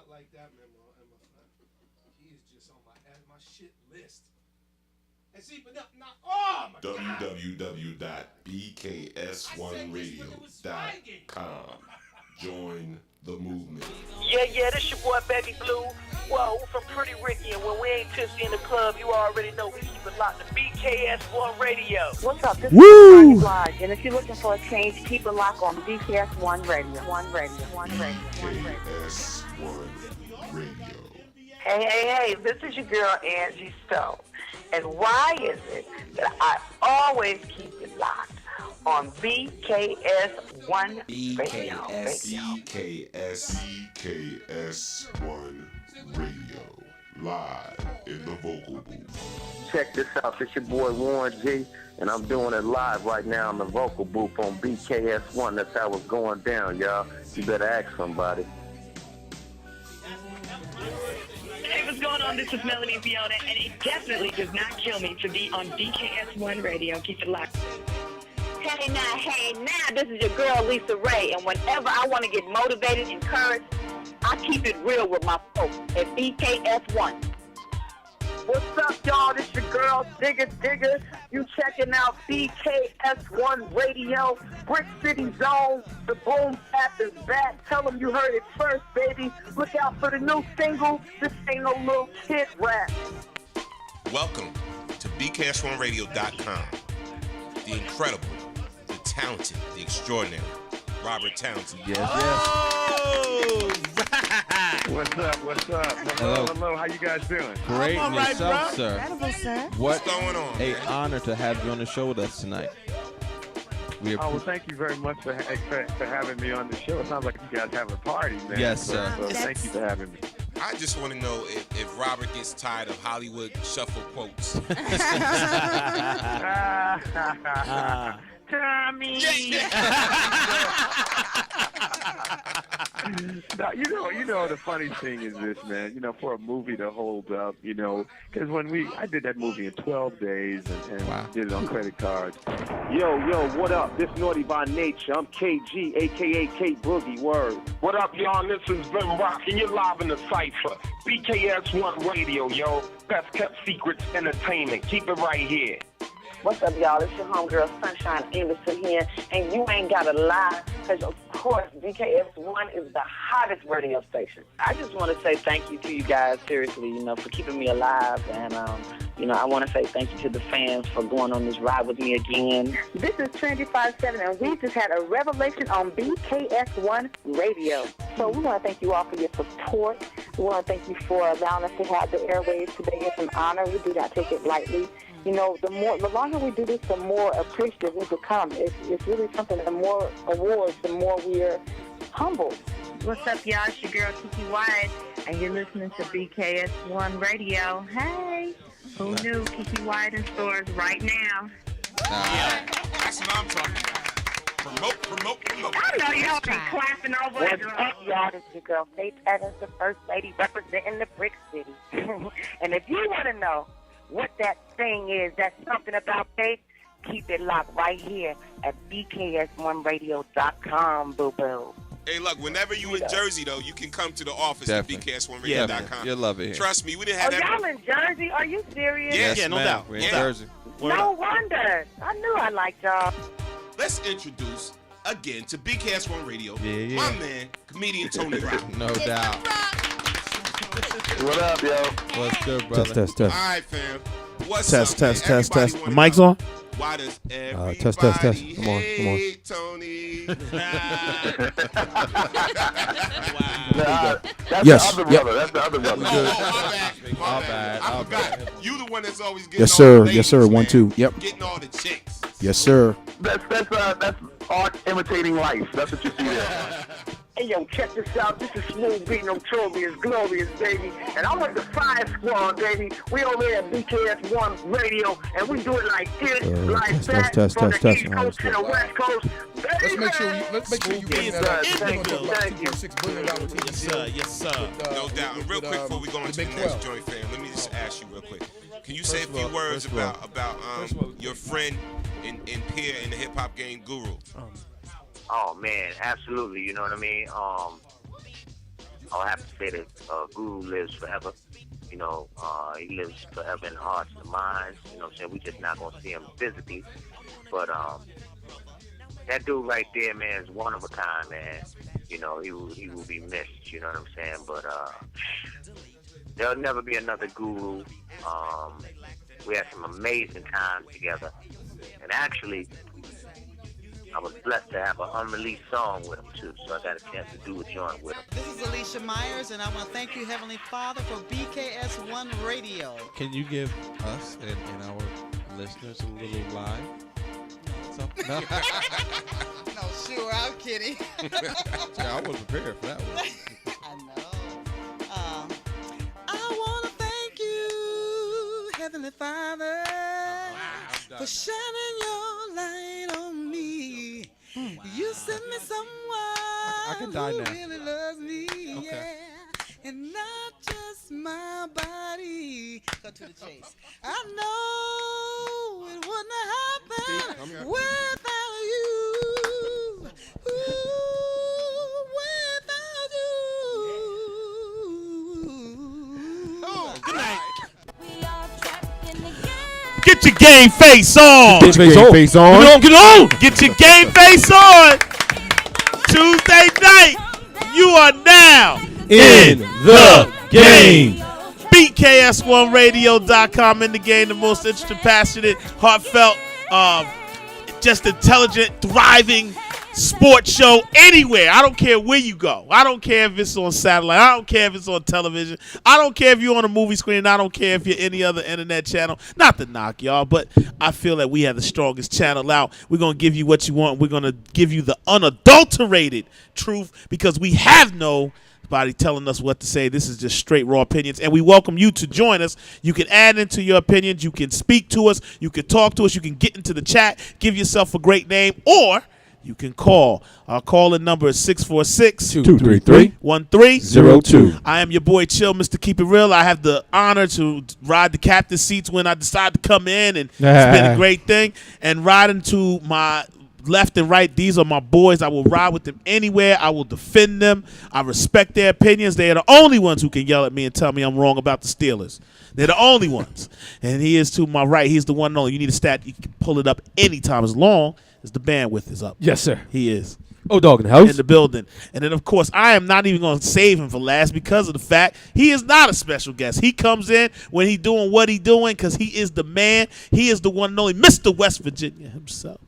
not like that, man. He is just on my shit list. And see, but not oh my God. www.bks1radio.com. Join the movement. Yeah, this your boy Baby Blue. Whoa, from Pretty Ricky, and when we ain't tipsy in the club, you already know we keep it locked to BKS1 Radio. What's up? This is Connie Lodge, and if you're looking for a change, keep it locked on BKS1 Radio. BKS1 Radio. Hey, this is your girl Angie Stone. And why is it that I always keep it locked on BKS1 Radio? BKS1 Radio. Live in the vocal booth. Check this out. It's your boy Warren G, and I'm doing it live right now in the vocal booth on BKS1. That's how it's going down, y'all. You better ask somebody. Hey, what's going on? This is Melanie Fiona, and it definitely does not kill me to be on BKS1 Radio. Keep it locked. Hey now, this is your girl Lisa Ray, and whenever I want to get motivated, encouraged, I keep it real with my folks at BKS1. What's up, y'all? This your girl Digger. You checking out BKS1 Radio, Brick City Zone. The boom tap is back. Tell them you heard it first, baby. Look out for the new single. This ain't no little kid rap. Welcome to BKS1Radio.com. The incredible, the talented, the extraordinary Robert Townsend. Yes. Oh, What's up? Hello. How you guys doing? Great. I'm all right, yourself, bro. sir. What's going on, An man? honor to have you on the show with us tonight. Well, thank you very much for having me on the show. It sounds like you guys have a party, man. Yes, sir. So thank you for having me. I just want to know if Robert gets tired of Hollywood shuffle quotes. Tommy. Now, you know the funny thing is this, man. For a movie to hold up, because I did that movie in 12 days and Wow. did it on credit cards. Yo, what up? This Naughty by Nature. I'm KG, a.k.a. K Boogie, word. What up, y'all? This is Ben Rock, and you're live in the Cypher. BKS1 Radio, yo. Best kept secrets entertainment. Keep it right here. What's up, y'all? It's your homegirl Sunshine Anderson here, and you ain't got to lie, because of course BKS1 is the hottest radio station. I just want to say thank you to you guys, seriously, for keeping me alive, and I want to say thank you to the fans for going on this ride with me again. This is Trendy 57, and we just had a revelation on BKS1 Radio. So we want to thank you all for your support. We want to thank you for allowing us to have the airwaves today. It's an honor. We do not take it lightly. The longer we do this, the more appreciative we become. It's really something. The more awards, the more we're humbled. What's up, y'all? It's your girl, Kiki Wyatt, and you're listening to BKS1 Radio. Hey, who knew? Kiki Wyatt in stores right now. Yeah, that's what I'm talking about. Promote. I know y'all be clapping over What's it. up, y'all? This is your girl, Faith Evans, the First Lady, representing the Brick City. And if you want to know what that thing is, that's something about Faith, keep it locked right here at BKS1Radio.com, boo-boo. Hey, look, whenever you in Jersey, though, you can come to the office Definitely. at BKS1Radio.com. You'll love it here. Trust me, we didn't have that. Y'all in Jersey? Are you serious? Yeah. Yes, no ma'am. doubt. We're in Yeah. Jersey. No wonder. I knew I liked y'all. Let's introduce, again, to BKS1 Radio, Yeah. my man, comedian Tony Rock. No doubt. What up, yo? What's good, brother? Test. All right, fam. What's Test, up, test, man? test, Everybody test. wanna The mic's know, on? Why does everybody test. Come on. hate Tony? That's Yes, the other yep. brother. That's the other brother. My bad. I forgot. You the one that's always getting Yes, all sir. the ladies, Yes, sir. 1, man. 2. Yep. Getting all the chicks. Yes, sir. That's art imitating life. That's what you see there. Hey, yo, check this out. This is Smooth Beat Notorious, Glorious, baby. And I'm with the Fire Squad, baby. We over here at BKS1 Radio, and we do it like this, like that, test, from test, the test. East Coast to the West Coast. Baby! Let's make sure you bring that up. Thank you. $2.6 billion TV deal. Yes, sir. No doubt. And real quick before we go into the next joint, fam, let me just ask you real quick. Can you say a few words about your friend and peer in the hip hop game, Guru? Oh man, absolutely. You know what I mean? I'll have to say that Guru lives forever. You know, he lives forever in the hearts and the minds. You know what I'm saying? We just not going to see him physically. But that dude right there, man, is one of a kind, man. You know, he will be missed, you know what I'm saying? But there'll never be another Guru. We had some amazing times together. And actually, I was blessed to have an unreleased song with him, too, so I got a chance to do a joint with him. This is Alicia Myers, and I want to thank you, Heavenly Father, for BKS1 Radio. Can you give us and our listeners a little live? Something? No? No, sure, I'm kidding. Yeah, I wasn't prepared for that one. I know. I want to thank you, Heavenly Father, for shining your light on me. You sent me someone can die who now. really loves me, Okay. yeah, and not just my body. Cut to the chase. I know it wouldn't happen without you. Ooh, without you. Oh, good night. Get your game face on. Get your game face on. Get on. Get your game face on. Tuesday night, you are now in the game. BKS1Radio.com, in the game, the most interesting, passionate, heartfelt, just intelligent, thriving sports show anywhere. I don't care where you go. I don't care if it's on satellite. I don't care if it's on television. I don't care if you're on a movie screen. I don't care if you're any other internet channel. Not to knock y'all, but I feel that we have the strongest channel out. We're going to give you what you want. We're going to give you the unadulterated truth because we have nobody telling us what to say. This is just straight raw opinions, and we welcome you to join us. You can add into your opinions. You can speak to us. You can talk to us. You can get into the chat. Give yourself a great name, or you can call. Our call-in number is 646-233-1302. I am your boy Chill, Mr. Keep It Real. I have the honor to ride the captain seats when I decide to come in, and it's been a great thing. And riding to my left and right, these are my boys. I will ride with them anywhere. I will defend them. I respect their opinions. They are the only ones who can yell at me and tell me I'm wrong about the Steelers. They're the only ones. And he is to my right. He's the one and only. You need a stat. You can pull it up anytime as long as the bandwidth is up. Yes, sir. He is. Oh, dog in the house. In the building. And then, of course, I am not even going to save him for last because of the fact he is not a special guest. He comes in when he doing what he doing because he is the man. He is the one and only Mr. West Virginia himself.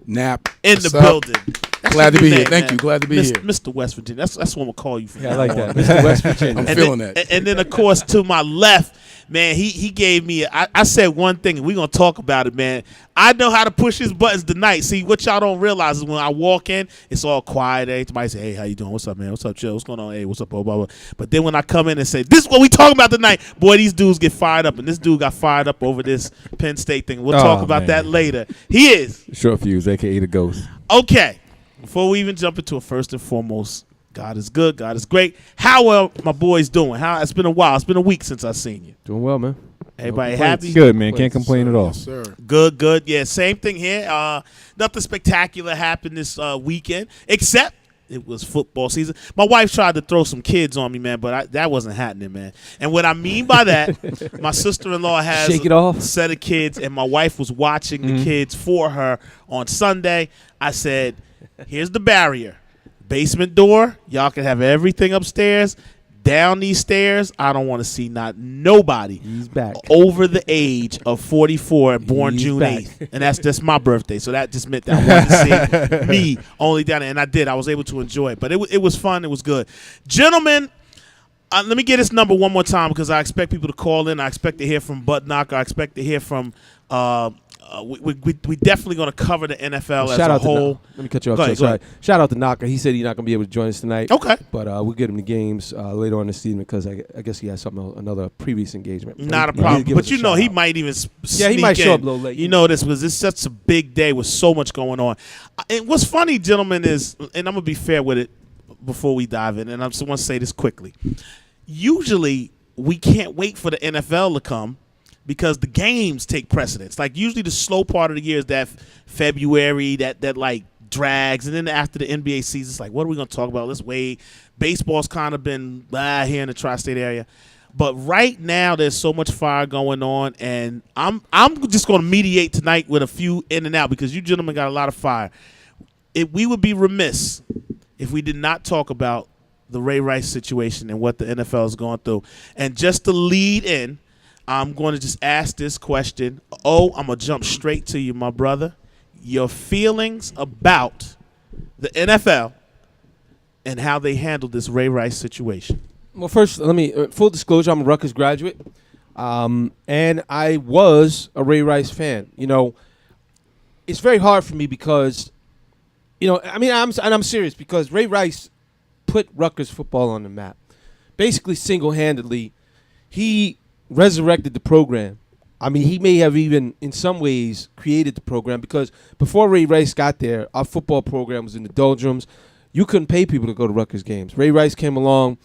Nap. In What's the up? building. That's Glad to your be name, here. Thank man. you. Glad to be here. Mr. West Virginia. That's what I'm going to call you from Yeah, I now like on. that. Mr. West Virginia. I'm feeling that. And then, of course, to my left, man, he gave me, I said one thing, and we're going to talk about it, man. I know how to push his buttons tonight. See, what y'all don't realize is when I walk in, it's all quiet. Everybody say, hey, how you doing? What's up, man? What's up, Chill? What's going on? Hey, what's up, blah, blah, blah. But then when I come in and say, this is what we talking about tonight, boy, these dudes get fired up. And this dude got fired up over this Penn State thing. We'll talk about that later. He is. Short Fuse, a.k.a. the Ghost. Okay. Before we even jump into it, first and foremost, God is good. God is great. How are my boys doing? It's been a while. It's been a week since I've seen you. Doing well, man. Everybody happy? Good, man. Can't complain at all. Yes, sir. Good. Yeah, same thing here. Nothing spectacular happened this weekend, except it was football season. My wife tried to throw some kids on me, man, but that wasn't happening, man. And what I mean by that, my sister-in-law has Shake it off. a set of kids, and my wife was watching the kids for her on Sunday. I said, here's the barrier. Basement door, y'all can have everything upstairs. Down these stairs, I don't want to see nobody He's back. over the age of 44 and born He's June back. 8th. And that's just my birthday. So that just meant that I wanted to see me only down there. And I did. I was able to enjoy it. But it was fun. It was good. Gentlemen, let me get this number one more time because I expect people to call in. I expect to hear from Butt Knocker. I expect to hear from we definitely going to cover the NFL as a whole. Let me cut you off. Go ahead. Sorry. Shout out to Knocker. He said he's not going to be able to join us tonight. Okay. But we'll get him the games later on this season because I guess he has another previous engagement. Not a problem. But he might even he might show up a little late. You know this because it's such a big day with so much going on. And what's funny, gentlemen, is, and I'm going to be fair with it before we dive in, and I just want to say this quickly. Usually, we can't wait for the NFL to come because the games take precedence. Like usually the slow part of the year is that February, that like drags, and then after the NBA season, it's like, what are we going to talk about? Let's wait. Baseball's kind of been here in the tri-state area. But right now, there's so much fire going on, and I'm just going to mediate tonight with a few in and out because you gentlemen got a lot of fire. We would be remiss if we did not talk about the Ray Rice situation and what the NFL is going through. And just to lead in, I'm going to just ask this question. I'm going to jump straight to you, my brother. Your feelings about the NFL and how they handled this Ray Rice situation. Well, first, let me full disclosure. I'm a Rutgers graduate, and I was a Ray Rice fan. You know, it's very hard for me because, you know, I mean, I'm serious because Ray Rice put Rutgers football on the map. Basically, single-handedly, he resurrected the program. I mean, he may have even, in some ways, created the program because before Ray Rice got there, our football program was in the doldrums. You couldn't pay people to go to Rutgers games. Ray Rice came along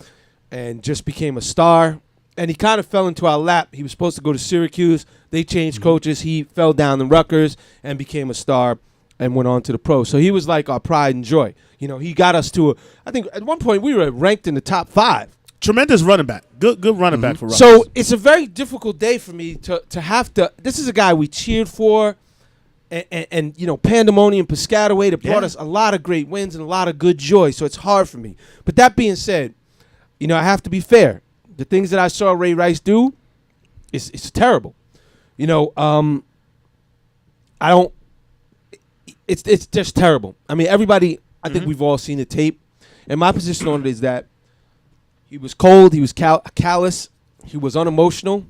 and just became a star, and he kind of fell into our lap. He was supposed to go to Syracuse. They changed coaches. He fell down in Rutgers and became a star and went on to the pros. So he was like our pride and joy. You know, he got us to I think at one point we were ranked in the top 5. Tremendous running back. Good running back for Rutgers. So it's a very difficult day for me to have to – this is a guy we cheered for and you know, Pandemonium Piscataway that brought us a lot of great wins and a lot of good joy. So it's hard for me. But that being said, you know, I have to be fair. The things that I saw Ray Rice do, it's terrible. You know, I don't. It's just terrible. I mean, everybody. I think we've all seen the tape, and my position on it is that he was cold, he was callous, he was unemotional,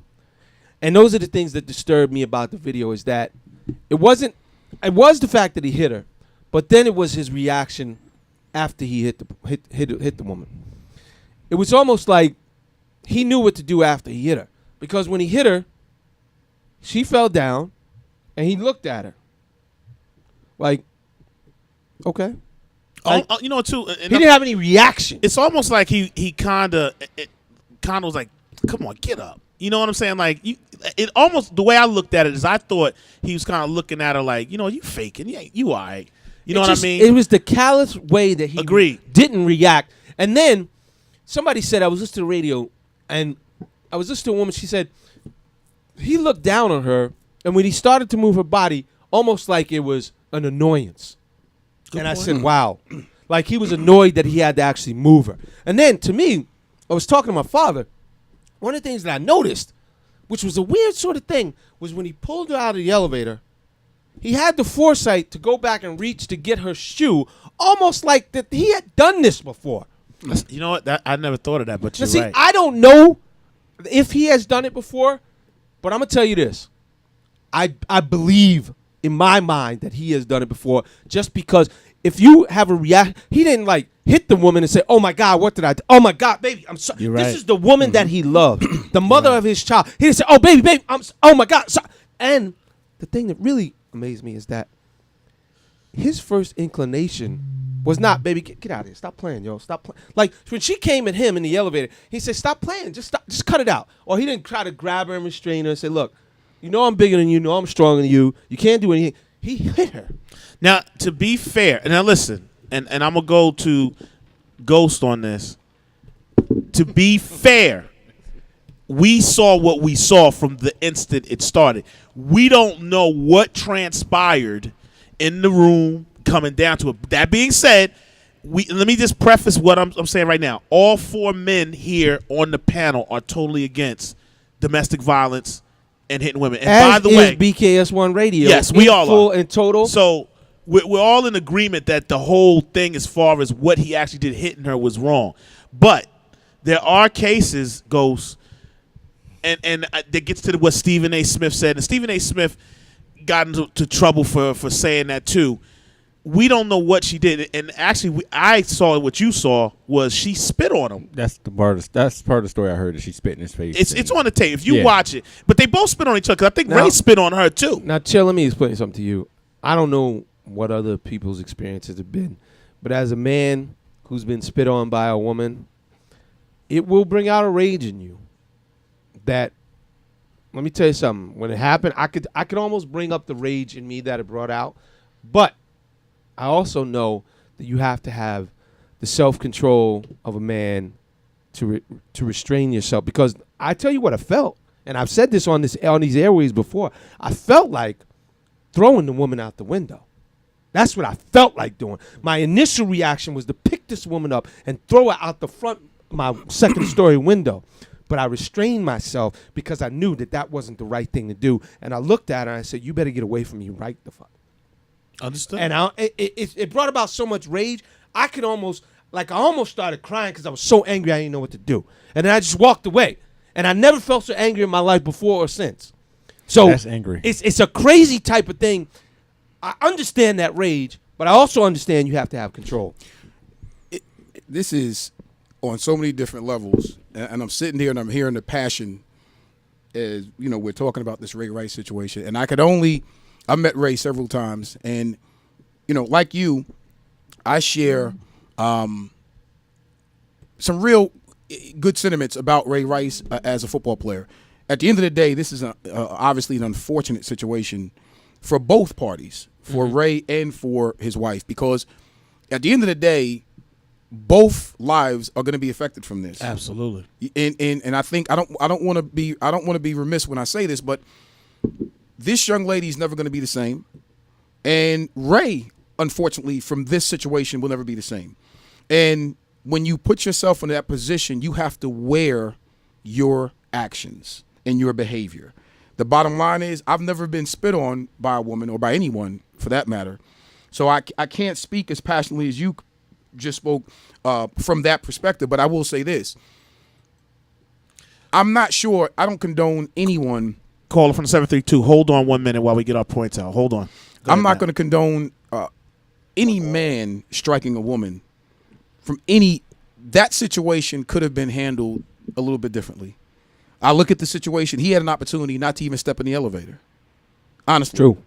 and those are the things that disturbed me about the video. Is that it was the fact that he hit her, but then it was his reaction after he hit the woman. It was almost like he knew what to do after he hit her. Because when he hit her, she fell down, and he looked at her. Like, okay. Like, you know, too. He didn't have any reaction. It's almost like he kind of was like, come on, get up. You know what I'm saying? Like, it almost, the way I looked at it is I thought he was kind of looking at her like, you know, you faking. You all right. You know what I mean? It was the callous way that he didn't react. And then somebody said, I was listening to the radio, and I was listening to a woman. She said, he looked down on her, and when he started to move her body, almost like it was an annoyance. Good and point. I said, wow. Like he was annoyed that he had to actually move her. And then, to me, I was talking to my father. One of the things that I noticed, which was a weird sort of thing, was when he pulled her out of the elevator, he had the foresight to go back and reach to get her shoe, almost like that he had done this before. You know what? I never thought of that, but you're right. I don't know if he has done it before, but I'm going to tell you this. I believe in my mind that he has done it before, just because if you have a reaction, he didn't like hit the woman and say, oh my God, what did I do? Oh my God, baby, I'm sorry. You're right. This is the woman that he loved, the mother of his child. He didn't say, oh baby, oh my God. Sorry. And the thing that really amazed me is that his first inclination was not, baby, get out of here. Stop playing, yo. Stop playing. Like, when she came at him in the elevator, he said, stop playing. Just cut it out. Or he didn't try to grab her and restrain her and say, look, you know I'm bigger than you. You know I'm stronger than you. You can't do anything. He hit her. Now, to be fair, and now listen, and I'm going to go to Ghost on this. To be fair, we saw what we saw from the instant it started. We don't know what transpired in the room coming down to it. That being said, let me just preface what I'm saying right now. All 4 men here on the panel are totally against domestic violence and hitting women. And as by the way, BKS1 Radio. Yes, we all full are. and total. So we're all in agreement that the whole thing, as far as what he actually did hitting her, was wrong. But there are cases, Ghost, and that gets to what Stephen A. Smith said. And Stephen A. Smith got into trouble for saying that too. We don't know what she did, and actually, I saw what you saw was she spit on him. That's part of the story I heard, that she spit in his face. It's on the tape if you watch it. But they both spit on each other. 'Cause I think Ray spit on her too. Now, Chill, let me explain something to you. I don't know what other people's experiences have been, but as a man who's been spit on by a woman, it will bring out a rage in you. That, let me tell you something. When it happened, I could almost bring up the rage in me that it brought out, but I also know that you have to have the self-control of a man to restrain yourself. Because I tell you what I felt, and I've said this on these airways before. I felt like throwing the woman out the window. That's what I felt like doing. My initial reaction was to pick this woman up and throw her out the front my second-story window. But I restrained myself because I knew that wasn't the right thing to do. And I looked at her and I said, "You better get away from me right the fuck." Understood. And it brought about so much rage. I almost started crying because I was so angry I didn't know what to do. And then I just walked away. And I never felt so angry in my life before or since. So that's angry. It's a crazy type of thing. I understand that rage, but I also understand you have to have control. This is on so many different levels, and I'm sitting here and I'm hearing the passion as, we're talking about this Ray Rice situation. And I met Ray several times, and, like you, I share some real good sentiments about Ray Rice as a football player. At the end of the day, this is obviously an unfortunate situation for both parties, for Ray and for his wife, because at the end of the day, both lives are going to be affected from this. Absolutely. And I think I don't want to be remiss when I say this, but this young lady is never going to be the same, and Ray, unfortunately, from this situation will never be the same. And when you put yourself in that position, you have to wear your actions and your behavior. The bottom line is, I've never been spit on by a woman, or by anyone for that matter, so I can't speak as passionately as you just spoke from that perspective. But I will say this: I'm not sure. I don't condone anyone. Caller from the 732. Hold on 1 minute while we get our points out. Hold on. I'm not going to condone any man striking a woman. That situation could have been handled a little bit differently. I look at the situation. He had an opportunity not to even step in the elevator. Honestly. True.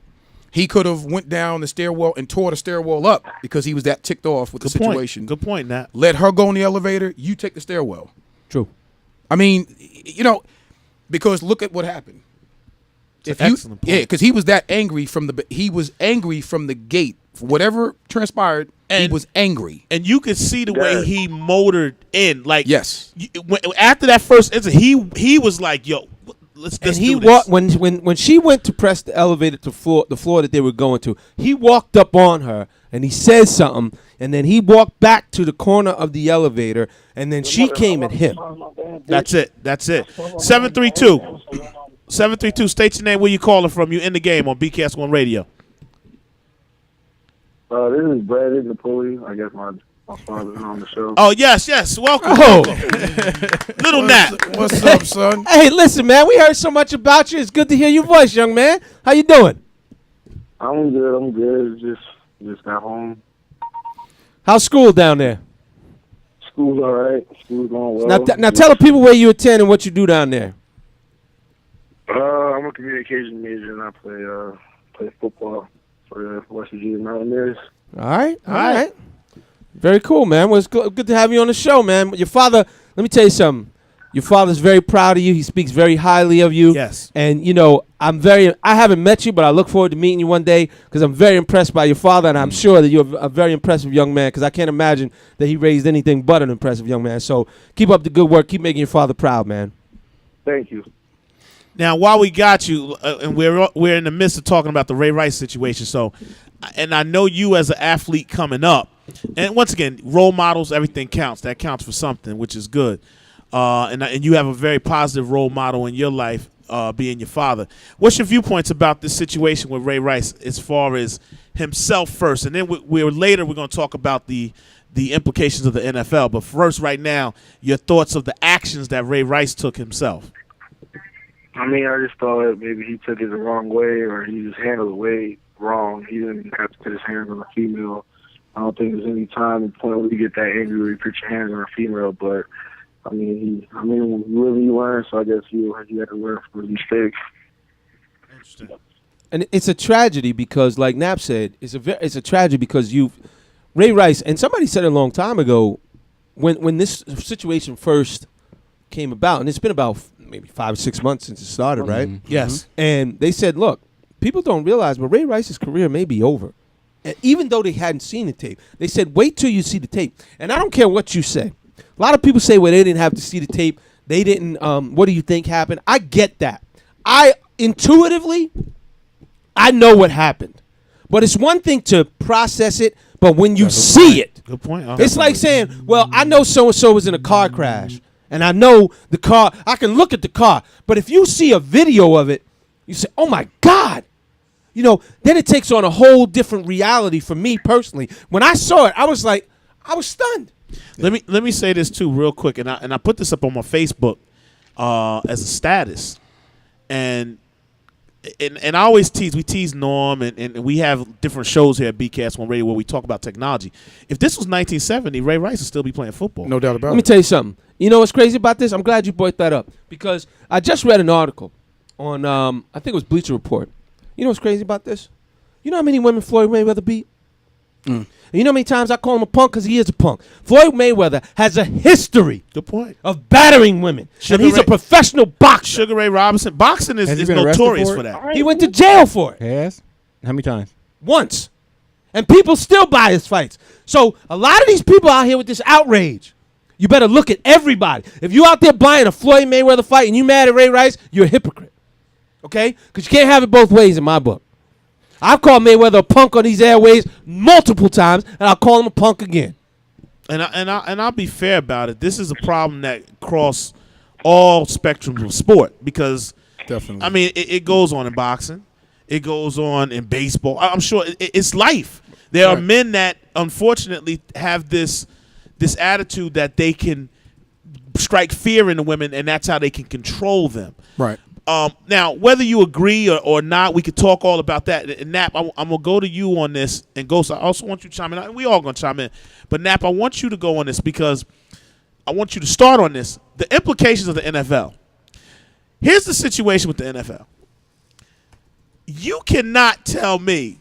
He could have went down the stairwell and tore the stairwell up because he was that ticked off with the situation. Good point, Nat. Let her go in the elevator. You take the stairwell. True. I mean, because look at what happened. Excellent point. Yeah, because he was that angry from the gate. Whatever transpired, he was angry. And you could see the way he motored in. Like, yes. After that first incident, he was like, "Yo, let's do this." When she went to press the elevator to the floor that they were going to, he walked up on her and he said something, and then he walked back to the corner of the elevator, and then she came at him. That's it. 732. State your name. Where you calling from? You in the game on BKS1 Radio. This is Brad Napoli. I guess my father's on the show. Oh, yes. Welcome. Little Nat. What's up, son? Hey, listen, man. We heard so much about you. It's good to hear your voice, young man. How you doing? I'm good. Just got home. How's school down there? School's all right. School's going well. Now tell the people where you attend and what you do down there. I'm a communication major, and I play football for the West Virginia Mountaineers. All right. Very cool, man. Well, it's good to have you on the show, man. Your father, let me tell you something. Your father's very proud of you. He speaks very highly of you. Yes. And, I haven't met you, but I look forward to meeting you one day because I'm very impressed by your father, and I'm sure that you're a very impressive young man because I can't imagine that he raised anything but an impressive young man. So keep up the good work. Keep making your father proud, man. Thank you. Now, while we got you, and we're in the midst of talking about the Ray Rice situation, so, and I know you as an athlete coming up, and once again, role models, everything counts. That counts for something, which is good. And you have a very positive role model in your life, being your father. What's your viewpoints about this situation with Ray Rice as far as himself first? And then later we're going to talk about the implications of the NFL. But first, right now, your thoughts of the actions that Ray Rice took himself. I mean, I just thought maybe he took it the wrong way, or he just handled it way wrong. He didn't have to put his hands on a female. I don't think there's any time and point where you get that angry where you put your hands on a female. But you live and you learn. So I guess you had to learn from his mistakes. Interesting. And it's a tragedy because, like Knapp said, it's a tragedy because Ray Rice, and somebody said it a long time ago, when this situation first came about, and it's been about maybe 5 or 6 months since it started, right? Yes. And they said, look, people don't realize, but Ray Rice's career may be over. And even though they hadn't seen the tape, they said, wait till you see the tape. And I don't care what you say. A lot of people say, well, they didn't have to see the tape. They didn't, what do you think happened? I get that. I intuitively know what happened. But it's one thing to process it, but when you see it, good point. It's like saying, well, I know so-and-so was in a car crash, and I know the car, I can look at the car, but if you see a video of it, you say, oh my God. You know, then it takes on a whole different reality for me personally. When I saw it, I was stunned. Let me say this too real quick, and I put this up on my Facebook as a status. And I always tease Norm, and we have different shows here at BKS1 Radio where we talk about technology. If this was 1970, Ray Rice would still be playing football. No doubt about it. Let me tell you something. You know what's crazy about this? I'm glad you brought that up because I just read an article on, I think it was Bleacher Report. You know what's crazy about this? You know how many women Floyd Mayweather beat? And you know how many times I call him a punk because he is a punk? Floyd Mayweather has a history of battering women. And he's a professional boxer. Sugar Ray Robinson. Boxing is notorious for that. He went to jail for it. Yes? How many times? Once. And people still buy his fights. So a lot of these people out here with this outrage, you better look at everybody. If you out there buying a Floyd Mayweather fight and you mad at Ray Rice, you're a hypocrite. Okay? Because you can't have it both ways in my book. I've called Mayweather a punk on these airways multiple times, and I'll call him a punk again. And I'll be fair about it. This is a problem that cross all spectrums of sport because, definitely. I mean, it goes on in boxing, it goes on in baseball. I'm sure it's life. There are men that unfortunately have this attitude that they can strike fear into women, and that's how they can control them. Right. Now, whether you agree or not, we could talk all about that. And Nap, I'm going to go to you on this. And Ghost, I also want you to chime in. We all going to chime in. But Nap, I want you to go on this because I want you to start on this. The implications of the NFL. Here's the situation with the NFL. You cannot tell me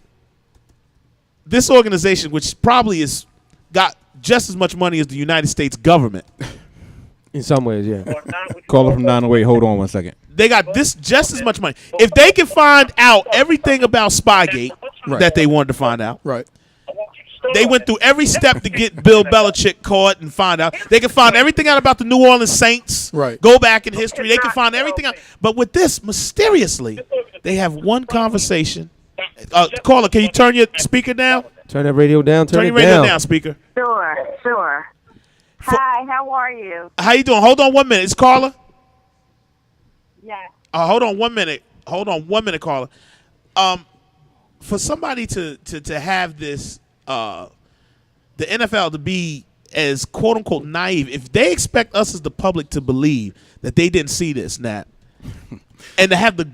this organization, which probably has got just as much money as the United States government. In some ways, yeah. Caller from 908. Hold on 1 second. They got this just as much money. If they can find out everything about Spygate that they wanted to find out, they went through every step to get Bill Belichick caught and find out. They can find everything out about the New Orleans Saints. Right. Go back in history. They can find everything out. But with this, mysteriously, they have one conversation. Caller, can you turn your speaker down? Turn that radio down. Turn your radio down, speaker. Sure. Hi, how are you? How you doing? Hold on 1 minute. It's Carla. Yeah. Hold on 1 minute. Hold on 1 minute, Carla. For somebody to have this, the NFL to be as quote unquote naive, if they expect us as the public to believe that they didn't see this, Nat, and to have the,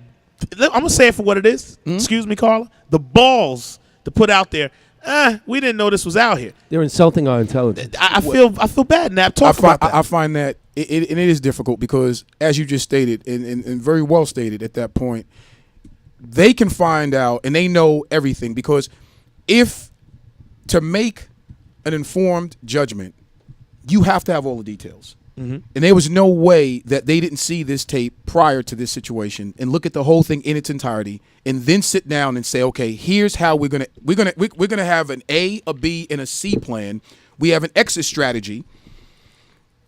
I'm gonna say it for what it is. Excuse me, Carla. The balls to put out there. We didn't know this was out here. They're insulting our intelligence. I feel bad, Nap. Talk about that. I find that it is difficult because, as you just stated, and very well stated at that point, they can find out and they know everything because if to make an informed judgment, you have to have all the details. And there was no way that they didn't see this tape prior to this situation and look at the whole thing in its entirety and then sit down and say, okay, here's how we're gonna have an A, a B, and a C plan. We have an exit strategy.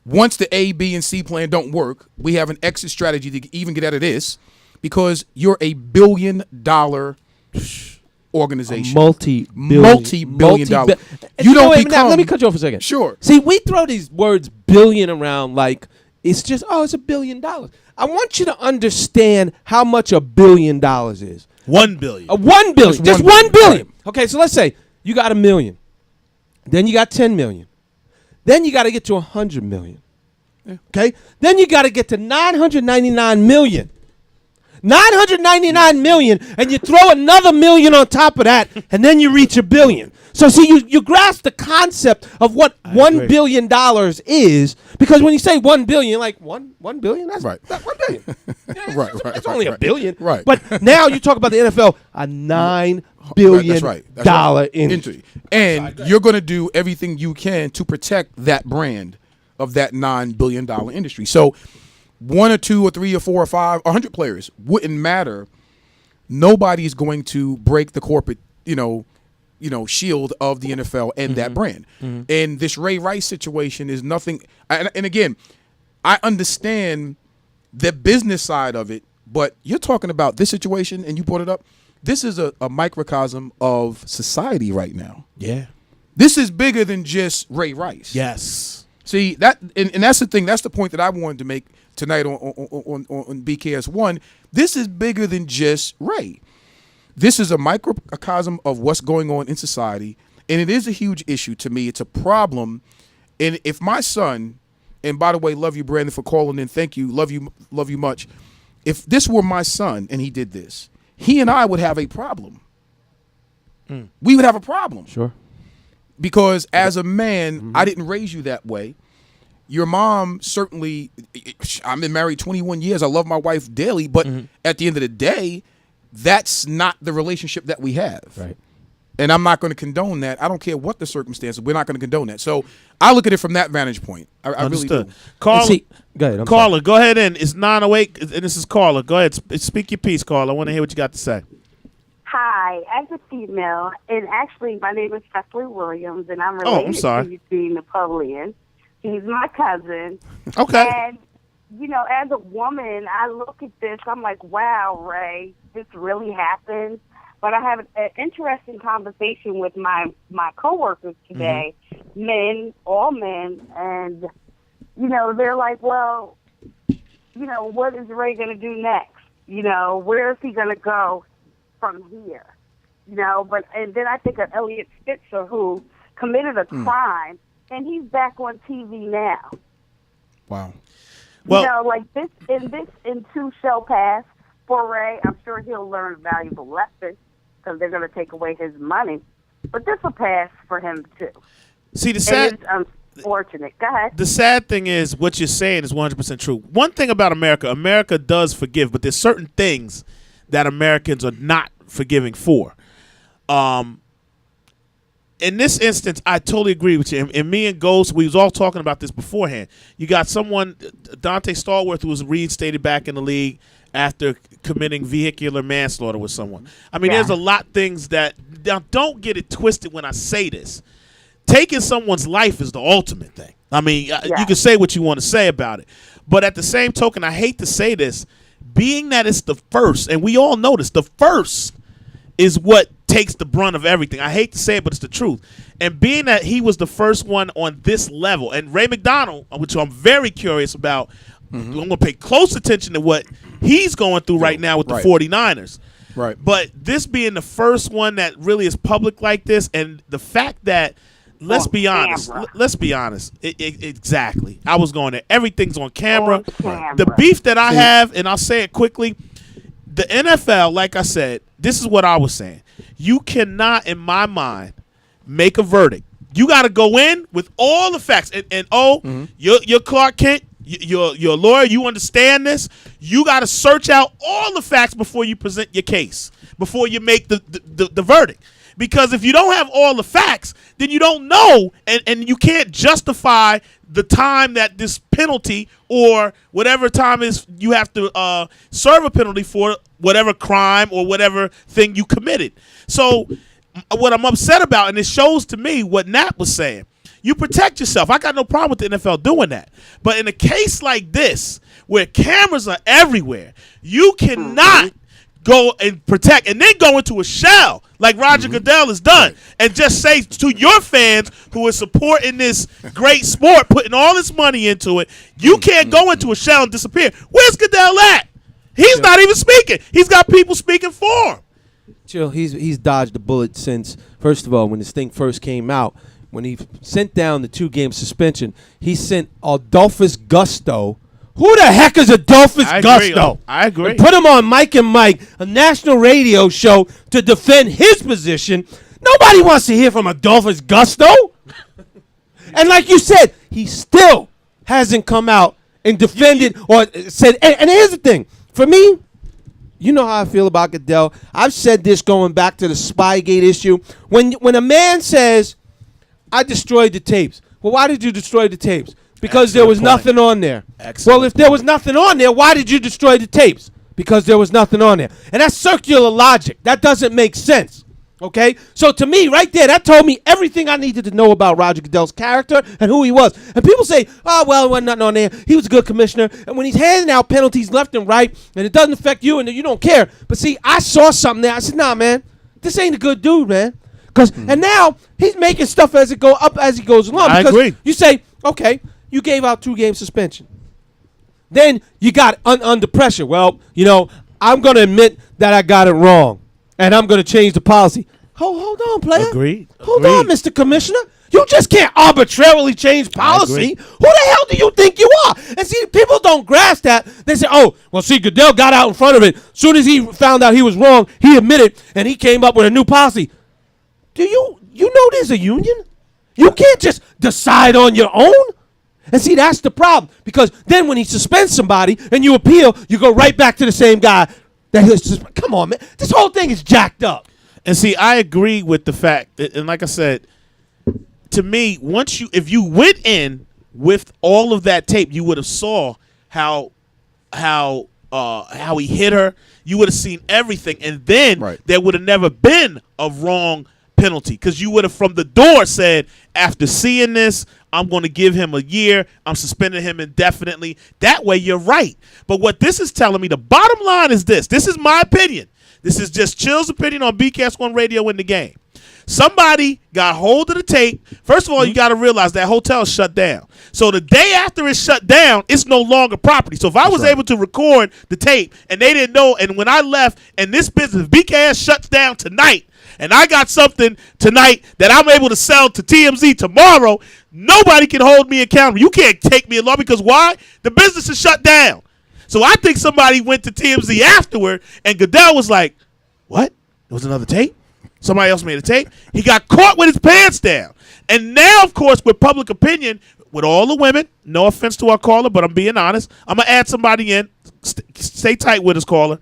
Once the A, B, and C plan don't work, we have an exit strategy to even get out of this because you're a $1 billion organization. Multi-billion dollar. You don't become. Let me cut you off for a second. Sure. See, we throw these words billion around like it's just, it's $1 billion. I want you to understand how much $1 billion is. 1 billion. $1 billion. Just $1 billion. Right. Okay, so let's say you got $1 million. Then you got 10 million. Then you got to get to 100 million. Okay? Then you got to get to 999 million. 999 million, and you throw another million on top of that, and then you reach $1 billion. So see, you grasp the concept of what $1 billion is, because when you say 1 billion, like $1 billion, that's right. That's $1 billion. Right. It's only $1 billion. Right. But now you talk about the NFL, a $9 billion dollar industry. And you're going to do everything you can to protect that brand of that $9 billion industry. So 1 or 2 or 3 or 4 or 5 or 100 players wouldn't matter. Nobody's going to break the corporate, shield of the NFL and that brand. And this Ray Rice situation is nothing. And again, I understand the business side of it, but you're talking about this situation, and you brought it up. This is a microcosm of society right now. Yeah. This is bigger than just Ray Rice. Yes. See that, and that's the thing. That's the point that I wanted to make tonight on BKS1. This is bigger than just Ray. This is a microcosm of what's going on in society, and it is a huge issue to me. It's a problem, and if my son, and by the way, love you, Brandon, for calling in. Thank you, love you much. If this were my son and he did this, he and I would have a problem. We would have a problem. Sure. Because as a man, I didn't raise you that way. Your mom certainly, I've been married 21 years. I love my wife daily, but at the end of the day, that's not the relationship that we have. Right. And I'm not going to condone that. I don't care what the circumstances. We're not going to condone that. So I look at it from that vantage point. I really do. Carla, go ahead. Carla, go ahead in. It's 9:08, and this is Carla. Go ahead. Speak your piece, Carla. I want to hear what you got to say. Hi, as a female, and actually my name is Cecily Williams, and I'm related to Eugene Napoleon. He's my cousin. Okay. And, as a woman, I look at this, I'm like, wow, Ray, this really happened. But I have an interesting conversation with my coworkers today, men, all men, and, they're like, well, what is Ray going to do next? Where is he going to go from here? And then I think of Elliot Spitzer, who committed a crime, and he's back on TV now. Wow. Well, this and too shall pass for Ray. I'm sure he'll learn a valuable lesson because they're going to take away his money. But this will pass for him, too. See, it's unfortunate. Go ahead. The sad thing is what you're saying is 100% true. One thing about America does forgive, but there's certain things that Americans are not forgiving for. In this instance, I totally agree with you. And me and Ghost, we was all talking about this beforehand. You got someone, Dante Stallworth, who was reinstated back in the league after committing vehicular manslaughter with someone. I mean, there's a lot of things that, now don't get it twisted when I say this. Taking someone's life is the ultimate thing. I mean, you can say what you want to say about it. But at the same token, I hate to say this, being that it's the first, and we all know this, the first is what takes the brunt of everything. I hate to say it, but it's the truth. And being that he was the first one on this level, and Ray McDonald, which I'm very curious about, I'm going to pay close attention to what he's going through right now with the 49ers. Right. But this being the first one that really is public like this, and the fact that, let's be honest. Exactly. I was going there. Everything's on camera. The beef that I have, and I'll say it quickly, the NFL, like I said, this is what I was saying. You cannot, in my mind, make a verdict. You got to go in with all the facts. You're Clark Kent. You're a lawyer. You understand this. You got to search out all the facts before you present your case, before you make the verdict. Because if you don't have all the facts, then you don't know, and you can't justify the time that this penalty or whatever time is you have to serve a penalty for whatever crime or whatever thing you committed. So what I'm upset about, and it shows to me what Nat was saying, you protect yourself. I got no problem with the NFL doing that. But in a case like this, where cameras are everywhere, you cannot go and protect and then go into a shell like Roger Goodell has done and just say to your fans who are supporting this great sport, putting all this money into it, you can't go into a shell and disappear. Where's Goodell at? He's not even speaking. He's got people speaking for him. Chill. He's dodged a bullet since, first of all, when this thing first came out, when he sent down the 2-game suspension, he sent Adolphus Gusto. Who the heck is Adolphus Gusto? I agree. And put him on Mike and Mike, a national radio show, to defend his position. Nobody wants to hear from Adolphus Gusto. And like you said, he still hasn't come out and defended or said. And here's the thing. For me, you know how I feel about Goodell. I've said this going back to the Spygate issue. When a man says, I destroyed the tapes. Well, why did you destroy the tapes? Because there was nothing on there. Well, if there was nothing on there, why did you destroy the tapes? Because there was nothing on there. And that's circular logic. That doesn't make sense. Okay, so to me, right there, that told me everything I needed to know about Roger Goodell's character and who he was. And people say, "Oh, well, it wasn't nothing on there. He was a good commissioner." And when he's handing out penalties left and right, and it doesn't affect you, and you don't care. But see, I saw something there. I said, "Nah, man, this ain't a good dude, man." And now he's making stuff as he goes along. I agree. You say, okay, you gave out 2-game suspension. Then you got under pressure. Well, I'm going to admit that I got it wrong, and I'm going to change the policy. Hold on, player. Agreed. Hold on, Mr. Commissioner. You just can't arbitrarily change policy. Who the hell do you think you are? And see, people don't grasp that. They say, oh, well, see, Goodell got out in front of it. As soon as he found out he was wrong, he admitted, and he came up with a new policy. Do you know there's a union? You can't just decide on your own. And see, that's the problem. Because then when he suspends somebody and you appeal, you go right back to the same guy. Come on, man. This whole thing is jacked up. And see, I agree with the fact that, and like I said, to me, if you went in with all of that tape, you would have saw how he hit her. You would have seen everything, and then there would have never been a wrong penalty because you would have from the door said, after seeing this, I'm going to give him a year. I'm suspending him indefinitely. That way, you're right. But what this is telling me, the bottom line is this. This is my opinion. This is just Chill's opinion on BKS1 Radio in the game. Somebody got hold of the tape. First of all, you got to realize that hotel is shut down. So the day after it's shut down, it's no longer property. So if I was able to record the tape and they didn't know, and when I left and this business, BKS shuts down tonight, and I got something tonight that I'm able to sell to TMZ tomorrow, nobody can hold me accountable. You can't take me along because why? The business is shut down. So I think somebody went to TMZ afterward, and Goodell was like, what? There was another tape? Somebody else made a tape? He got caught with his pants down. And now, of course, with public opinion, with all the women, no offense to our caller, but I'm being honest, I'm going to add somebody in. Stay tight with us, caller.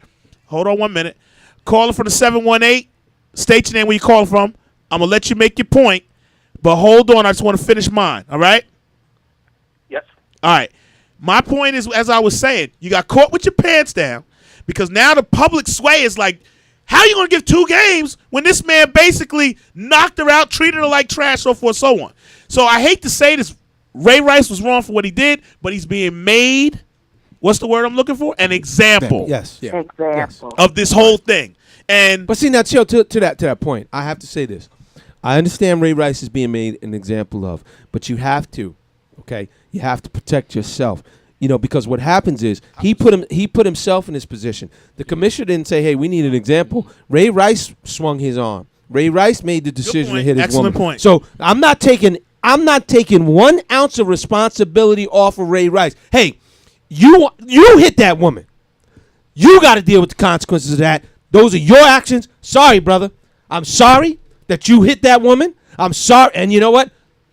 Hold on 1 minute. Caller from the 718. State your name where you call from. I'm going to let you make your point. But hold on, I just want to finish mine, all right? Yes. All right. My point is, as I was saying, you got caught with your pants down because now the public sway is like, how are you going to give 2 games when this man basically knocked her out, treated her like trash, so forth, so on. So I hate to say this, Ray Rice was wrong for what he did, but he's being made, what's the word I'm looking for? An example. Yes. Yeah. Example. Of this whole thing. But see, now, Chill, to that point, I have to say this. I understand Ray Rice is being made an example of, but you have to, okay? You have to protect yourself. Because what happens is he put himself in this position. The commissioner didn't say, "Hey, we need an example." Ray Rice swung his arm. Ray Rice made the decision to hit his woman. Excellent point. So I'm not taking 1 ounce of responsibility off of Ray Rice. Hey, you hit that woman. You got to deal with the consequences of that. Those are your actions. Sorry, brother. I'm sorry that you hit that woman. I'm sorry, and you know what?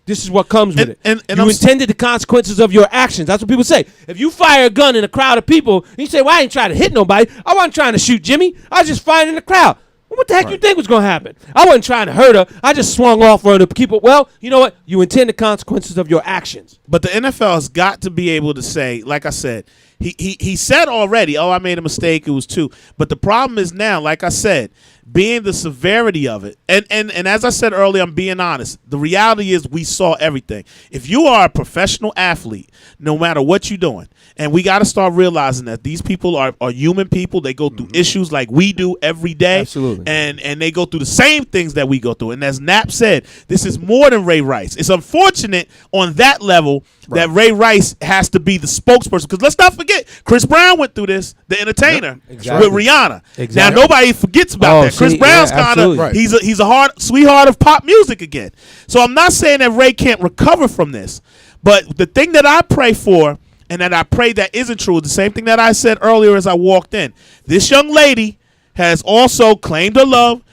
This is what comes with it. And you intended the consequences of your actions. That's what people say. If you fire a gun in a crowd of people, and you say, well, I ain't trying to hit nobody. I wasn't trying to shoot Jimmy. I was just firing in the crowd. Well, what the heck you think was going to happen? I wasn't trying to hurt her. I just swung off on the people. Well, you know what? You intend the consequences of your actions. But the NFL has got to be able to say, like I said, he said already, I made a mistake, it was 2. But the problem is now, like I said, being the severity of it. And as I said earlier, I'm being honest. The reality is we saw everything. If you are a professional athlete, no matter what you're doing, and we got to start realizing that these people are human people. They go through issues like we do every day. Absolutely. And they go through the same things that we go through. And as Knapp said, this is more than Ray Rice. It's unfortunate on that level that Ray Rice has to be the spokesperson. Because let's not forget, Chris Brown went through this, the entertainer, with Rihanna. Now, nobody forgets about that. Chris Brown's kind of, he's a sweetheart of pop music again. So I'm not saying that Ray can't recover from this. But the thing that I pray for, and that I pray that isn't true, is the same thing that I said earlier as I walked in. This young lady has also claimed her love.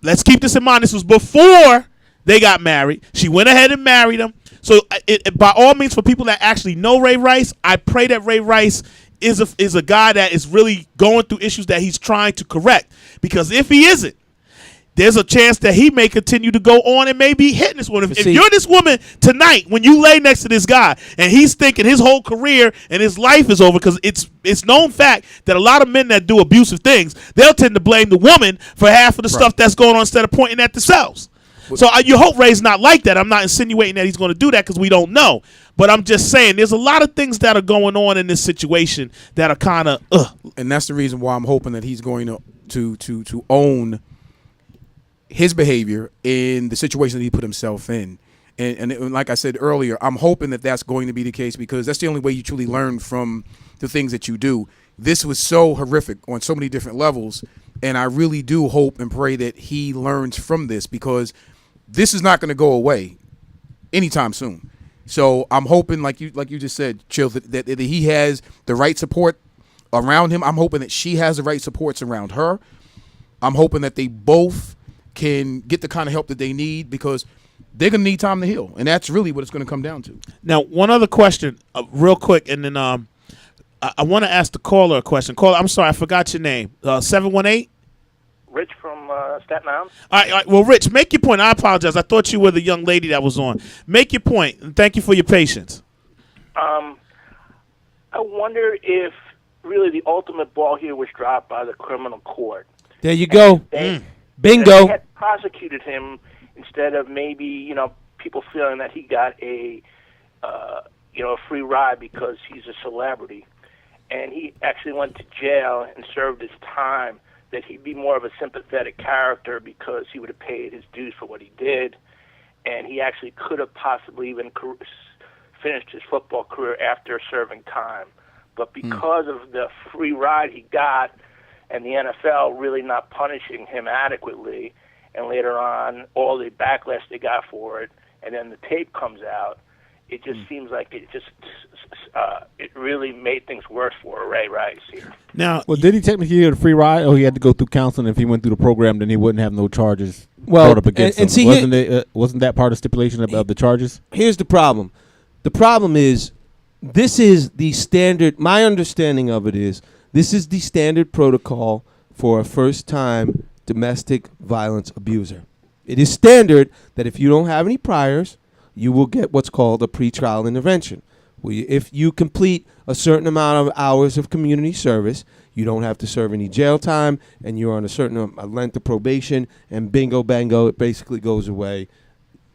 Let's keep this in mind. This was before they got married. She went ahead and married him. So by all means, for people that actually know Ray Rice, I pray that Ray Rice is a guy that is really going through issues that he's trying to correct. Because if he isn't, there's a chance that he may continue to go on and may be hitting this woman. If See- you're this woman tonight, when you lay next to this guy and he's thinking his whole career and his life is over, because it's known fact that a lot of men that do abusive things, they'll tend to blame the woman for half of the stuff that's going on instead of pointing at themselves. So you hope Ray's not like that. I'm not insinuating that he's going to do that because we don't know. But I'm just saying there's a lot of things that are going on in this situation that are kind of And that's the reason why I'm hoping that he's going to own his behavior in the situation that he put himself in. And like I said earlier, I'm hoping that that's going to be the case, because that's the only way you truly learn from the things that you do. This was so horrific on so many different levels, and I really do hope and pray that he learns from this, because this is not going to go away anytime soon. So I'm hoping, like you just said, Chill, that he has the right support around him. I'm hoping that she has the right supports around her. I'm hoping that they both can get the kind of help that they need, because they're going to need time to heal, and that's really what it's going to come down to. Now, one other question, real quick, and then I want to ask the caller a question. Caller, I'm sorry, I forgot your name. 718? Rich from Staten Island. All right, well, Rich, make your point. I apologize. I thought you were the young lady that was on. Make your point, and thank you for your patience. I wonder if really the ultimate ball here was dropped by the criminal court. There you go. Bingo. They had prosecuted him instead of maybe, people feeling that he got a free ride because he's a celebrity. And he actually went to jail and served his time, that he'd be more of a sympathetic character because he would have paid his dues for what he did. And he actually could have possibly even finished his football career after serving time. But because of the free ride he got, and the NFL really not punishing him adequately, and later on all the backlash they got for it, and then the tape comes out, it just seems like it really made things worse for Ray Rice here. Now, well, did he technically get a free ride, or he had to go through counseling? If he went through the program, then he wouldn't have no charges brought up against him. See, wasn't that part of the stipulation of the charges? Here's the problem. The problem is, this is the standard. My understanding of it is, this is the standard protocol for a first-time domestic violence abuser. It is standard that if you don't have any priors, you will get what's called a pretrial intervention. If you complete a certain amount of hours of community service, you don't have to serve any jail time, and you're on a certain length of probation, and bingo, bango, it basically goes away,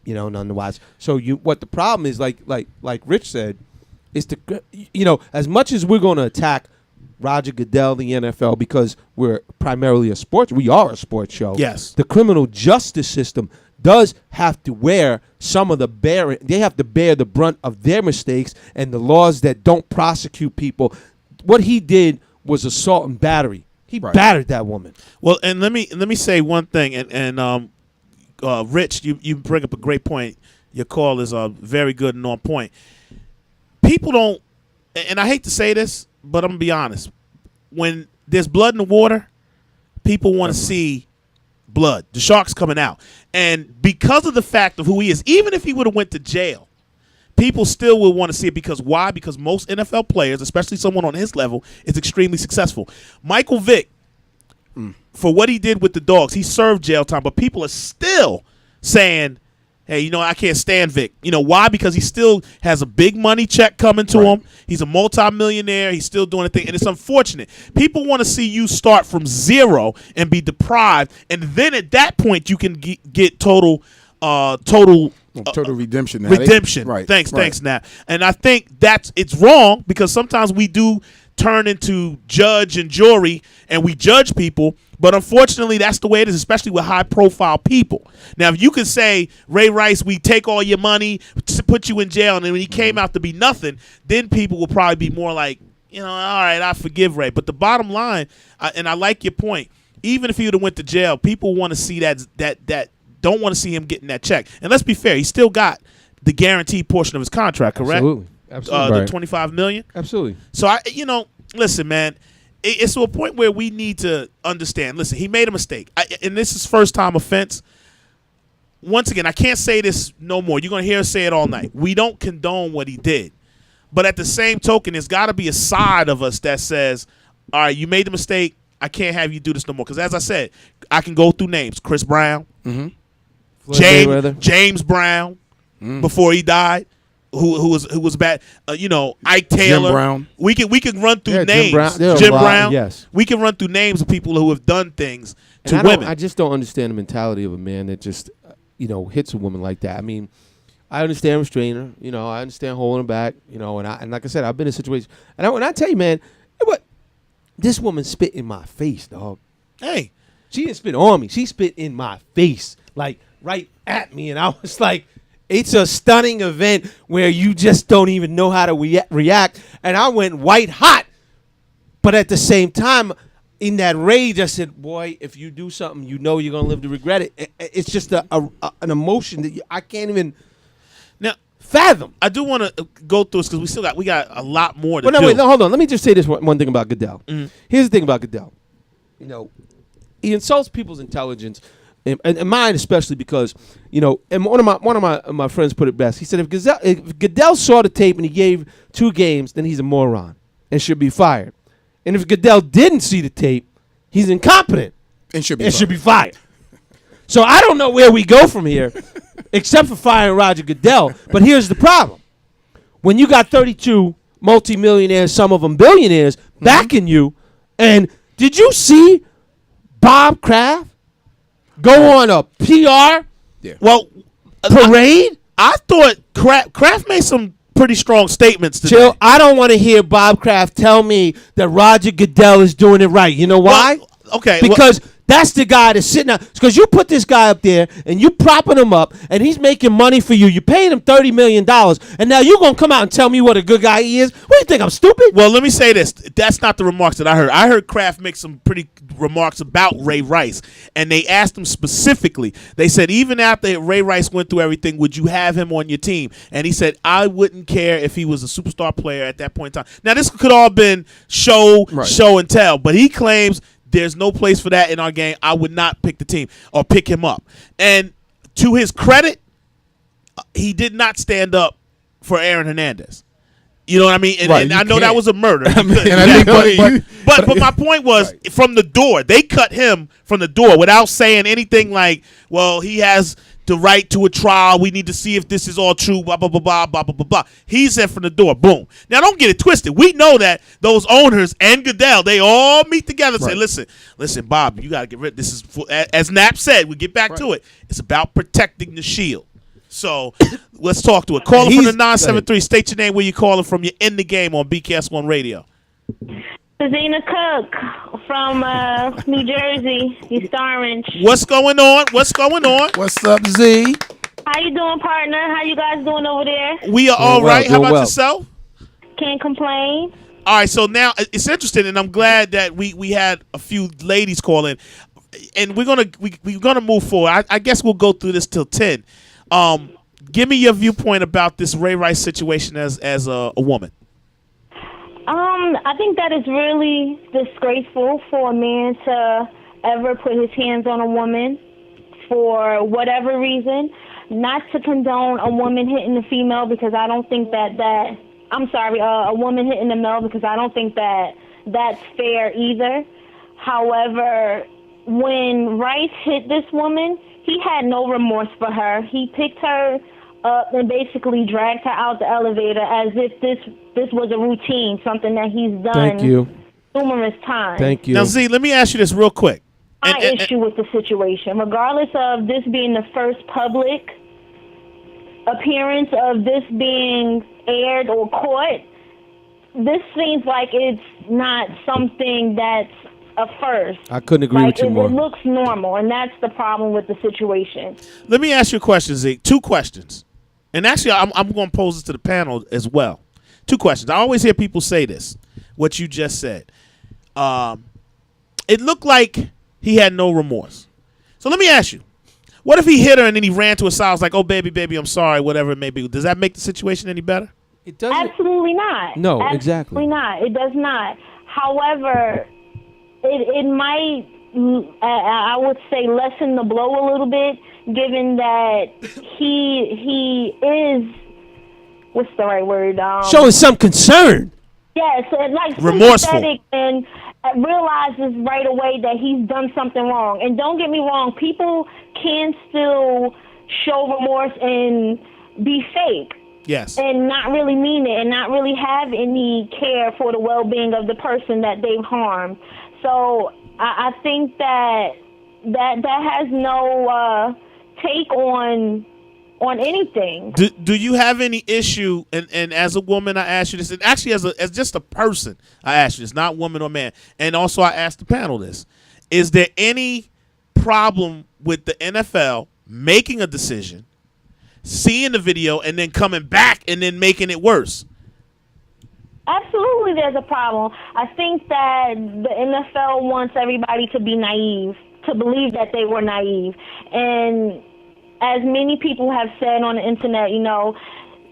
nonetheless. So what the problem is, like Rich said, is as much as we're going to attack Roger Goodell, the NFL, because we're primarily we are a sports show. Yes. The criminal justice system does have to they have to bear the brunt of their mistakes and the laws that don't prosecute people. What he did was assault and battery. He battered that woman. Well, and let me say one thing, and Rich, you bring up a great point. Your call is very good and on point. People don't, and I hate to say this, but I'm going to be honest. When there's blood in the water, people want to see blood. The shark's coming out. And because of the fact of who he is, even if he would have went to jail, people still will want to see it. Because why? Because most NFL players, especially someone on his level, is extremely successful. Michael Vick, for what he did with the dogs, he served jail time, but people are still saying, hey, I can't stand Vic. Why? Because he still has a big money check coming to him. He's a multimillionaire. He's still doing a thing. And it's unfortunate. People want to see you start from zero and be deprived. And then at that point, you can get total redemption. Redemption. Right. Thanks, Nat. And I think it's wrong, because sometimes we do turn into judge and jury and we judge people, but unfortunately that's the way it is, especially with high profile people. Now, if you could say, Ray Rice, we take all your money, put you in jail, and then when he came out to be nothing, then people will probably be more like, all right, I forgive Ray. But the bottom line, and I like your point, even if he would have went to jail, people want to see that don't want to see him getting that check. And let's be fair, he still got the guaranteed portion of his contract, correct? Absolutely. The $25 million. Absolutely. So listen, man, it's to a point where we need to understand. Listen, he made a mistake, and this is first time offense. Once again, I can't say this no more. You're gonna hear us say it all night. We don't condone what he did, but at the same token, there's got to be a side of us that says, all right, you made the mistake. I can't have you do this no more. Because as I said, I can go through names: Chris Brown, James Brown, before he died, who was bad. Ike Taylor. Jim Brown. We can run through names. Jim Brown. Yes. We can run through names of people who have done things to And women. I just don't understand the mentality of a man that just hits a woman like that. I mean, I understand restraining her. I understand holding her back. And like I said, I've been in a situation. And when I tell you, man, this woman spit in my face, dog. Hey, she didn't spit on me. She spit in my face, like right at me, and I was like, it's a stunning event where you just don't even know how to react. And I went white hot, but at the same time, in that rage, I said, "Boy, if you do something, you're gonna live to regret it." It's just an emotion that I can't even fathom. I do want to go through this because we got a lot more to do. Wait, hold on. Let me just say this one thing about Goodell. Here's the thing about Goodell. He insults people's intelligence, and mine especially because, and one of my friends put it best. He said if Goodell saw the tape and he gave 2 games, then he's a moron and should be fired. And if Goodell didn't see the tape, he's incompetent and should be fired. So I don't know where we go from here, except for firing Roger Goodell. But here's the problem. When you got 32 multimillionaires, some of them billionaires, backing you, and did you see Bob Kraft go on a PR parade? I thought Kraft made some pretty strong statements today. Chill, I don't want to hear Bob Kraft tell me that Roger Goodell is doing it right. You know why? Because that's the guy that's sitting out. Because you put this guy up there and you propping him up and he's making money for you. You're paying him $30 million. And now you're going to come out and tell me what a good guy he is? What do you think? I'm stupid? Well, let me say this. That's not the remarks that I heard. I heard Kraft make some pretty remarks about Ray Rice. And they asked him specifically. They said, even after Ray Rice went through everything, would you have him on your team? And he said, I wouldn't care if he was a superstar player at that point in time. Now, this could all been show and tell. But he claims there's no place for that in our game. I would not pick the team or pick him up. And to his credit, he did not stand up for Aaron Hernandez. You know what I mean? And I know that was a murder. But my point was, from the door, they cut him from the door without saying anything like, well, he has the right to a trial. We need to see if this is all true, blah, blah, blah, blah, blah, blah, blah, blah. He said from the door, boom. Now, don't get it twisted. We know that those owners and Goodell, they all meet together and say, listen, Bob, you got to get rid of this. Is as Knapp said, we get back to it. It's about protecting the shield. So let's talk to it. Caller from the 973. State your name, where you calling from. You're in the game on BKS1 Radio. Zena Cook from New Jersey, East Orange. What's going on? What's up, Z? How you doing, partner? How you guys doing over there? We are all right. How about yourself? Can't complain. All right, so now it's interesting, and I'm glad that we had a few ladies call in, and we're gonna move forward. I guess we'll go through this till 10. Give me your viewpoint about this Ray Rice situation as a woman. I think that is really disgraceful for a man to ever put his hands on a woman for whatever reason. Not to condone a woman hitting a female, because I don't think a woman hitting a male, because I don't think that that's fair either. However, when Rice hit this woman, he had no remorse for her. He picked her up and basically dragged her out the elevator as if this was a routine, something that he's done numerous times. Thank you. Now, Z, let me ask you this real quick. My issue with the situation, regardless of this being the first public appearance of this being aired or caught, this seems like it's not something that's a first. I couldn't agree with you more. It looks normal, and that's the problem with the situation. Let me ask you a question, Z. 2 questions. And actually, I'm going to pose this to the panel as well. 2 questions. I always hear people say this, what you just said. It looked like he had no remorse. So let me ask you, what if he hit her and then he ran to her side, was like, oh, baby, I'm sorry, whatever it may be. Does that make the situation any better? It doesn't. Absolutely not. No, exactly. Absolutely not. It does not. However, it might, I would say, lessen the blow a little bit, given that he is, what's the right word? Showing some concern. Yes, like remorseful, and realizes right away that he's done something wrong. And don't get me wrong, people can still show remorse and be fake. Yes. And not really mean it and not really have any care for the well-being of the person that they've harmed. So I think that has no take on anything. Do you have any issue, and as a woman I ask you this, and actually as just a person I ask you this, not woman or man, and also I asked the panel this, is there any problem with the NFL making a decision, seeing the video, and then coming back and then making it worse? Absolutely there's a problem. I think that the NFL wants everybody to be naive, to believe that they were naive. And as many people have said on the internet, you know,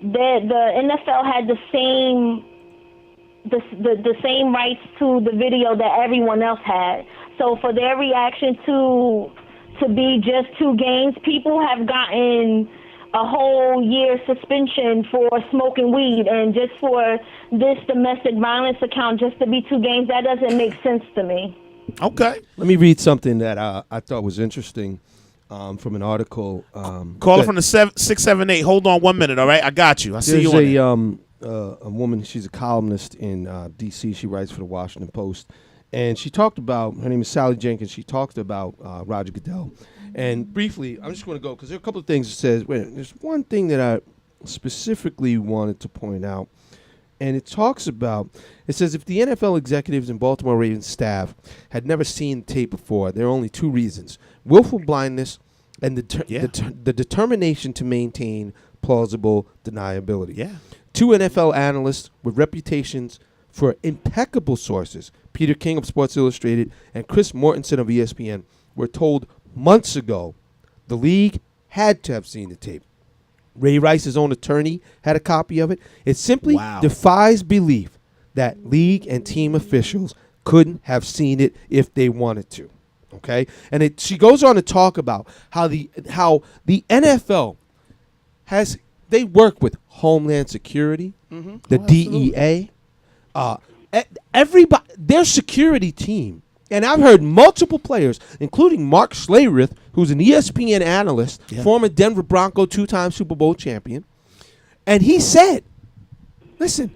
the NFL had the same rights to the video that everyone else had. So for their reaction to be just 2 games, people have gotten a whole year suspension for smoking weed, and just for this domestic violence account just to be 2 games, that doesn't make sense to me. Okay. Let me read something that I thought was interesting from an article. Caller from the 678. Hold on 1 minute, all right? I got you. I see you on a woman, she's a columnist in D.C. She writes for the Washington Post. And she talked about, her name is Sally Jenkins, she talked about Roger Goodell. And briefly, I'm just going to go, because there are a couple of things it says. Wait, there's one thing that I specifically wanted to point out. And it talks about, it says, if the NFL executives and Baltimore Ravens staff had never seen tape before, there are only 2 reasons: willful blindness and the determination to maintain plausible deniability. Yeah. 2 NFL analysts with reputations for impeccable sources, Peter King of Sports Illustrated and Chris Mortensen of ESPN, were told months ago the league had to have seen the tape. Ray Rice's own attorney had a copy of it. It simply defies belief that league and team officials couldn't have seen it if they wanted to. Okay? And she goes on to talk about how the NFL they work with Homeland Security, the DEA, everybody, their security team. And I've heard multiple players, including Mark Schlereth, who's an ESPN analyst, former Denver Bronco 2-time Super Bowl champion. And he said, listen,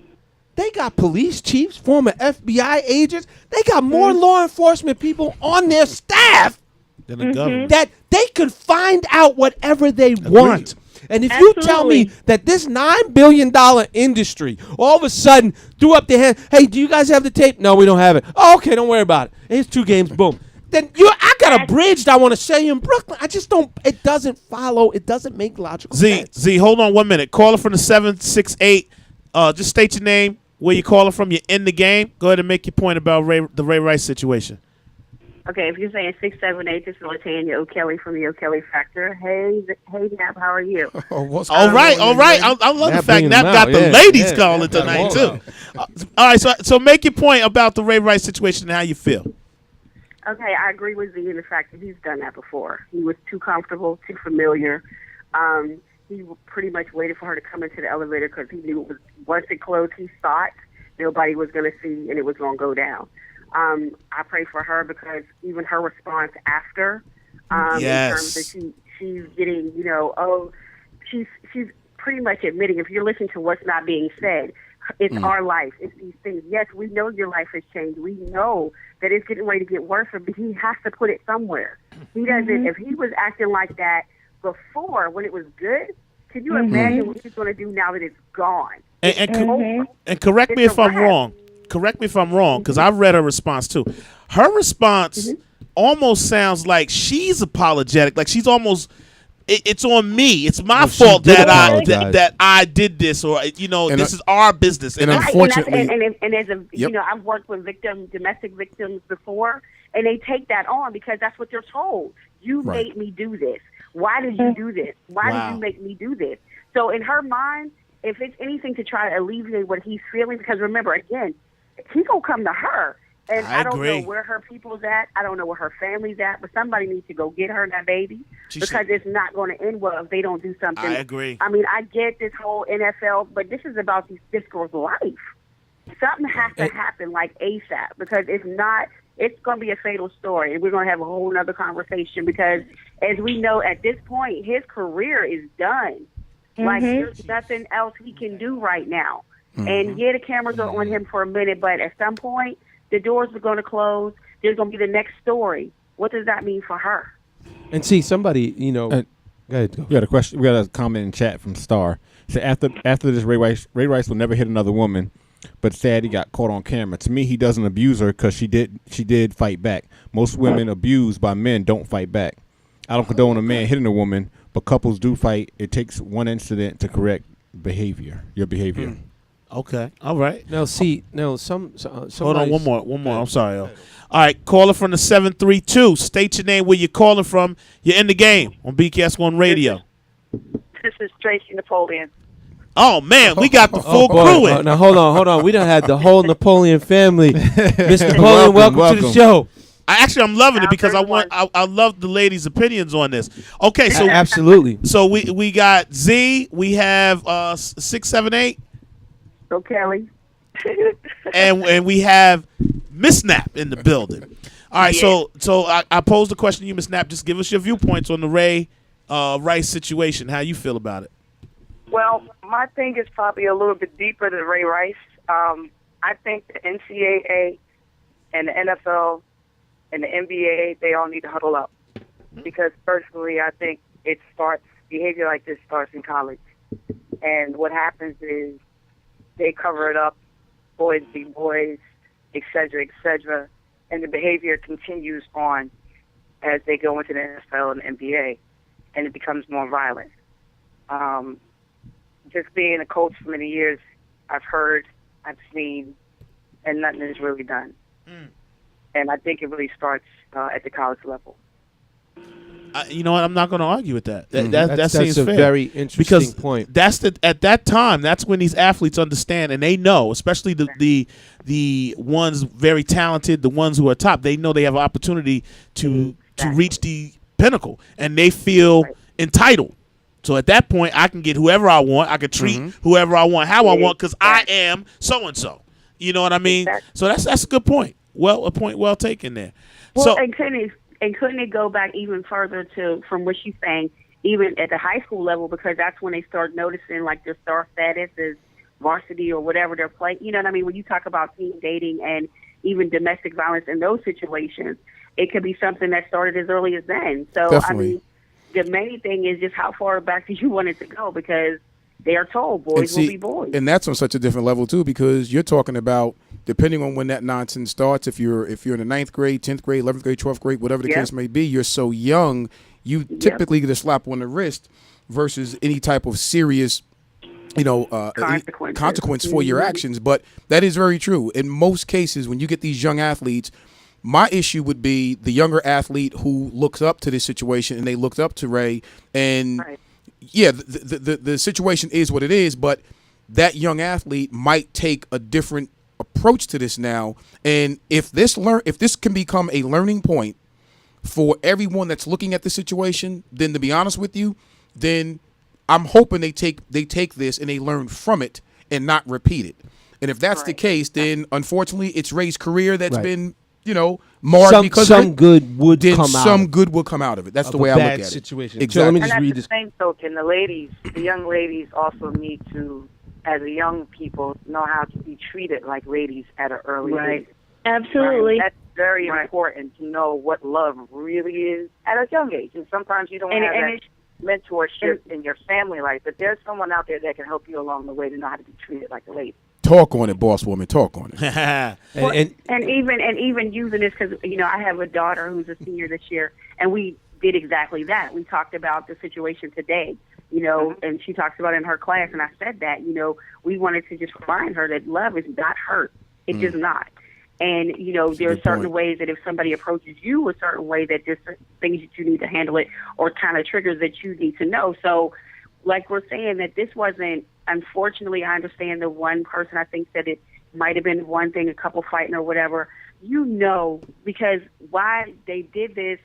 they got police chiefs, former FBI agents. They got more law enforcement people on their staff than the government, that they could find out whatever they want. And if you tell me that this $9 billion industry all of a sudden threw up their hand, hey, do you guys have the tape? No, we don't have it. Oh, okay, don't worry about it. Here's 2 games, boom. Then I got a bridge that I want to sell you in Brooklyn. I just don't, it doesn't follow, it doesn't make logical sense. Z, hold on 1 minute. Caller from the 768. Just state your name, where you calling from, you're in the game. Go ahead and make your point about the Ray Rice situation. Okay, if you're saying 678, this is Latanya O'Kelly from the O'Kelly Factor. Hey, Nap, how are you? All right. I love the fact Nap got the ladies calling tonight too. All right, so make your point about the Ray Rice situation and how you feel. Okay, I agree with Z in the fact that he's done that before. He was too comfortable, too familiar. He pretty much waited for her to come into the elevator because he knew it was, once it closed, he thought nobody was going to see and it was going to go down. I pray for her because even her response after, in terms of she's getting, she's pretty much admitting, if you're listening to what's not being said, it's our life. It's these things. Yes, we know your life has changed. We know that it's getting ready to get worse, but he has to put it somewhere. He doesn't. If he was acting like that before when it was good, can you imagine what he's going to do now that it's gone? And correct me if I'm wrong. Correct me if I'm wrong, because I've read her response too. Her response almost sounds like she's apologetic, like she's almost, it's on me. It's my fault that I did this, or this is our business. And unfortunately, and as a I've worked with domestic victims before, and they take that on because that's what they're told. You made me do this. Why did you do this? Why did you make me do this? So in her mind, if it's anything to try to alleviate what he's feeling, because remember, again, he gonna come to her, and I don't know where her people's at. I don't know where her family's at, but somebody needs to go get her and that baby because it's not going to end well if they don't do something. I agree. I mean, I get this whole NFL, but this is about this girl's life. something has to happen like ASAP, because if not, it's going to be a fatal story, and we're going to have a whole other conversation, because as we know at this point, his career is done. Like, there's nothing else he can do right now. And yeah, the cameras are on him for a minute, but at some point, the doors are going to close. There's going to be the next story. What does that mean for her? And see, somebody, go ahead. We got a question. We got a comment in chat from Star. So after this, Ray Rice will never hit another woman, but sad he got caught on camera. To me, he doesn't abuse her because she did fight back. Most women abused by men don't fight back. I don't condone a man hitting a woman, but couples do fight. It takes one incident to correct your behavior. Okay. All right. Now, see, some hold on, one more. I'm sorry. All right, caller from the 732. State your name, where you're calling from. You're in the game on BKS1 Radio. This is Tracy Napoleon. Oh, man, we got the full crew in. Now, hold on. We done had the whole Napoleon family. Mr. Napoleon, welcome to the show. I'm loving it because I love the ladies' opinions on this. Okay, so absolutely. So we got Z. We have 678. So Kelly. and we have Miss Snap in the building. All right, so I posed the question to you, Miss Snap. Just give us your viewpoints on the Ray Rice situation. How you feel about it? Well, my thing is probably a little bit deeper than Ray Rice. I think the NCAA and the NFL and the NBA, they all need to huddle up. Because personally, I think behavior like this starts in college. And what happens is they cover it up, boys be boys, et cetera, and the behavior continues on as they go into the NFL and the NBA, and it becomes more violent. Just being a coach for many years, I've heard, I've seen, and nothing is really done. And I think it really starts at the college level. You know what? I'm not going to argue with that. That seems that's a fair. very interesting point. That's at that time. That's when these athletes understand, and they know, especially the ones very talented, the ones who are top. They know they have an opportunity to reach the pinnacle, and they feel entitled. So at that point, I can get whoever I want. I can treat whoever I want, how I want, because I am so and so. You know what I mean? So that's a good point. A point well taken there. Well, and couldn't it go back even further from what she's saying, even at the high school level, because that's when they start noticing like their star status is varsity or whatever they're playing. You know what I mean? When you talk about teen dating and even domestic violence in those situations, it could be something that started as early as then. So, Definitely. I mean, the main thing is just how far back do you want it to go, because they are told boys will be boys. And that's on such a different level, too, because you're talking about, depending on when that nonsense starts, if you're in the 9th grade, 10th grade, 11th grade, 12th grade, whatever the case may be, you're so young, you typically get a slap on the wrist versus any type of serious consequence for your actions. But that is very true. In most cases, when you get these young athletes, my issue would be the younger athlete who looks up to this situation, and they looked up to Ray, and the situation is what it is, but that young athlete might take a different approach to this now. And if this can become a learning point for everyone that's looking at the situation, then to be honest with you, then I'm hoping they take this and they learn from it and not repeat it. And if that's the case, then unfortunately it's Ray's career that's been marred because some good would come out of it. That's the way I look at it. Situation. Exactly. And at the same token, the young ladies also need to, as a young people, know how to be treated like ladies at an early age. Absolutely. That's very important to know what love really is at a young age. And sometimes you don't have that mentorship in your family life, but there's someone out there that can help you along the way to know how to be treated like a lady. Talk on it, boss woman. Talk on it. and even using this, because I have a daughter who's a senior this year, and we did exactly that. We talked about the situation today, and she talks about it in her class, and I said that we wanted to just remind her that love is not hurt. It's just not. And there are certain ways that if somebody approaches you a certain way, that there's certain things that you need to handle it, or kind of triggers that you need to know. So, like we're saying, that this wasn't. Unfortunately, I understand the one person I think said it might have been one thing, a couple fighting or whatever. Because why they did this,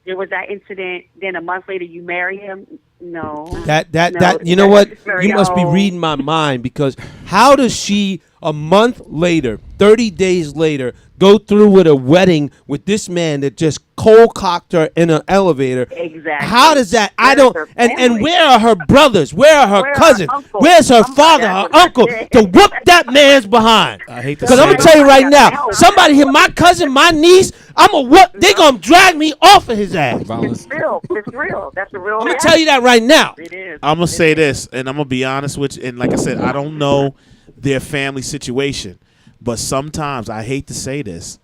there was that incident. Then a month later, you marry him. No. That you know what? You must be reading my mind, because how does she a month later, 30 days later, go through with a wedding with this man that just cold-cocked her in an elevator. Exactly. How does that? I don't. And where are her brothers? Where are her cousins? Where's her father, her uncle to whoop that man's behind? I hate to Because I'm say gonna tell you right now, somebody hit my cousin, my niece. I'm gonna whoop. They gonna drag me off of his ass. It's real. It's real. That's the real. I'm gonna tell you that right now. It is. I'm gonna say this, and I'm gonna be honest with you. And like I said, I don't know their family situation, but sometimes I hate to say this,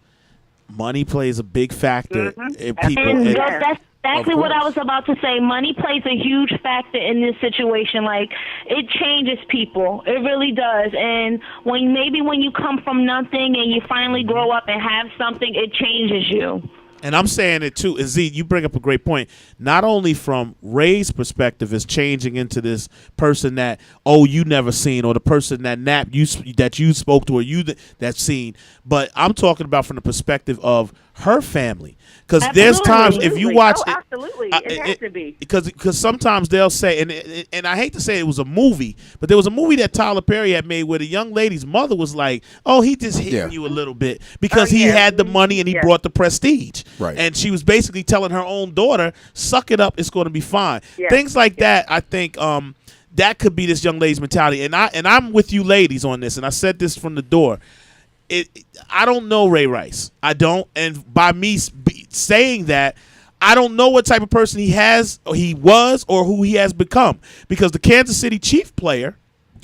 money plays a big factor in people. And And that's exactly what I was about to say. Money plays a huge factor in this situation. Like, it changes people. It really does. And when you come from nothing and you finally grow up and have something, it changes you. And I'm saying it too. And Z, you bring up a great point. Not only from Ray's perspective is changing into this person that you never seen, or the person that that you spoke to, or that's seen, but I'm talking about from the perspective of her family. Because there's times if you watch it, absolutely, it has to be. Because sometimes they'll say, and I hate to say it was a movie, but there was a movie that Tyler Perry had made where the young lady's mother was like, "Oh, he just hit you a little bit because he had the money and he brought the prestige." Right. And she was basically telling her own daughter, "Suck it up, it's going to be fine." Yeah. Things like that. I think that could be this young lady's mentality. And I'm with you ladies on this. And I said this from the door. I don't know Ray Rice. I don't. And by me saying that, I don't know what type of person he was, or who he has become. Because the Kansas City Chief player,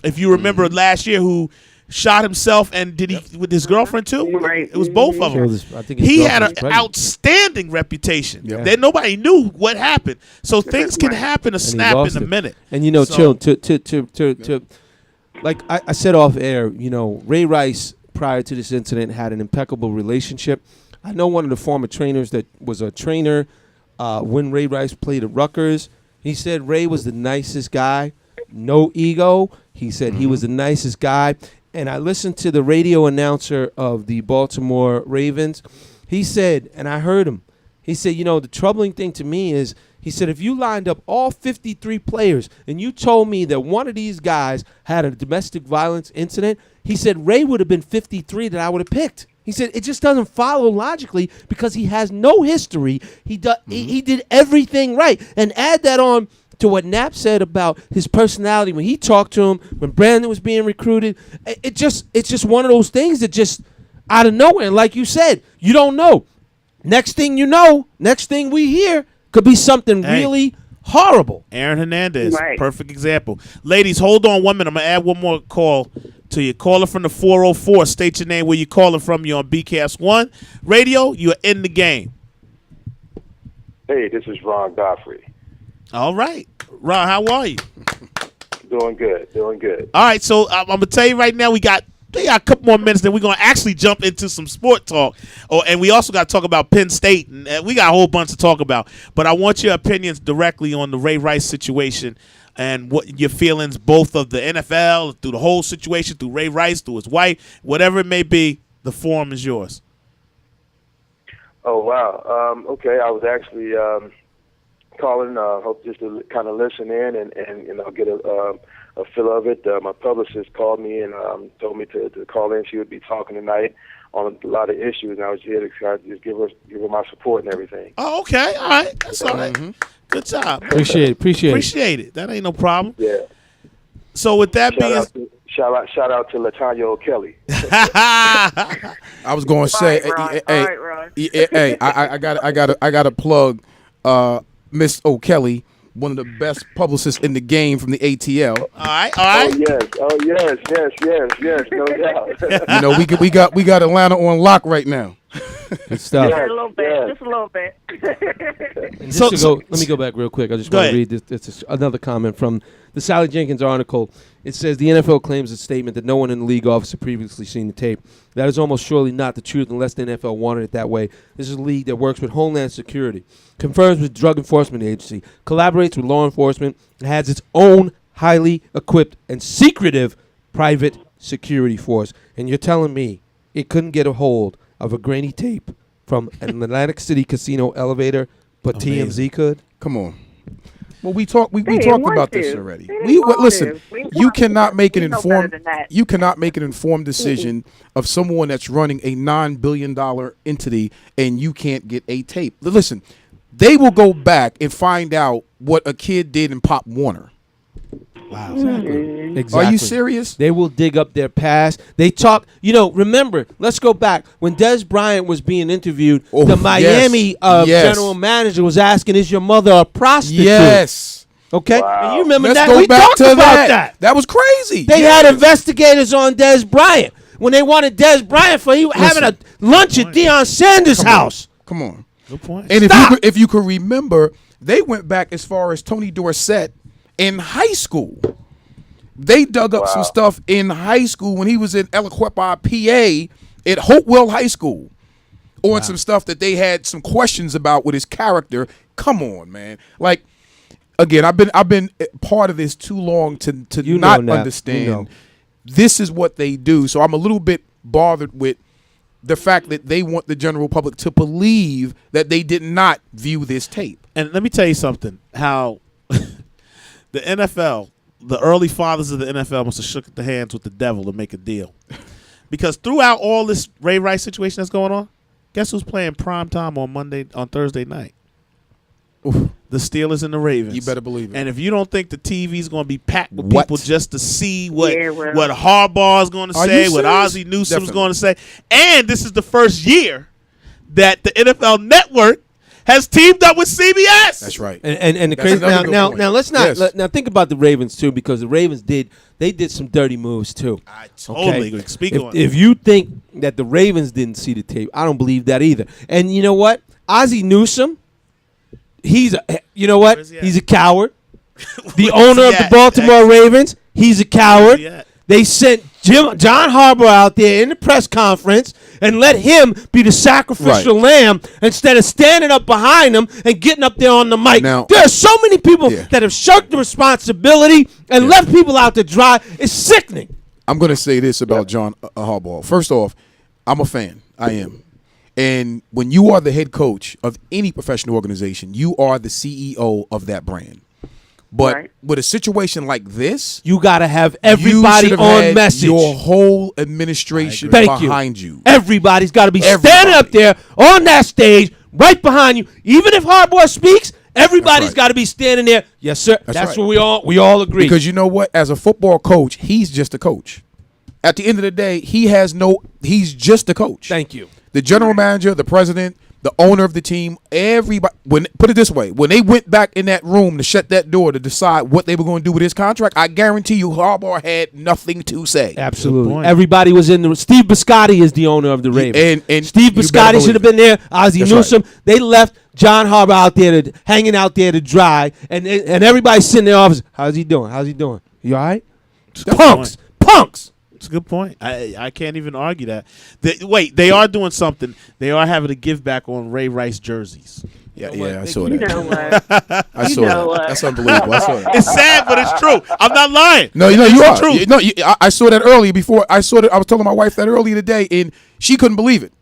if you remember last year, who shot himself, and did he with his girlfriend too? Right. It was both of them. I think his He had an girlfriend's pregnant. outstanding reputation. Yeah. That nobody knew what happened. So things can happen a And he snap lost in a it. minute. And Chill, So- to like I said off air, Ray Rice prior to this incident had an impeccable relationship. I know one of the former trainers that was a trainer when Ray Rice played at Rutgers. He said Ray was the nicest guy, no ego. He said he was the nicest guy. And I listened to the radio announcer of the Baltimore Ravens. He said, and I heard him, he said, the troubling thing to me is, he said, if you lined up all 53 players and you told me that one of these guys had a domestic violence incident, he said Ray would have been 53 that I would have picked. He said it just doesn't follow logically because he has no history. He did everything right. And add that on to what Knapp said about his personality when he talked to him, when Brandon was being recruited. It's just one of those things that just out of nowhere. And like you said, you don't know. Next thing we hear could be something really horrible. Aaron Hernandez, Right. perfect example. Ladies, hold on 1 minute. I'm going to add one more call to you. Caller from the 404. State your name, where you're calling from. You're on BKS1 Radio. You're in the game. Hey, this is Ron Godfrey. All right. Ron, how are you? Doing good. All right, so I'm going to tell you right now, we got a couple more minutes, then we're going to actually jump into some sport talk. And we also got to talk about Penn State, and we got a whole bunch to talk about. But I want your opinions directly on the Ray Rice situation and what your feelings, both of the NFL, through the whole situation, through Ray Rice, through his wife, whatever it may be. The forum is yours. Oh, wow. Okay, I was actually calling, hope just to kind of listen in and get a feel of it. My publicist called me and told me to call in. She would be talking tonight on a lot of issues, and I was here to try to just give her my support and everything. Oh, okay. All right. That's all right. Good job. Appreciate it. That ain't no problem. Yeah. So with that Shout out to LaTanya O'Kelly. I was going to say, hey, I got to plug Miss O'Kelly, one of the best publicists in the game from the ATL. All right. Oh yes, no doubt. We got Atlanta on lock right now. Good stuff. Just a little bit. Let me go back real quick. I just want to read this. It's another comment from the Sally Jenkins article. It says the NFL claims a statement that no one in the league office had previously seen the tape. That is almost surely not the truth unless the NFL wanted it that way. This is a league that works with Homeland Security, confirms with Drug Enforcement Agency, collaborates with law enforcement, and has its own highly equipped and secretive private security force. And you're telling me it couldn't get a hold of a grainy tape from an Atlantic City casino elevator, but Amazing. TMZ could? Come on. Well, we talked about this already. Listen. You cannot make an informed decision of someone that's running a $9 billion entity, and you can't get a tape. Listen, they will go back and find out what a kid did in Pop Warner. Wow. Exactly. Are you serious? They will dig up their past. They talk. Remember, let's go back. When Des Bryant was being interviewed, the Miami general manager was asking, is your mother a prostitute? Yes. Okay? Wow. And you remember Let's that? go We back talked to about that. That was crazy. They had investigators on Des Bryant when they wanted Des Bryant for having a lunch at Deion Sanders' house. Come on. Good point. And if you could remember, they went back as far as Tony Dorsett in high school. They dug up some stuff in high school when he was in Eloquepa, PA, at Hopewell High School, on some stuff that they had some questions about with his character. Come on, man. Like, again, I've been part of this too long to not understand. This is what they do. So I'm a little bit bothered with the fact that they want the general public to believe that they did not view this tape. And let me tell you something, how the NFL, the early fathers of the NFL must have shook the hands with the devil to make a deal. Because throughout all this Ray Rice situation that's going on, guess who's playing primetime on Thursday night? Oof. The Steelers and the Ravens. You better believe it. And if you don't think the TV's going to be packed with people just to see what Harbaugh's going to say, what Ozzie Newsome's going to say, and this is the first year that the NFL Network has teamed up with CBS. That's right. And the crazy now let's not now think about the Ravens too, because the Ravens did some dirty moves too. I totally agree. Speak on it. If you think that the Ravens didn't see the tape, I don't believe that either. And you know what? Ozzie Newsome, he's a coward. The owner of the Baltimore Ravens, he's a coward. They sent John Harbaugh out there in the press conference and let him be the sacrificial lamb instead of standing up behind him and getting up there on the mic. Now, there are so many people that have shirked the responsibility and left people out to dry. It's sickening. I'm going to say this about John Harbaugh. First off, I'm a fan. I am. And when you are the head coach of any professional organization, you are the CEO of that brand. But with a situation like this, you got to have everybody on message. Your whole administration behind you. Everybody's got to be standing up there on that stage, right behind you. Even if Harbaugh speaks, everybody's got to be standing there. Yes, sir. That's what we all agree. Because you know what? As a football coach, he's just a coach. At the end of the day, he's just a coach. Thank you. The general manager, the president, the owner of the team, everybody. Put it this way, when they went back in that room to shut that door to decide what they were going to do with his contract, I guarantee you Harbaugh had nothing to say. Absolutely. Everybody was in the. Steve Biscotti is the owner of the Ravens. And Steve Biscotti should have been there. Ozzie Newsome. Right. They left John Harbaugh out there hanging out there to dry, and everybody's sitting in their office. How's he doing? You all right? Punks. That's a good point. I can't even argue that. They are doing something. They are having a give back on Ray Rice jerseys. Yeah, I saw that. You know what? I saw that. That's unbelievable. I saw that. It's sad, but it's true. I'm not lying. No, you are. True. I saw that earlier. Before I saw that, I was telling my wife that earlier today, and she couldn't believe it.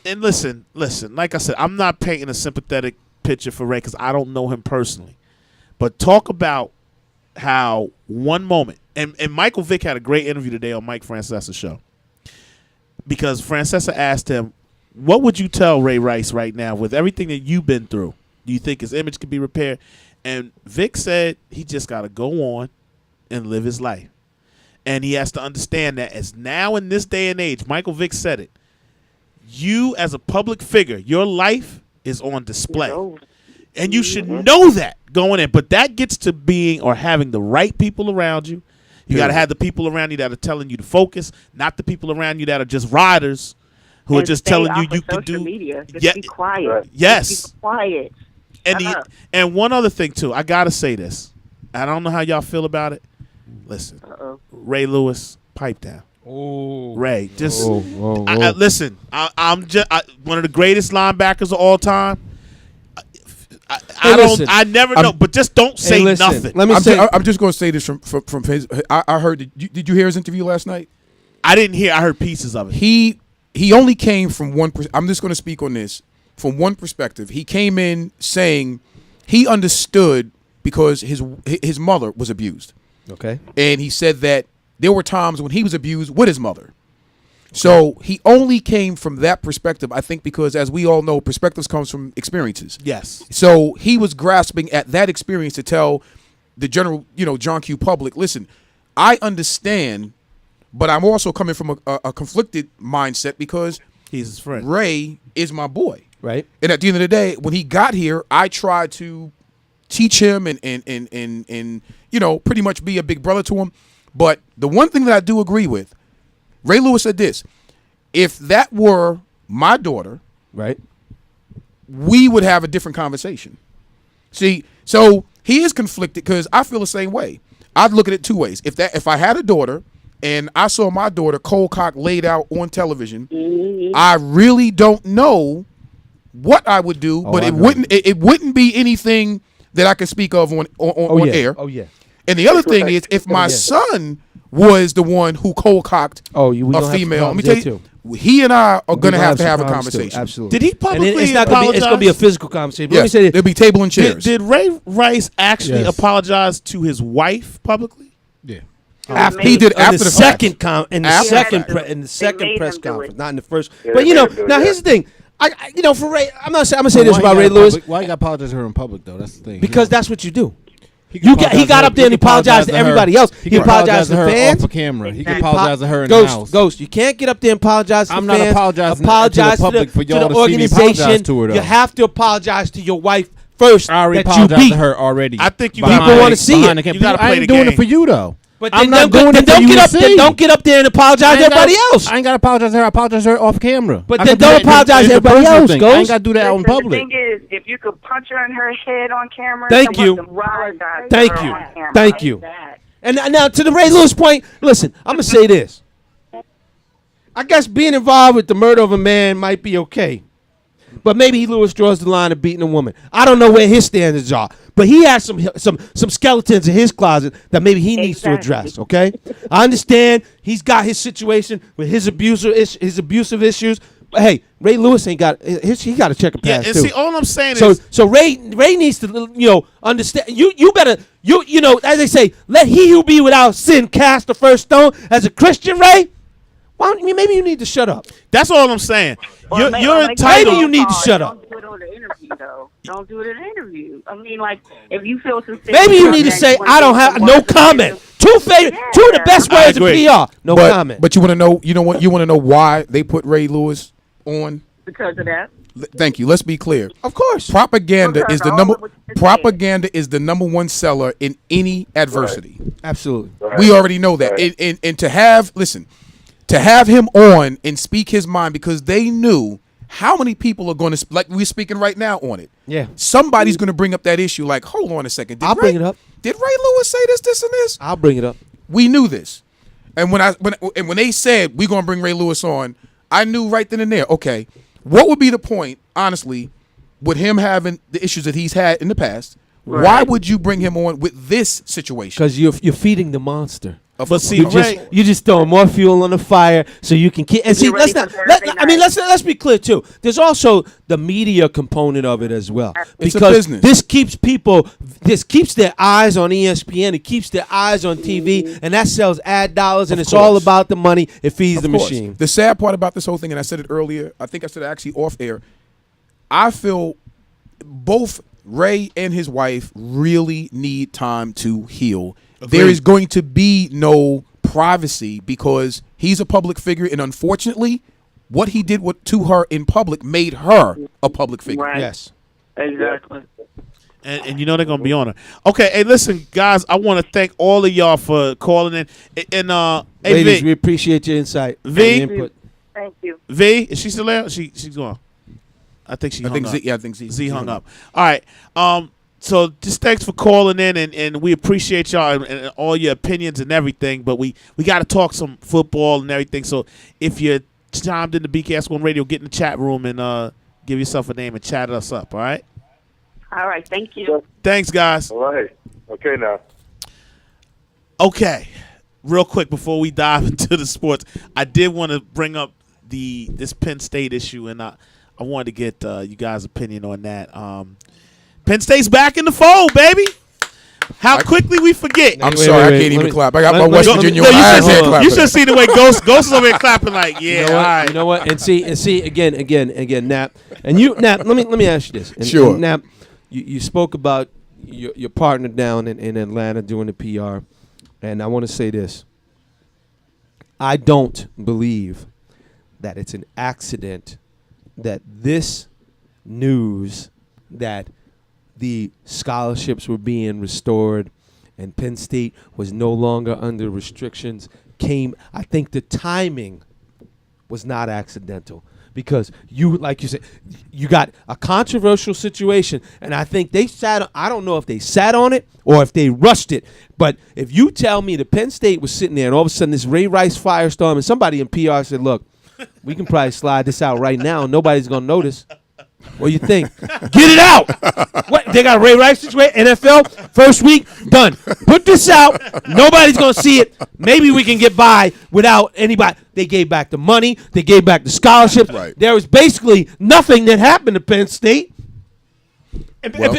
And listen. Like I said, I'm not painting a sympathetic picture for Ray because I don't know him personally. But talk about how one moment. And Michael Vick had a great interview today on Mike Francesa's show, because Francesa asked him, what would you tell Ray Rice right now with everything that you've been through? Do you think his image could be repaired? And Vick said he just got to go on and live his life. And he has to understand that as now in this day and age, Michael Vick said it, you as a public figure, your life is on display. And you should know that going in. But that gets to being or having the right people around you. You got to have the people around you that are telling you to focus, not the people around you that are just riders who are just telling you can do. Media. Just be quiet. Yes. Just be quiet. And one other thing too, I gotta say this. I don't know how y'all feel about it. Listen, Ray Lewis, pipe down. Ray, just listen. I'm just one of the greatest linebackers of all time. I never know, but just don't say nothing. Let me say, I'm just going to say this from his. I heard. Did you hear his interview last night? I didn't hear. I heard pieces of it. He only came from one. I'm just going to speak on this from one perspective. He came in saying he understood because his mother was abused. Okay. And he said that there were times when he was abused with his mother. So he only came from that perspective, I think, because as we all know, perspectives comes from experiences. Yes. So he was grasping at that experience to tell the general, John Q. public, listen, I understand, but I'm also coming from a conflicted mindset because he's his friend. Ray is my boy. Right. And at the end of the day, when he got here, I tried to teach him and pretty much be a big brother to him. But the one thing that I do agree with, Ray Lewis said this: if that were my daughter, right, we would have a different conversation. See, so he is conflicted because I feel the same way. I'd look at it two ways. If I had a daughter and I saw my daughter cold cock laid out on television, I really don't know what I would do, but it wouldn't be anything that I can speak of on air. Oh yeah. And the other thing is, if my son was the one who cold cocked a female, let me tell you, he and I are going to have a conversation. Absolutely. Did he publicly it's not apologize? It's going to be a physical conversation. Yes, Let me say there'll be table and chairs. Did Ray Rice actually Yes. apologize to his wife publicly? Yeah. He did after the the second fact. in the After second the fact. in the second press conference, not in the first. Yeah, But they made him do it, now yeah. here's the thing. I for Ray, I'm gonna say this Why about you Ray gotta Lewis Why you got to apologize to her in public though? That's the thing. because that's what you do. He He got up there and apologized to everybody else. He apologized to her fans. off the camera. He can apologize to her in the house. Ghost, you can't get up there and apologize to I'm the not fans. apologizing apologize to the public for to y'all the to see me apologize organization. to her, though. You have to apologize to your wife first. I already that you apologized beat. to her already. I think you People want to see it. You gotta I play ain't the doing game. it for you though. But I'm then not doing it for you to see. Don't get up there and apologize to everybody else. I ain't got to apologize to her. I apologize to her off camera. But I then can do don't that in the- apologize in to the everybody personal else, thing. Ghost. I ain't got to do that out in Listen, public. The thing is, if you could punch her in her head on camera, Thank you. Thank you. Thank you. And now to the Ray Lewis point, listen, I'm gonna say this. I guess being involved with the murder of a man might be okay, but maybe Lewis draws the line of beating a woman. I don't know where his standards are, but he has some skeletons in his closet that maybe he needs to address. Okay, I understand he's got his situation with his abusive issues. But hey, Ray Lewis ain't got. He got to check a Yeah, pass and too. see, all I'm saying So is, so Ray needs to understand. You better as they say, let he who be without sin cast the first stone. As a Christian, Ray, maybe you need to shut up. that's all I'm saying. You're entitled. Maybe you need to shut up. Don't do it on the interview, though. Don't do it in an interview. I mean, like, if you feel sincere. Maybe you need to say, I don't have no comment. Two of the best I words of agree. PR. No comment. But you want to know? You know what? You want to know why they put Ray Lewis on? Because of that. Thank you. Let's be clear. Of course, propaganda Because is the all number. of what you Propaganda is the number one seller in any adversity. Absolutely. We already know that. And to have him on and speak his mind, because they knew how many people are going to, like we're speaking right now on it. Yeah. Somebody's going to bring up that issue. Like, hold on a second. I'll bring it up. Did Ray Lewis say this, and this? I'll bring it up. We knew this. And when they said we're going to bring Ray Lewis on, I knew right then and there, okay, what would be the point, honestly, with him having the issues that he's had in the past? Right. Why would you bring him on with this situation? Because you're feeding the monster. But see, you just throwing more fuel on the fire so you can keep. And see, let's be clear too. There's also the media component of it as well, It's a because business. this keeps their eyes on ESPN. It keeps their eyes on TV, and that sells ad dollars. And Of it's all course. about the money. It feeds the Of course. machine. The sad part about this whole thing, and I said it earlier, I think I said it actually off air, I feel both Ray and his wife really need time to heal. Agreed. There is going to be no privacy because he's a public figure, and unfortunately, what he did to her in public made her a public figure. Right. Yes. Exactly. And you know they're gonna be on her. Okay, hey, listen, guys, I want to thank all of y'all for calling in. And hey, Ladies, V, we appreciate your insight. V? and input. Thank you. V, is she still there? She's gone. I think she hung up. I think Z hung up. All right. So just thanks for calling in, and we appreciate y'all and all your opinions and everything. But we got to talk some football and everything. So if you're chimed in the BKS1 Radio, get in the chat room and give yourself a name and chat us up. All right. All right. Thank you. Thanks, guys. All right. Okay, now. Okay, real quick before we dive into the sports, I did want to bring up this Penn State issue, and I wanted to get you guys' opinion on that. Penn State's back in the fold, baby. How quickly we forget. I'm sorry, I can't even clap. I got my West Virginia eyes here clapping. You should see the way Ghost is over here clapping like, yeah, you know all what? right. You know what? And see again, Nap. And Nap, let me ask you this. Sure. And Nap, you spoke about your partner down in Atlanta doing the PR, and I want to say this. I don't believe that it's an accident that this news that the scholarships were being restored and Penn State was no longer under restrictions came. I think the timing was not accidental because like you said, you got a controversial situation, and I think they sat. I don't know if they sat on it or if they rushed it, but if you tell me the Penn State was sitting there and all of a sudden this Ray Rice firestorm and somebody in PR said, "Look, we can probably slide this out right now, and nobody's gonna notice." What do you think? Get it out! What they got a Ray Rice situation? NFL first week done. Put this out. Nobody's gonna see it. Maybe we can get by without anybody. They gave back the money. They gave back the scholarships. Right. There was basically nothing that happened to Penn State. Well,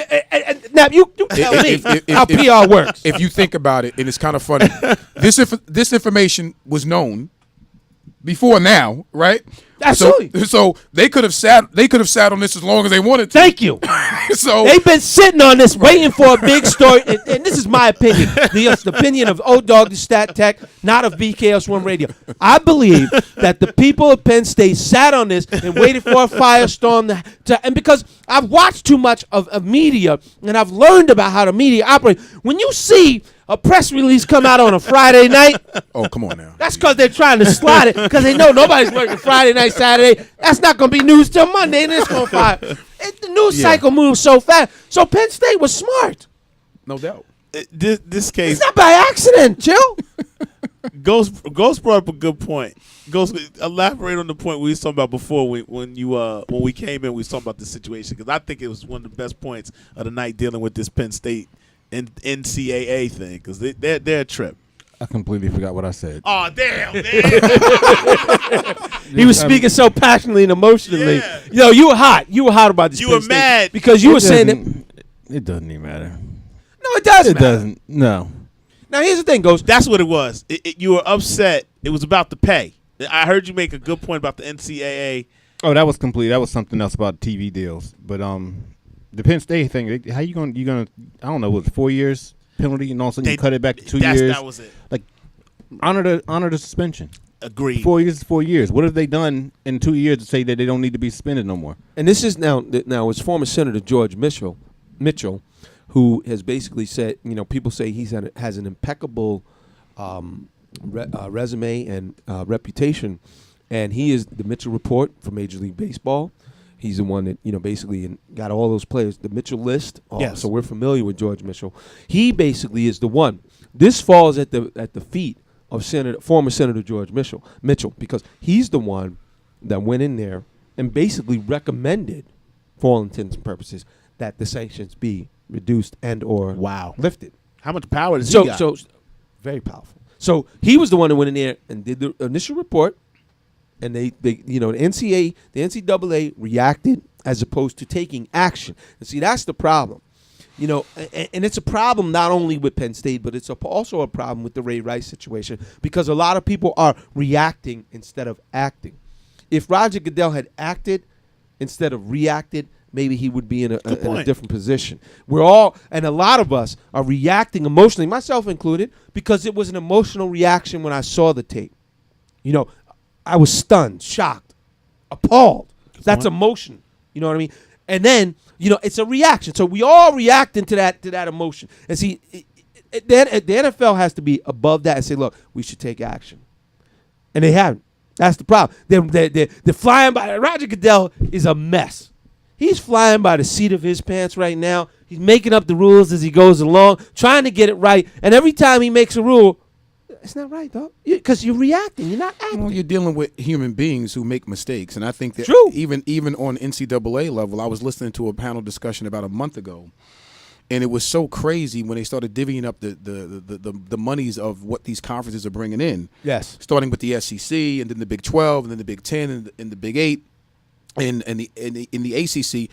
Now you tell me how PR works. If you think about it, and it's kind of funny, this information was known before now, right? Absolutely. So they could have sat on this as long as they wanted to. Thank you. So they've been sitting on this, waiting for a big story, and this is my opinion. The opinion of O-Dog, the Stat Tech, not of BKS1 Radio. I believe that the people of Penn State sat on this and waited for a firestorm and because I've watched too much of media and I've learned about how the media operates. When you see a press release come out on a Friday night. Oh, come on now. That's because they're trying to slide it because they know nobody's working Friday night, Saturday. That's not going to be news till Monday, and it's going to fire. The news cycle moves so fast. So Penn State was smart. No doubt. This case. It's not by accident, Chill. Ghost brought up a good point. Ghost, elaborate on the point we was talking about before when we came in. We was talking about the situation because I think it was one of the best points of the night dealing with this Penn State and NCAA thing because they're a trip. I completely forgot what I said. Oh damn, man! He was speaking so passionately and emotionally. Yeah. Yo, you were hot. You were hot about this. You were mad because you were saying that. It doesn't even matter. No, it does. It doesn't. No. Now here's the thing, Ghost. That's what it was. You were upset. It was about the pay. I heard you make a good point about the NCAA. Oh, that was complete. That was something else about TV deals. But the Penn State thing, how you gonna I don't know, was it 4 years penalty and all of a sudden you cut it back to 2 years? That was it. Like honor the suspension. Agreed. 4 years is 4 years. What have they done in 2 years to say that they don't need to be suspended no more? And this is now it's former Senator George Mitchell, who has basically said, people say has an impeccable resume and reputation, and he is the Mitchell Report for Major League Baseball. He's the one that basically got all those players, the Mitchell list. Yes. So we're familiar with George Mitchell. He basically is the one. This falls at the feet of former Senator George Mitchell, because he's the one that went in there and basically recommended, for all intents and purposes, that the sanctions be reduced and or lifted. How much power does he got? So very powerful. So he was the one that went in there and did the initial report. And the NCAA reacted as opposed to taking action. And see, that's the problem. And it's a problem not only with Penn State, but it's also a problem with the Ray Rice situation because a lot of people are reacting instead of acting. If Roger Goodell had acted instead of reacted, maybe he would be in a different position. And a lot of us are reacting emotionally, myself included, because it was an emotional reaction when I saw the tape. I was stunned, shocked, appalled. That's emotion. You know what I mean? And then, it's a reaction. So we all reacting to that emotion. And see, the NFL has to be above that and say, look, we should take action. And they haven't. That's the problem. They're flying by. Roger Goodell is a mess. He's flying by the seat of his pants right now. He's making up the rules as he goes along, trying to get it right. And every time he makes a rule, it's not right, though, because you're reacting. You're not acting. Well, you're dealing with human beings who make mistakes, and I think that even on NCAA level, I was listening to a panel discussion about a month ago, and it was so crazy when they started divvying up the monies of what these conferences are bringing in. Yes, starting with the SEC, and then the Big 12, and then the Big 10, and the Big 8, and in the ACC.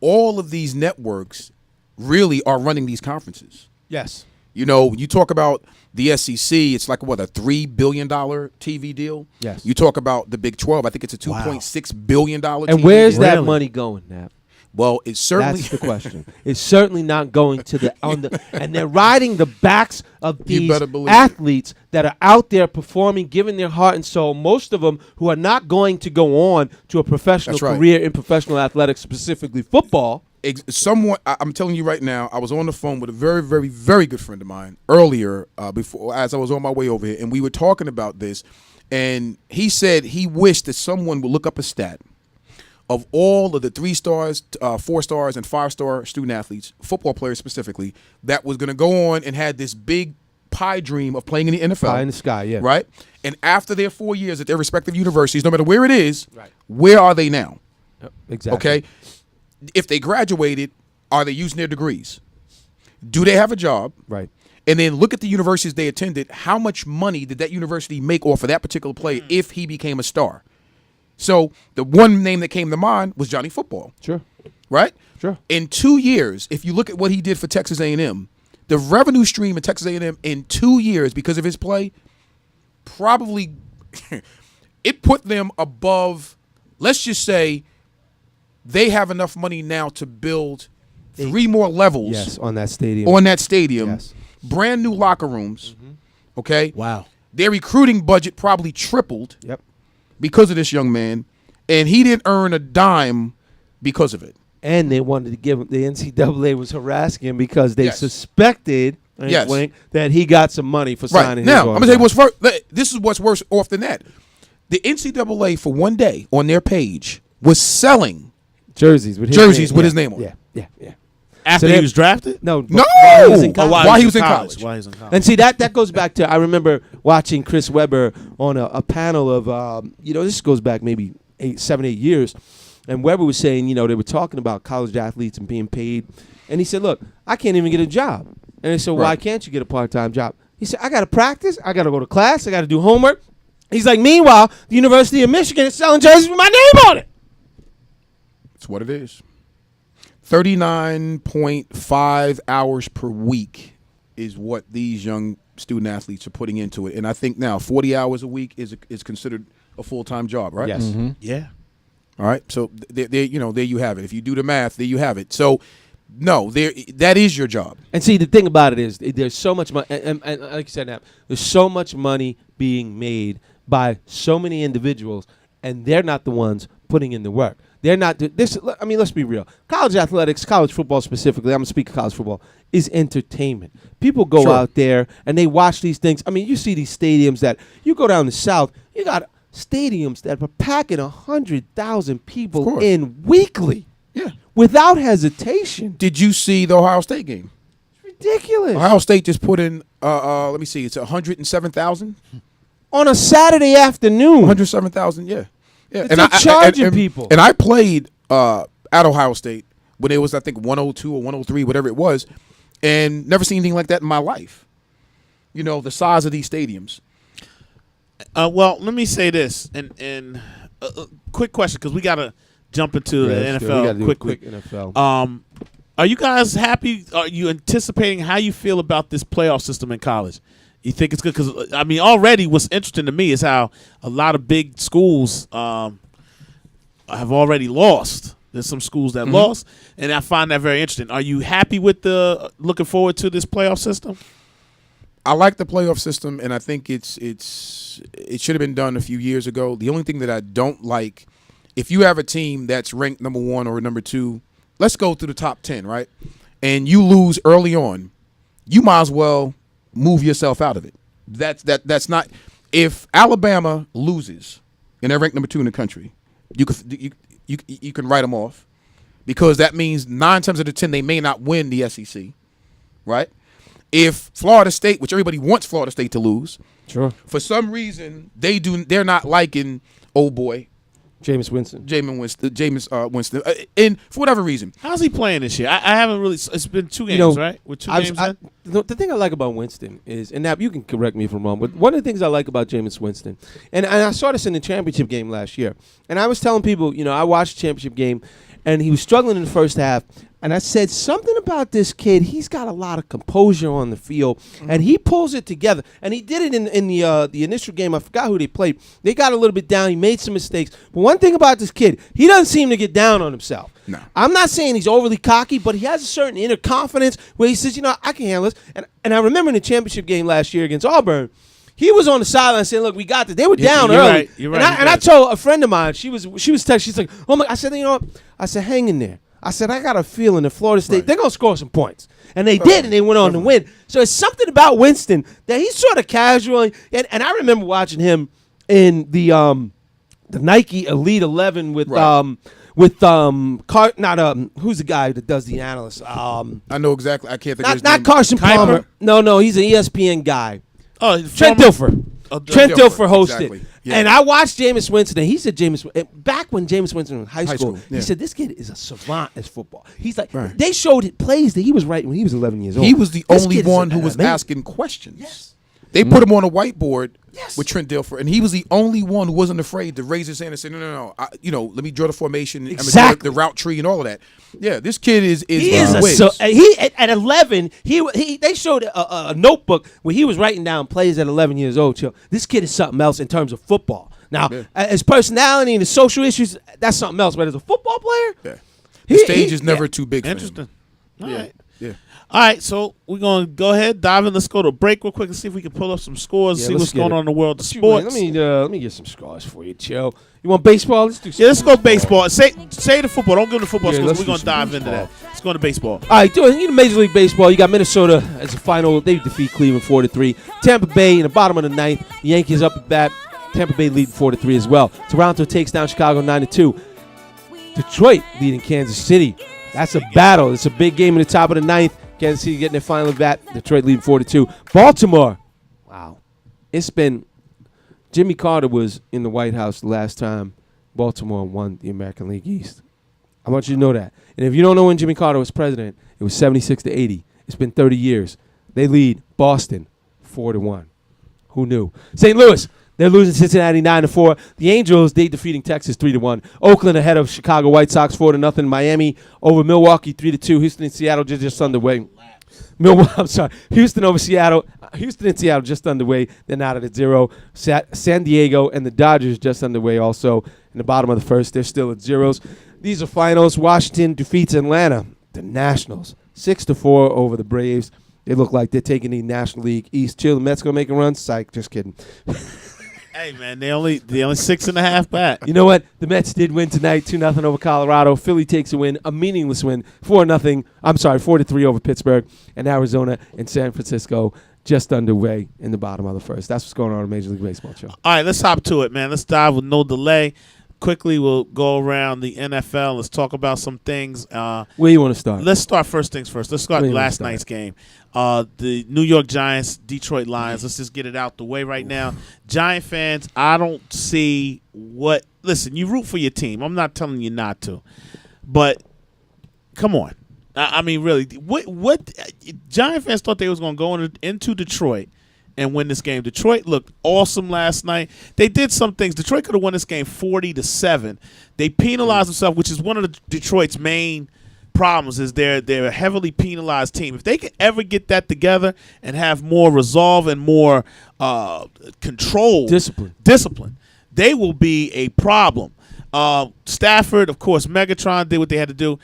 All of these networks really are running these conferences. Yes. You know, you talk about the SEC, it's like, what, a $3 billion TV deal? Yes. You talk about the Big 12, I think it's a $2.6 billion TV And where's deal. that money going, Nap? Well, it's certainly that's the question. It's certainly not going to the and they're riding the backs of these athletes that are out there performing, giving their heart and soul. Most of them who are not going to go on to a professional career in professional athletics, specifically football. I'm telling you right now, I was on the phone with a very, very, very good friend of mine earlier, before as I was on my way over here, and we were talking about this, and he said he wished that someone would look up a stat of all of the 3 stars, 4 stars, and 5-star student athletes, football players specifically, that was going to go on and had this big pie dream of playing in the NFL. Pie in the sky, yeah. Right? And after their 4 years at their respective universities, no matter where it is, where are they now? Exactly. Okay? If they graduated, are they using their degrees? Do they have a job? Right. And then look at the universities they attended. How much money did that university make off of that particular player if he became a star? So the one name that came to mind was Johnny Football. Sure. Right? Sure. In 2 years, if you look at what he did for Texas A&M, the revenue stream at Texas A&M in 2 years because of his play, probably it put them above, let's just say, they have enough money now to build 3 more levels on that stadium. Yes. Brand new locker rooms. Okay? Wow. Their recruiting budget probably tripled because of this young man, and he didn't earn a dime because of it. And they wanted to give him, the NCAA was harassing him because they suspected wink, that he got some money for signing his Now, I'm going to tell you what's autograph. worse. This is what's worse off than that. The NCAA, for one day on their page, was selling jerseys with his name on it. Yeah. After he was drafted? No. No! While he was in college. While he was in college. While he was in college. And see, that goes back to, I remember watching Chris Webber on a panel of, this goes back maybe 7, 8 years. And Webber was saying, they were talking about college athletes and being paid. And he said, look, I can't even get a job. And they said, why can't you get a part-time job? He said, I got to practice. I got to go to class. I got to do homework. He's like, meanwhile, the University of Michigan is selling jerseys with my name on it. That's what it is. 39.5 hours per week is what these young student athletes are putting into it. And I think now 40 hours a week is considered a full-time job, right? Yes. Mm-hmm. Yeah. All right. So there you have it. If you do the math, there you have it. So no, that is your job. And see, the thing about it is there's so much money, and like you said, Nap, there's so much money being made by so many individuals, and they're not the ones putting in the work. They're not this. I mean, let's be real. College athletics, college football specifically, I'm going to speak of college football, is entertainment. People go out there and they watch these things. I mean, you see these stadiums that you go down the South, you got stadiums that are packing 100,000 people in weekly. Yeah. Without hesitation. Did you see the Ohio State game? It's ridiculous. Ohio State just put in, let me see, it's 107,000? On a Saturday afternoon. 107,000, yeah. Yeah. It's charging people. And I played at Ohio State when it was, I think, 102 or 103, whatever it was, and never seen anything like that in my life. The size of these stadiums. Well, let me say this, and quick question, because we got to jump into the NFL. We gotta do quick NFL. Are you guys happy? Are you anticipating how you feel about this playoff system in college? You think it's good? Because, I mean, already what's interesting to me is how a lot of big schools have already lost. There's some schools that lost, and I find that very interesting. Are you happy with looking forward to this playoff system? I like the playoff system, and I think it should have been done a few years ago. The only thing that I don't like, if you have a team that's ranked number 1 or number 2, let's go through the top 10, right? And you lose early on, you might as well move yourself out of it. That's not. If Alabama loses and they're ranked number 2 in the country, you can write them off, because that means 9 times out of 10 they may not win the SEC, right? If Florida State, which everybody wants Florida State to lose, for some reason they're not liking old boy Jameis Winston, and for whatever reason, how's he playing this year? I haven't really. It's been 2 games, right? With 2 games in? the thing I like about Winston is, and now you can correct me if I'm wrong, but one of the things I like about Jameis Winston, and I saw this in the championship game last year, and I was telling people, I watched the championship game, and he was struggling in the first half, and I said something about this kid. He's got a lot of composure on the field, and he pulls it together. And he did it in the initial game. I forgot who they played. They got a little bit down. He made some mistakes. But one thing about this kid, he doesn't seem to get down on himself. No. I'm not saying he's overly cocky, but he has a certain inner confidence where he says, I can handle this. And I remember in the championship game last year against Auburn, he was on the sideline saying, "Look, we got this." They were down early. Right, you're right. And I told a friend of mine, she was texting. She's like, "Oh my!" I said, "You know what?" I said, "Hang in there." I said, "I got a feeling that Florida State they're gonna score some points," and they did, and they went on to win. So it's something about Winston that he's sort of casual. And I remember watching him in the Nike Elite 11 with who's the guy that does the analyst? I know exactly. I can't think of his not name. Carson Kuiper? Palmer. No, he's an ESPN guy. Oh, Trent Dilfer. Trent Dilfer hosted. Exactly. Yeah. And I watched Jameis Winston, and he said back when Jameis Winston was in high school, yeah. he said this kid is a savant at football. He's like, they showed plays that he was right when he was 11 years old. He was the This only kid is one who was amazing. asking questions. Yes. They put him on a whiteboard with Trent Dilfer, and he was the only one who wasn't afraid to raise his hand and say, "No, let me draw the formation, Exactly. the route tree, and all of that." Yeah, this kid is He is a whiz. at 11. They showed a notebook where he was writing down plays at 11 years old. Chill. This kid is something else in terms of football. Now, his personality and his social issues, that's something else. But as a football player, the stage is never too big for Interesting. him. All right. Yeah. All right, so we're going to go ahead, dive in. Let's go to a break real quick and see if we can pull up some scores, see what's going on in the world of sports. Let me get some scores for you, Joe. You want baseball? Let's do some let's go baseball. Say the football. Don't give them the football scores. let's We're do going to some dive into baseball. that. Let's go into baseball. All right, in Major League Baseball, you got Minnesota as a final. They defeat Cleveland 4-3. Tampa Bay in the bottom of the ninth. The Yankees up at bat. Tampa Bay leading 4-3 as well. Toronto takes down Chicago 9-2. Detroit leading Kansas City. That's a battle. It's a big game in the top of the ninth. Kansas City getting their final at bat. Detroit leading 4-2. Baltimore. Wow. It's been Jimmy Carter was in the White House the last time Baltimore won the American League East. I want you to know that. And if you don't know when Jimmy Carter was president, it was 76-80. It's been 30 years. They lead Boston 4-1. Who knew? St. Louis, they're losing Cincinnati 9-4. The Angels, they defeating Texas 3-1. Oakland ahead of Chicago White Sox 4-0. Miami over Milwaukee 3-2. Houston and Seattle just underway. Houston over Seattle. Houston and Seattle just underway. They're not at 0. San Diego and the Dodgers just underway also. In the bottom of the first, they're still at 0s. These are finals. Washington defeats Atlanta. The Nationals 6-4 over the Braves. They look like they're taking the National League East. Chill, the Mets gonna make a run? Psych, just kidding. Hey man, they only 6.5 back. You know what? The Mets did win tonight, 2-0 over Colorado. Philly takes a win, a meaningless win, 4-3 over Pittsburgh. And Arizona and San Francisco just underway in the bottom of the first. That's what's going on in Major League Baseball, show. All right, let's hop to it, man. Let's dive with no delay. Quickly, we'll go around the NFL. Let's talk about some things. Where you want to start? Let's start first things first. Let's start last night's game. The New York Giants, Detroit Lions. Let's just get it out the way right now. Giant fans, I don't see what – listen, you root for your team. I'm not telling you not to. But come on. I mean, really, what Giant fans thought they was going to go into Detroit and win this game. Detroit looked awesome last night. They did some things. Detroit could have won this game 40-7. They penalized themselves, which is one of the Detroit's main problems. Is they're a heavily penalized team. If they could ever get that together and have more resolve and more control, discipline, they will be a problem. Stafford, of course, Megatron did what they had to do.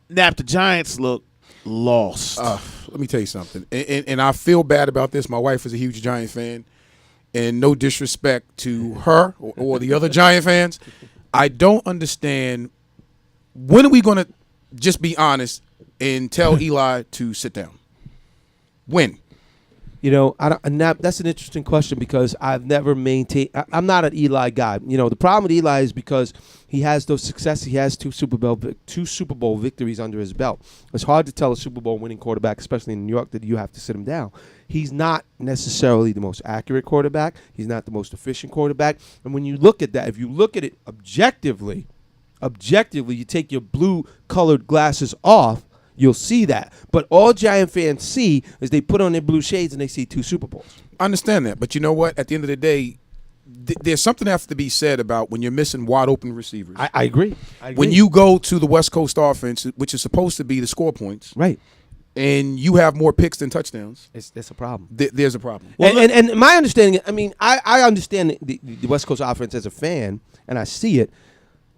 Now, the Giants look lost. Let me tell you something, and I feel bad about this. My wife is a huge Giant fan, and no disrespect to her or the other Giant fans, I don't understand. When are we going to just be honest and tell Eli to sit down? When? You know, that's an interesting question because I've never maintained. I'm not an Eli guy. You know, the problem with Eli is because he has those successes. He has two Super Bowl victories under his belt. It's hard to tell a Super Bowl winning quarterback, especially in New York, that you have to sit him down. He's not necessarily the most accurate quarterback. He's not the most efficient quarterback. And when you look at that, if you look at it objectively, you take your blue-colored glasses off, you'll see that. But all Giant fans see is they put on their blue shades and they see 2 Super Bowls. I understand that, but you know what? At the end of the day, there's something that has to be said about when you're missing wide open receivers. I agree. When you go to the West Coast offense, which is supposed to be the score points, right, and you have more picks than touchdowns, it's a problem. There's a problem. And my understanding, I mean, I understand the West Coast offense as a fan, and I see it.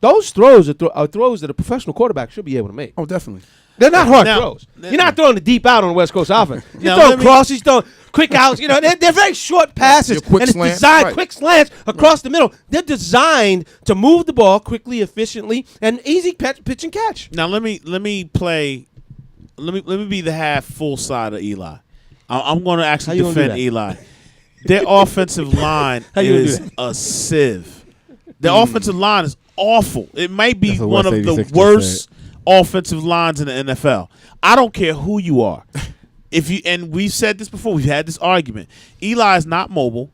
Those throws are throws that a professional quarterback should be able to make. Oh, definitely. They're not hard throws. You're not throwing the deep out on the West Coast offense. You're Now, throwing crosses, throwing quick outs. You know, they're very short passes. Quick and it's slants, designed right. quick slants across the middle. They're designed to move the ball quickly, efficiently, and easy pitch and catch. Now let me be the half full side of Eli. I'm going to actually defend Eli. Their offensive line is a sieve. Their offensive line is awful. It might be one of the worst offensive lines in the NFL. I don't care who you are. And we've said this before, we've had this argument. Eli is not mobile.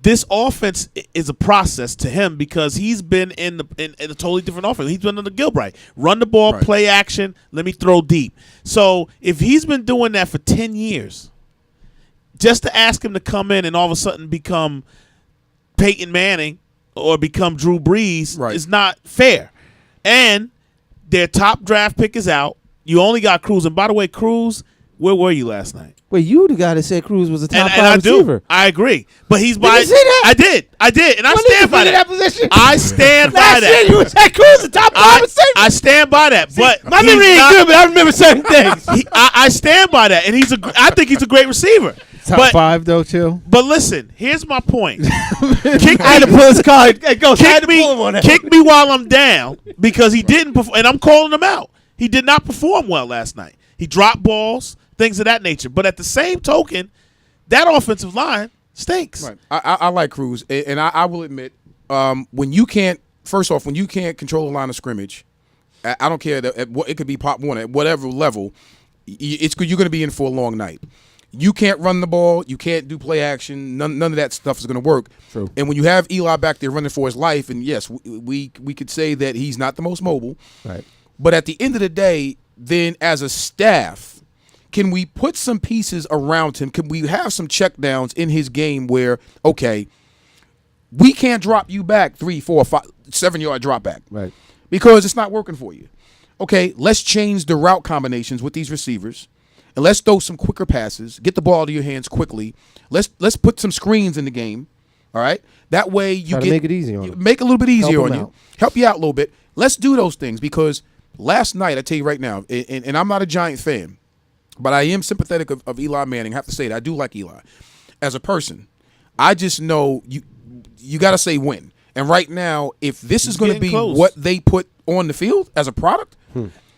This offense is a process to him because he's been in a totally different offense. He's been under Gilbride. Run the ball, play action, let me throw deep. So if he's been doing that for 10 years, just to ask him to come in and all of a sudden become Peyton Manning or become Drew Brees is not fair. And their top draft pick is out. You only got Cruz. And by the way, Cruz, where were you last night? Well, you the guy that said Cruz was a top 5 I receiver. I agree. But he's by. Did you see that? I did. And I When stand did by you that. play that position? I stand by Last that. year you said Cruz was a top 5 receiver. I stand by that. But My memory ain't good, but I remember certain things. I stand by that. And I think he's a great receiver. Top 5 though, chill. But listen, here's my point. I had to pull his card. Hey, Ghost, I had to pull him on that. Kick me while I'm down because he didn't perform. And I'm calling him out. He did not perform well last night. He dropped balls, things of that nature. But at the same token, that offensive line stinks. Right. I like Cruz, and I will admit, when you can't control the line of scrimmage, I don't care it could be Pop Warner at whatever level, you're going to be in for a long night. You can't run the ball, you can't do play action, none of that stuff is going to work. True. And when you have Eli back there running for his life, and yes, we could say that he's not the most mobile, right? But at the end of the day, then as a staff, can we put some pieces around him? Can we have some checkdowns in his game where, okay, we can't drop you back 3, 4, 5, 7-yard drop back. Right. Because it's not working for you. Okay, let's change the route combinations with these receivers. And let's throw some quicker passes. Get the ball out of your hands quickly. Let's put some screens in the game. All right? That way you make it easy on him. Make it a little bit easier Help on him you. out. Help you out a little bit. Let's do those things because last night, I tell you right now, and I'm not a Giant fan, but I am sympathetic of Eli Manning. I have to say that. I do like Eli. As a person, I just know you got to say win. And right now, if this is going to be close. what they put on the field as a product,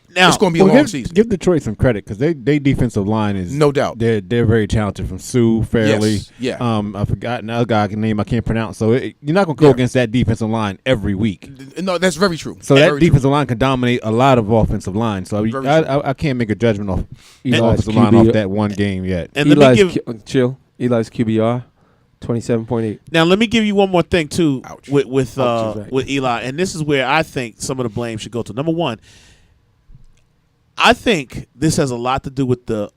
now it's going to be a long season. Give Detroit some credit because they defensive line is no doubt. They're very talented from Sue Fairley. Yes, yeah. I forgot another guy name I can't pronounce. So you're not going to go against that defensive line every week. No, that's very true. So Very that defensive line can dominate a lot of offensive lines. So I can't make a judgment off Eli's offensive line QB off that one game yet. And let me give Eli's QBR 27.8. Now let me give you one more thing too with right. Eli, and this is where I think some of the blame should go to. Number one, I think this has a lot to do with the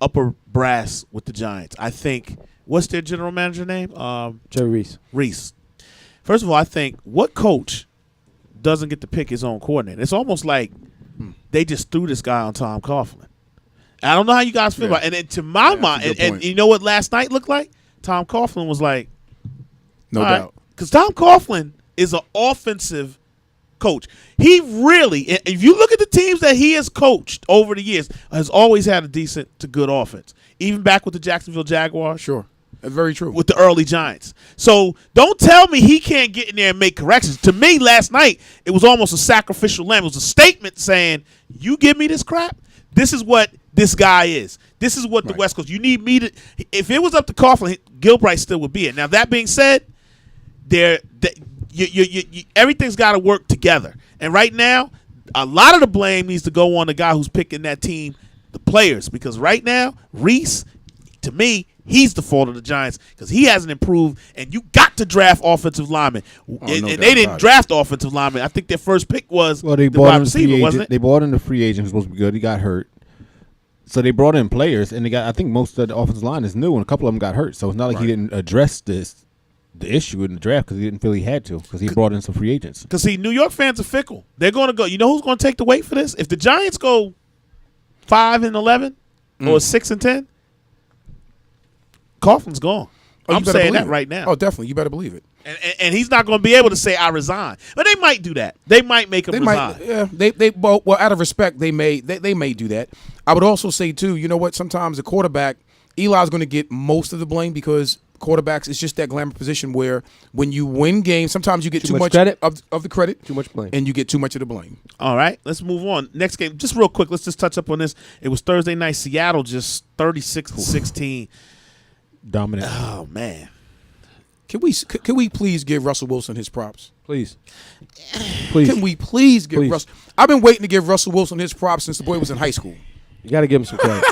upper brass with the Giants. I think what's their general manager name? Jerry Reese. Reese. First of all, I think what coach doesn't get to pick his own coordinator? It's almost like they just threw this guy on Tom Coughlin. I don't know how you guys feel about it. And to my mind, and you know what last night looked like? Tom Coughlin was like, no doubt. Because Tom Coughlin is an offensive coach. He really, if you look at the teams that he has coached over the years, has always had a decent to good offense. Even back with the Jacksonville Jaguars. Sure. That's very true. With the early Giants. So don't tell me he can't get in there and make corrections. To me, last night, it was almost a sacrificial lamb. It was a statement saying, you give me this crap, this is what this guy is. This is what the West Coast, you need me to, if it was up to Coughlin, Gilbride still would be it. Now, that being said, everything's got to work together. And right now, a lot of the blame needs to go on the guy who's picking that team, the players. Because right now, Reese, to me, he's the fault of the Giants because he hasn't improved, and you got to draft offensive linemen. And they didn't draft offensive linemen. I think their first pick was the wide receiver, wasn't it? They bought in the free agent who was supposed to be good. He got hurt. So they brought in players, and they got. I think most of the offensive line is new, and a couple of them got hurt. So it's not like he didn't address the issue in the draft because he didn't feel he had to because he brought in some free agents. Because see, New York fans are fickle. They're going to go. You know who's going to take the weight for this? If the Giants go 5-11 or 6-10, Coughlin's gone. I'm saying that right now. Oh, definitely. You better believe it. And he's not going to be able to say I resign, but they might do that. They might make him resign. Well, out of respect, they may do that. I would also say too, you know what? Sometimes the quarterback, Eli's going to get most of the blame because quarterbacks is just that glamour position where when you win games, sometimes you get too much credit of the credit, too much blame, and you get too much of the blame. All right, let's move on. Next game, just real quick. Let's just touch up on this. It was Thursday night. Seattle just 36-16 dominant. Oh man. Can we please give Russell Wilson his props? Please. Can we please give Russell? I've been waiting to give Russell Wilson his props since the boy was in high school. You got to give him some credit.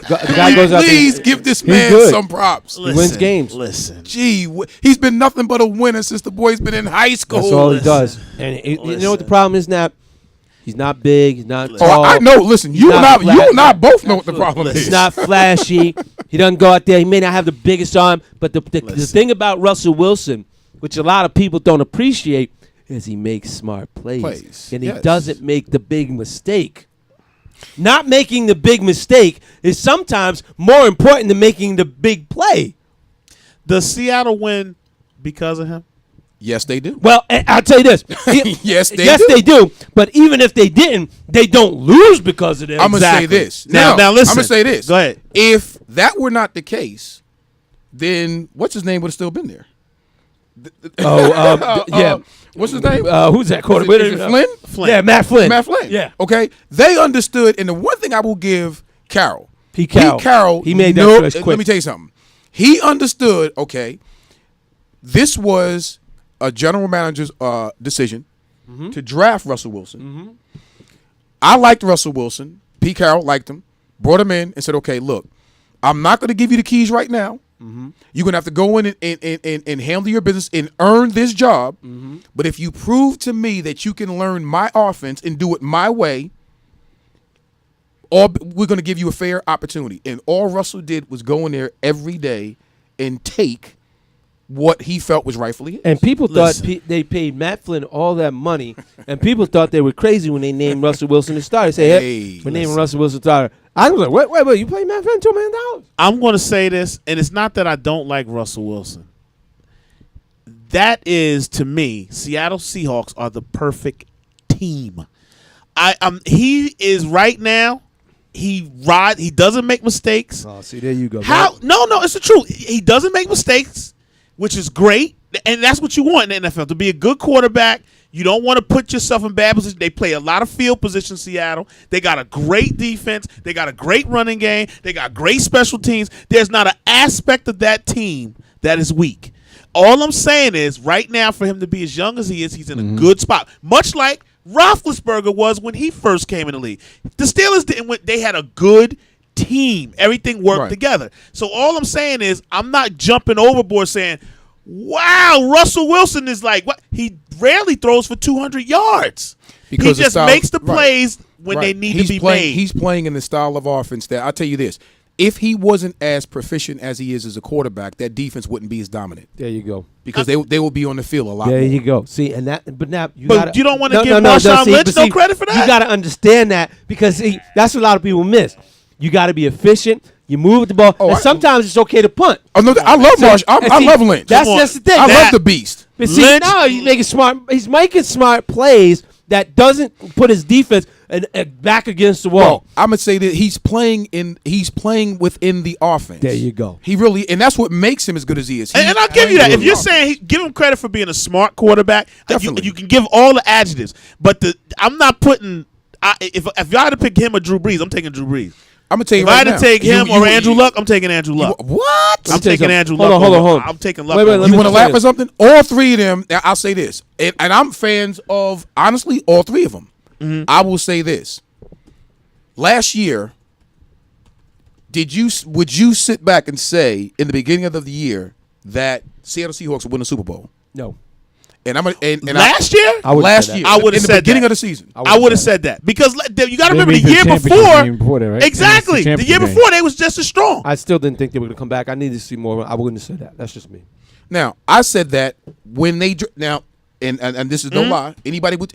The guy goes out please there, give this man some props. He wins games. Listen. Gee, he's been nothing but a winner since the boy's been in high school. That's all he does. And you know what the problem is, Nap? He's not big. He's not tall. Oh, I know. Listen, you and I both know what the problem is. He's not flashy. He doesn't go out there. He may not have the biggest arm, but the thing about Russell Wilson, which a lot of people don't appreciate, is he makes smart plays. And he doesn't make the big mistake. Not making the big mistake is sometimes more important than making the big play. Does Seattle win because of him? Yes, they do. Well, I'll tell you this. Yes, they do. But even if they didn't, they don't lose because of them. I'm going to say this. Now listen. I'm going to say this. Go ahead. If that were not the case, then what's his name would have still been there. Yeah. What's his name? Who's that quarterback? Is it Flynn? Flynn. Yeah, Matt Flynn. Matt Flynn. Yeah. Okay. They understood, and the one thing I will give Carroll. Pete Carroll. He made that choice quick. Let me tell you something. He understood, okay, this was a general manager's decision to draft Russell Wilson. I liked Russell Wilson. Pete Carroll liked him. Brought him in and said, okay, look, I'm not going to give you the keys right now. You're going to have to go in and handle your business and earn this job. But if you prove to me that you can learn my offense and do it my way, we're going to give you a fair opportunity. And all Russell did was go in there every day and take what he felt was rightfully his. And people thought they paid Matt Flynn all that money, and people thought they were crazy when they named Russell Wilson the starter. Say, hey, we're naming Russell Wilson the starter. I was like, wait, you play Matt Flynn $2 million? I'm going to say this, and it's not that I don't like Russell Wilson. That is, to me, Seattle Seahawks are the perfect team. He is right now. He doesn't make mistakes. Oh, see, there you go. No, it's the truth. He doesn't make mistakes, which is great, and that's what you want in the NFL, to be a good quarterback. You don't want to put yourself in bad position. They play a lot of field position, Seattle. They got a great defense. They got a great running game. They got great special teams. There's not an aspect of that team that is weak. All I'm saying is, right now, for him to be as young as he is, he's in a good spot, much like Roethlisberger was when he first came in the league. The Steelers didn't. They had a good team. Everything worked together. So all I'm saying is, I'm not jumping overboard saying, wow, Russell Wilson is like, what? He rarely throws for 200 yards. Because he just makes the plays when they need to be made. He's playing in the style of offense that, I'll tell you this, if he wasn't as proficient as he is as a quarterback, that defense wouldn't be as dominant. There you go. Because they will be on the field a lot more. There you go. See, and that, but now you don't want to give Marshawn Lynch no credit for that? You got to understand that because that's what a lot of people miss. You got to be efficient. You move the ball. And sometimes it's okay to punt. Oh, no, I love Marsh. I love Lynch. That's just the thing. I love the beast. But see, now he's making smart plays that doesn't put his defense back against the wall. Well, I'm gonna say that he's playing within the offense. There you go. He really, and that's what makes him as good as he is. And I'll give you that. If you're saying give him credit for being a smart quarterback, you can give all the adjectives. But I'm not putting. If y'all had to pick him or Drew Brees, I'm taking Drew Brees. I'm gonna tell you if right I had now, to take him or Andrew Luck, I'm taking Andrew Luck. What? I'm taking Andrew Luck. Hold on. I'm taking Luck. Wait, you want to laugh at something? All three of them. I'll say this, and I'm fans of honestly all three of them. I will say this. Last year, would you sit back and say in the beginning of the year that Seattle Seahawks would win the Super Bowl? No. And I'm and last year, I would have said the beginning of the season. I would have said that because you got to remember made the the year championship before. game right? Exactly, the year before they was just as strong. I still didn't think they were going to come back. I needed to see more. I wouldn't have said that. That's just me. Now I said that when they and this is no lie. Anybody would.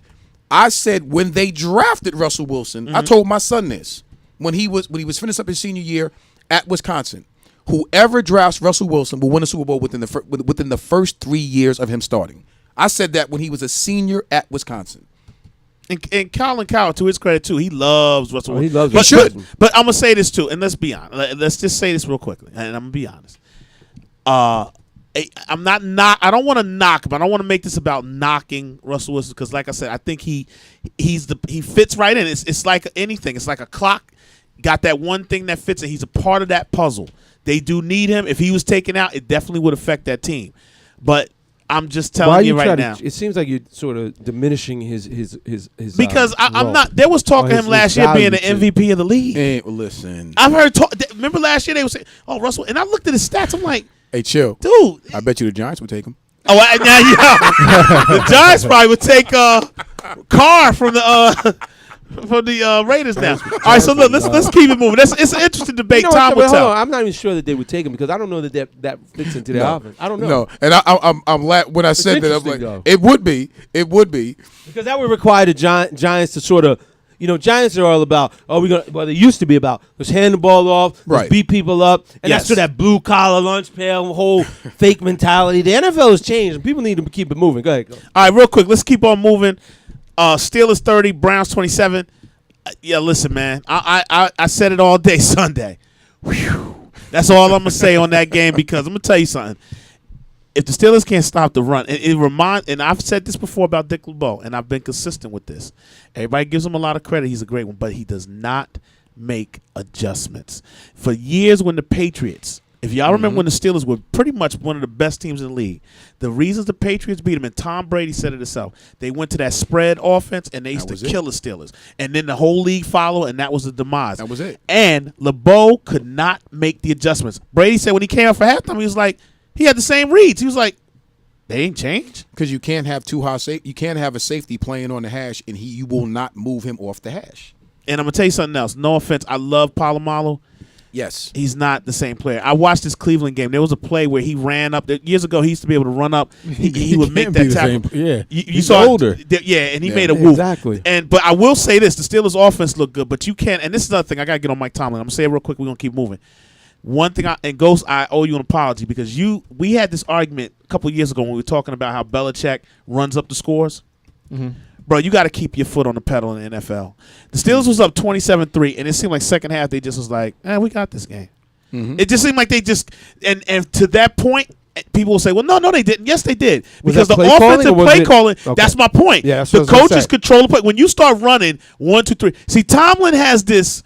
I said when they drafted Russell Wilson, I told my son this when he was finishing up his senior year at Wisconsin. Whoever drafts Russell Wilson will win a Super Bowl within the first 3 years of him starting. I said that when he was a senior at Wisconsin. And Colin Cowherd, to his credit too, he loves Russell Wilson. He loves but, Wilson. But I'm gonna say this too, and let's be honest. Let's just say this real quickly, and I'm gonna be honest. I'm not I don't want to knock, but I don't want to make this about knocking Russell Wilson because, like I said, I think he fits right in. It's like anything. It's like a clock. Got that one thing that fits, and he's a part of that puzzle. They do need him. If he was taken out, it definitely would affect that team. But I'm just telling you right now. It seems like you're sort of diminishing his because I'm not. There was talk of him last year being the MVP of the league. Hey, listen, I've heard. Remember last year they were saying, "Oh, Russell," and I looked at his stats. I'm like, "Hey, chill, dude." I bet you the Giants would take him. Oh, now the Giants probably would take Carr from the Raiders now. All right, so look, let's keep it moving. It's an interesting debate. Tom will tell. I'm not even sure that they would take him because I don't know that fits into their offense. I don't know. No, and I'm when I said that, I'm like, though. it would be because that would require the Giants to sort of. Giants are all about. They used to be about. Let's hand the ball off. Let's beat people up, and that's sort of that blue collar lunch pail whole fake mentality. The NFL has changed, and people need to keep it moving. Go ahead. All right, real quick, let's keep on moving. Steelers 30, Browns 27. Yeah, listen, man. I said it all day Sunday. Whew. That's all I'm gonna say on that game because I'm gonna tell you something. If the Steelers can't stop the run, and I've said this before about Dick LeBeau, and I've been consistent with this. Everybody gives him a lot of credit. He's a great one, but he does not make adjustments. For years when the Patriots, if y'all remember when the Steelers were pretty much one of the best teams in the league, the reasons the Patriots beat them, and Tom Brady said it himself, they went to that spread offense, and they used to kill the Steelers. And then the whole league followed, and that was the demise. That was it. And LeBeau could not make the adjustments. Brady said when he came out for halftime, he was like, he had the same reads. He was like, they ain't changed. Because you can't have you can't have a safety playing on the hash, and you will not move him off the hash. And I'm going to tell you something else. No offense. I love Polamalu. Yes. He's not the same player. I watched this Cleveland game. There was a play where he ran up. Years ago, he used to be able to run up. He would make that tackle. Yeah. You saw older. And he made a whoop. Exactly. But I will say this. The Steelers' offense looked good, but you can't. And this is another thing. I got to get on Mike Tomlin. I'm going to say it real quick. We're going to keep moving. One thing, Ghost, I owe you an apology because we had this argument a couple of years ago when we were talking about how Belichick runs up the scores. Mm-hmm. Bro, you got to keep your foot on the pedal in the NFL. The Steelers was up 27-3, and it seemed like second half they just was like, we got this game. Mm-hmm. It just seemed like they just and to that point, people will say, well, no, they didn't. Yes, they did. Because the offensive play calling, that's my point. Yeah, the coaches control the play. When you start running 1, 2, 3. See, Tomlin has this,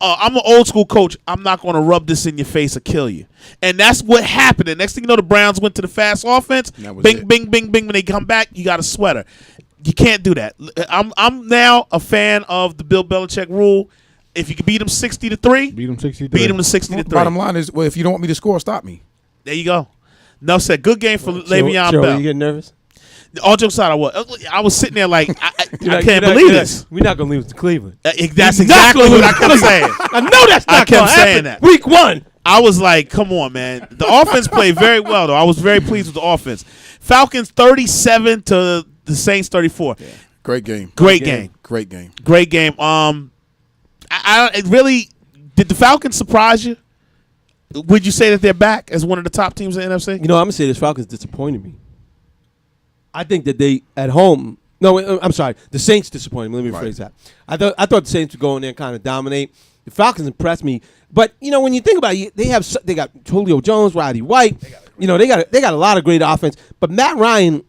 I'm an old school coach. I'm not going to rub this in your face or kill you. And that's what happened. And next thing you know, the Browns went to the fast offense. Bing, bing, bing, bing. When they come back, you got a sweater. You can't do that. I'm now a fan of the Bill Belichick rule. If you can beat them 60-3, beat them 60-3. Beat them to 60-3. Bottom line is, if you don't want me to score, stop me. There you go. No said. Good game for Le'Veon Bell. You getting nervous? All jokes aside, I was sitting there like, I can't believe this. We're not going to leave it to Cleveland. That's exactly what I kept saying. I know that's not going to happen. That. Week 1. I was like, come on, man. The offense played very well, though. I was very pleased with the offense. Falcons 37 to the Saints 34. Yeah. Great game. Great game. Great game. Great game. It really did the Falcons surprise you? Would you say that they're back as one of the top teams in the NFC? I'm gonna say this: Falcons disappointed me. I think that they at home. No, I'm sorry. The Saints disappointed me. Let me rephrase that. I thought the Saints would go in there and kind of dominate. The Falcons impressed me, but when you think about it, they got Julio Jones, Roddy White. They got a lot of great offense. But Matt Ryan,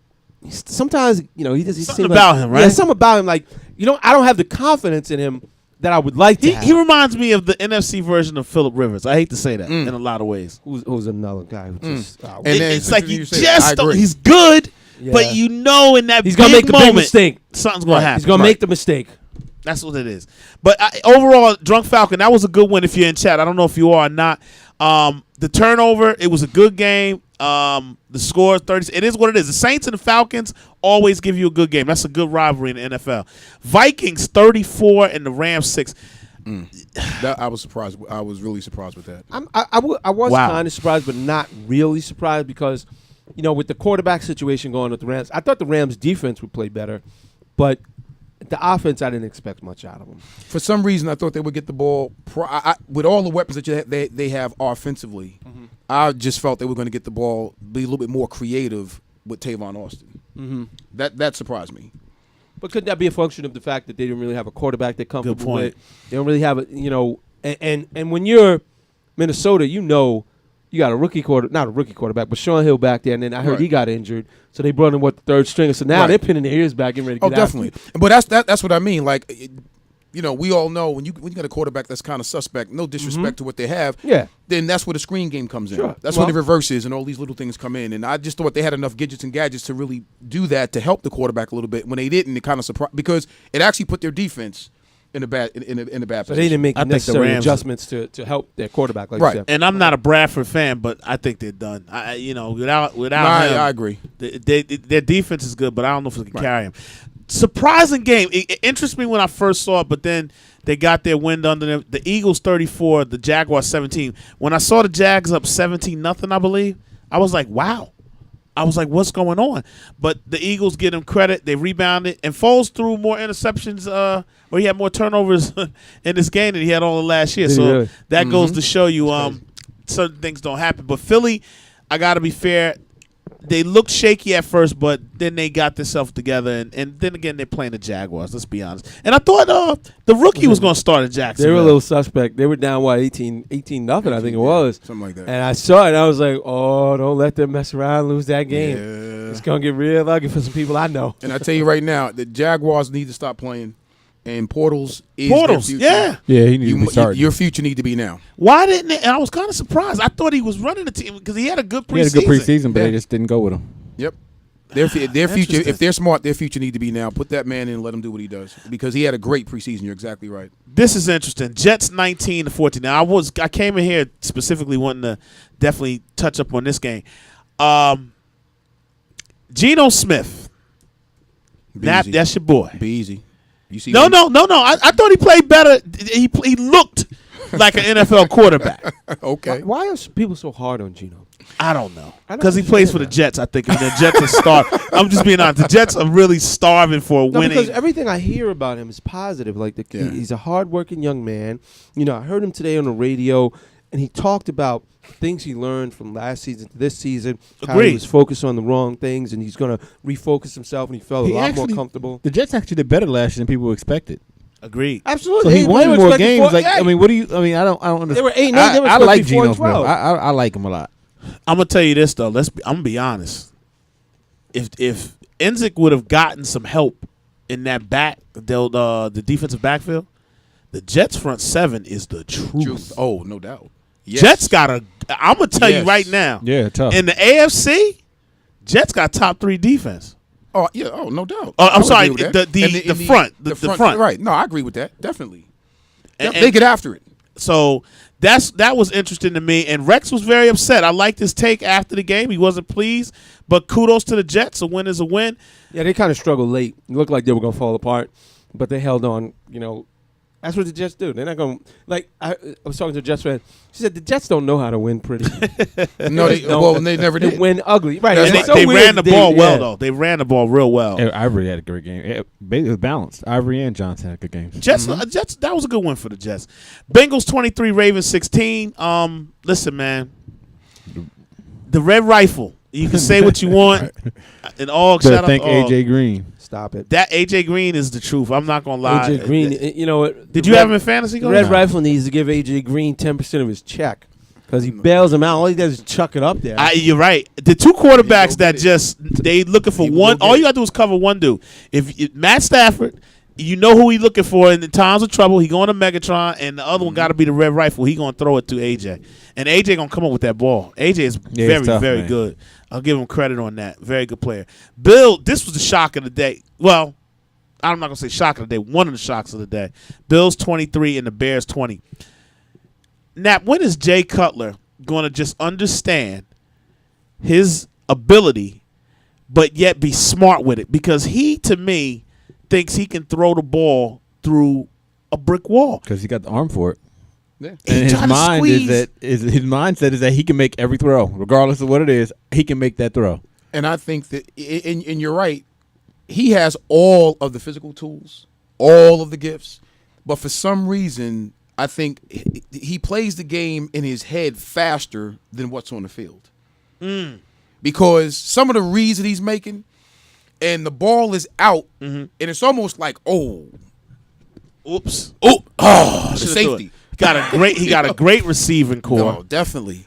sometimes he's something about him, right? Yeah, something about him. Like I don't have the confidence in him that I would like to have. He reminds me of the NFC version of Phillip Rivers. I hate to say that in a lot of ways. Who's another guy who just it's like you just don't, he's good, but in that he's gonna make the big mistake. Something's gonna happen. He's gonna make the mistake. That's what it is. But overall, Drunk Falcon, that was a good one if you're in chat. I don't know if you are or not. The turnover, it was a good game. The score 30. It is what it is. The Saints and the Falcons always give you a good game. That's a good rivalry in the NFL. Vikings 34 and the Rams 6. That I was surprised. I was really surprised with that. I was kind of surprised, but not really surprised because, with the quarterback situation going with the Rams, I thought the Rams' defense would play better, but the offense, I didn't expect much out of them. For some reason, I thought they would get the ball with all the weapons that they have offensively. Mm-hmm. I just felt they were going to get the ball, be a little bit more creative with Tavon Austin. Mm-hmm. That surprised me. But could that be a function of the fact that they didn't really have a quarterback they're comfortable Good point. with? They don't really have and when you're Minnesota, you got a rookie not a rookie quarterback, but Sean Hill back there, and then I heard he got injured, so they brought in the third stringer. So now they're pinning their ears back and ready to get definitely. But that's what I mean. Like, we all know when you got a quarterback that's kind of suspect, no disrespect to what they have, then that's where the screen game comes in. Sure. That's where the reverses and all these little things come in. And I just thought they had enough gadgets and gadgets to really do that to help the quarterback a little bit. When they didn't, it kind of surprised because it actually put their defense in a bad position. So they didn't make necessary adjustments to help their quarterback, like you said. And I'm not a Bradford fan, but I think they're done. Without him, I agree. Their defense is good, but I don't know if they can carry him. Surprising game. It interests me when I first saw it, but then they got their wind under them. The Eagles 34, the Jaguars 17. When I saw the Jags up 17-0, I believe, I was like, wow. I was like, what's going on? But the Eagles give them credit. They rebounded. And Foles threw more interceptions, or he had more turnovers in this game than he had all the last year. So that goes to show you certain things don't happen. But Philly, I got to be fair, they looked shaky at first, but then they got themselves together. And then again, they're playing the Jaguars, let's be honest. And I thought the rookie was going to start at Jacksonville. They were a little suspect. They were down, 18-0, I think it was. Something like that. And I saw it, and I was like, oh, don't let them mess around and lose that game. Yeah. It's going to get real ugly for some people I know. And I tell you right now, the Jaguars need to stop playing. And Portals is their future. Yeah, he needs to be starting. Your future need to be now. Why didn't they? And I was kind of surprised. I thought he was running the team because he had a good preseason. He had a good preseason, but they just didn't go with him. Yep. Their future, if they're smart, their future need to be now. Put that man in and let him do what he does because he had a great preseason. You're exactly right. This is interesting. Jets 19-14. Now I came in here specifically wanting to definitely touch up on this game. Geno Smith. That's your boy. Be easy. You see no. I thought he played better. He looked like an NFL quarterback. Okay. Why are people so hard on Geno? I don't know. Because he plays for the Jets, I think. And the Jets are starving. I'm just being honest. The Jets are really starving for winning. Because everything I hear about him is positive. Like he's a hardworking young man. I heard him today on the radio, and he talked about things he learned from last season to this season. How he was focused on the wrong things, and he's going to refocus himself, and he felt a lot more comfortable. The Jets actually did better last year than people expected. Agreed. Absolutely. So he won more games. I don't understand. They were 8-8. I like Geno Smith. I like him a lot. I'm gonna tell you this though. I'm gonna be honest. If Enzik would have gotten some help in that the defensive backfield, the Jets front seven is the truth. Oh, no doubt. Yes. Jets got I'm gonna tell you right now. Yeah, tough. In the AFC, Jets got top 3 defense. Oh yeah. Oh, no doubt. I'm sorry. The front. Right. No, I agree with that. Definitely. They get after it. So that was interesting to me. And Rex was very upset. I liked his take after the game. He wasn't pleased. But kudos to the Jets. A win is a win. Yeah, they kind of struggled late. It looked like they were going to fall apart. But they held on, That's what the Jets do. They're not going to – like, I was talking to a Jets fan. She said the Jets don't know how to win pretty. They never did. They win ugly. Right. And they ran the ball well, though. They ran the ball real well. Ivory had a great game. It was balanced. Ivory and Johnson had good games. Jets, that was a good win for the Jets. Bengals 23, Ravens 16. Listen, man. The Red Rifle. You can say what you want. And all shout out to A.J. Green. Stop it. That A.J. Green is the truth. I'm not going to lie. A.J. Green, you know what? Did you have him in fantasy? The Red Rifle needs to give A.J. Green 10% of his check because he bails him out. All he does is chuck it up there. You're right. The two quarterbacks that they looking for one. All you got to do is cover one dude. If Matt Stafford, you know who he's looking for in the times of trouble. He going to Megatron, and the other one got to be the Red Rifle. He going to throw it to A.J. And A.J. going to come up with that ball. A.J. is very good. I'll give him credit on that. Very good player. Bill, this was the shock of the day. Well, I'm not going to say shock of the day. One of the shocks of the day. Bills 23 and the Bears 20. Now, when is Jay Cutler going to just understand his ability, but yet be smart with it, because he, to me, thinks he can throw the ball through a brick wall because he got the arm for it. Yeah. And his mindset is that he can make every throw, regardless of what it is. He can make that throw. And I think that, and you're right, he has all of the physical tools, all of the gifts, but for some reason, I think he plays the game in his head faster than what's on the field. Because some of the reads that he's making, and the ball is out, and it's almost like, oops, the safety. He got a great receiving core. No, definitely.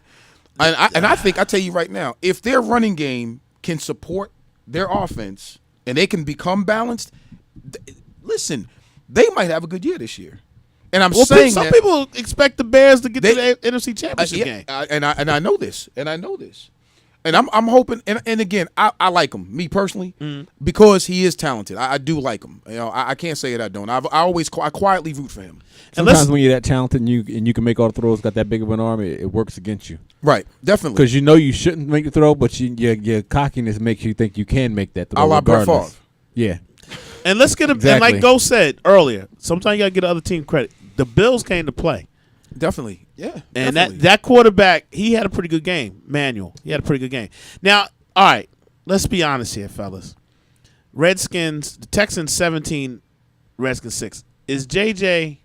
And I think, I tell you right now, if their running game can support their offense and they can become balanced, listen, they might have a good year this year. And I'm saying some that people expect the Bears to get to the NFC Championship game. And I know this. And I'm hoping, and again, I like him, me personally, because he is talented. I do like him. You know, I can't say that I don't. I quietly root for him. Sometimes when you're that talented and you can make all the throws, got that big of an arm, it works against you. Right, definitely. Because you know you shouldn't make the throw, but your cockiness makes you think you can make that throw. A la Brett Favre. Yeah. And let's get him. Exactly. And like Go said earlier, sometimes you got to get the other team credit. The Bills came to play. Definitely, yeah. And definitely. that quarterback, he had a pretty good game. Manuel, he had a pretty good game. Now, all right, let's be honest here, fellas. Redskins, the Texans 17, Redskins 6. Is JJ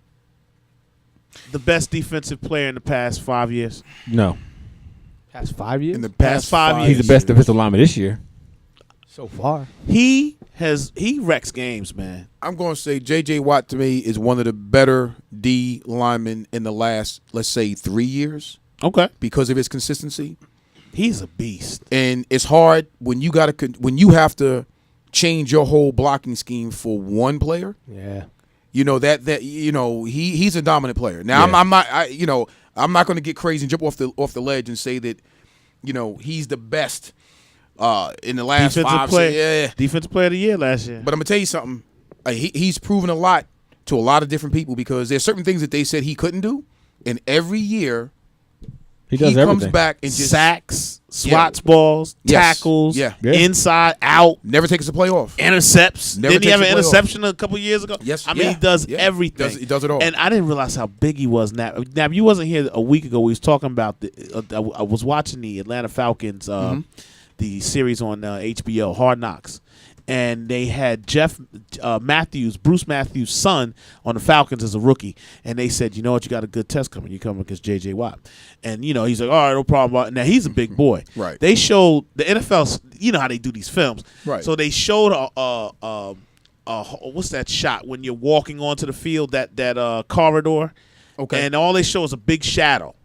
the best defensive player in the past 5 years? No. Past 5 years? In the past 5 years. He's the best defensive lineman this year. So far. He wrecks games, man. I'm going to say J.J. Watt, to me, is one of the better D linemen in the last, let's say, 3 years. Okay. Because of his consistency. He's a beast. And it's hard when you have to change your whole blocking scheme for one player. Yeah. You know he's a dominant player. Now Yeah. I'm not going to get crazy and jump off the ledge and say that he's the best in the last Defensive 5 years. Defensive player of the year last year. But I'm gonna tell you something. He's proven a lot to a lot of different people because there's certain things that they said he couldn't do, and every year he does comes everything. back and just sacks, swats balls, tackles, inside, out, never takes a play off, intercepts. Never Didn't he have takes an a play off. interception a couple years ago? Yes, I mean he does everything. He does it all. And I didn't realize how big he was. Now you wasn't here a week ago. We was talking about I was watching the Atlanta Falcons, the series on HBO, Hard Knocks. And they had Bruce Matthews' son on the Falcons as a rookie. And they said, you know what, you got a good test coming. You coming against J.J. Watt. And, he's like, all right, no problem. Now, he's a big boy. Right. They showed, the NFL, you know how they do these films. Right. So they showed what's that shot when you're walking onto the field, that corridor. Okay. And all they show is a big shadow.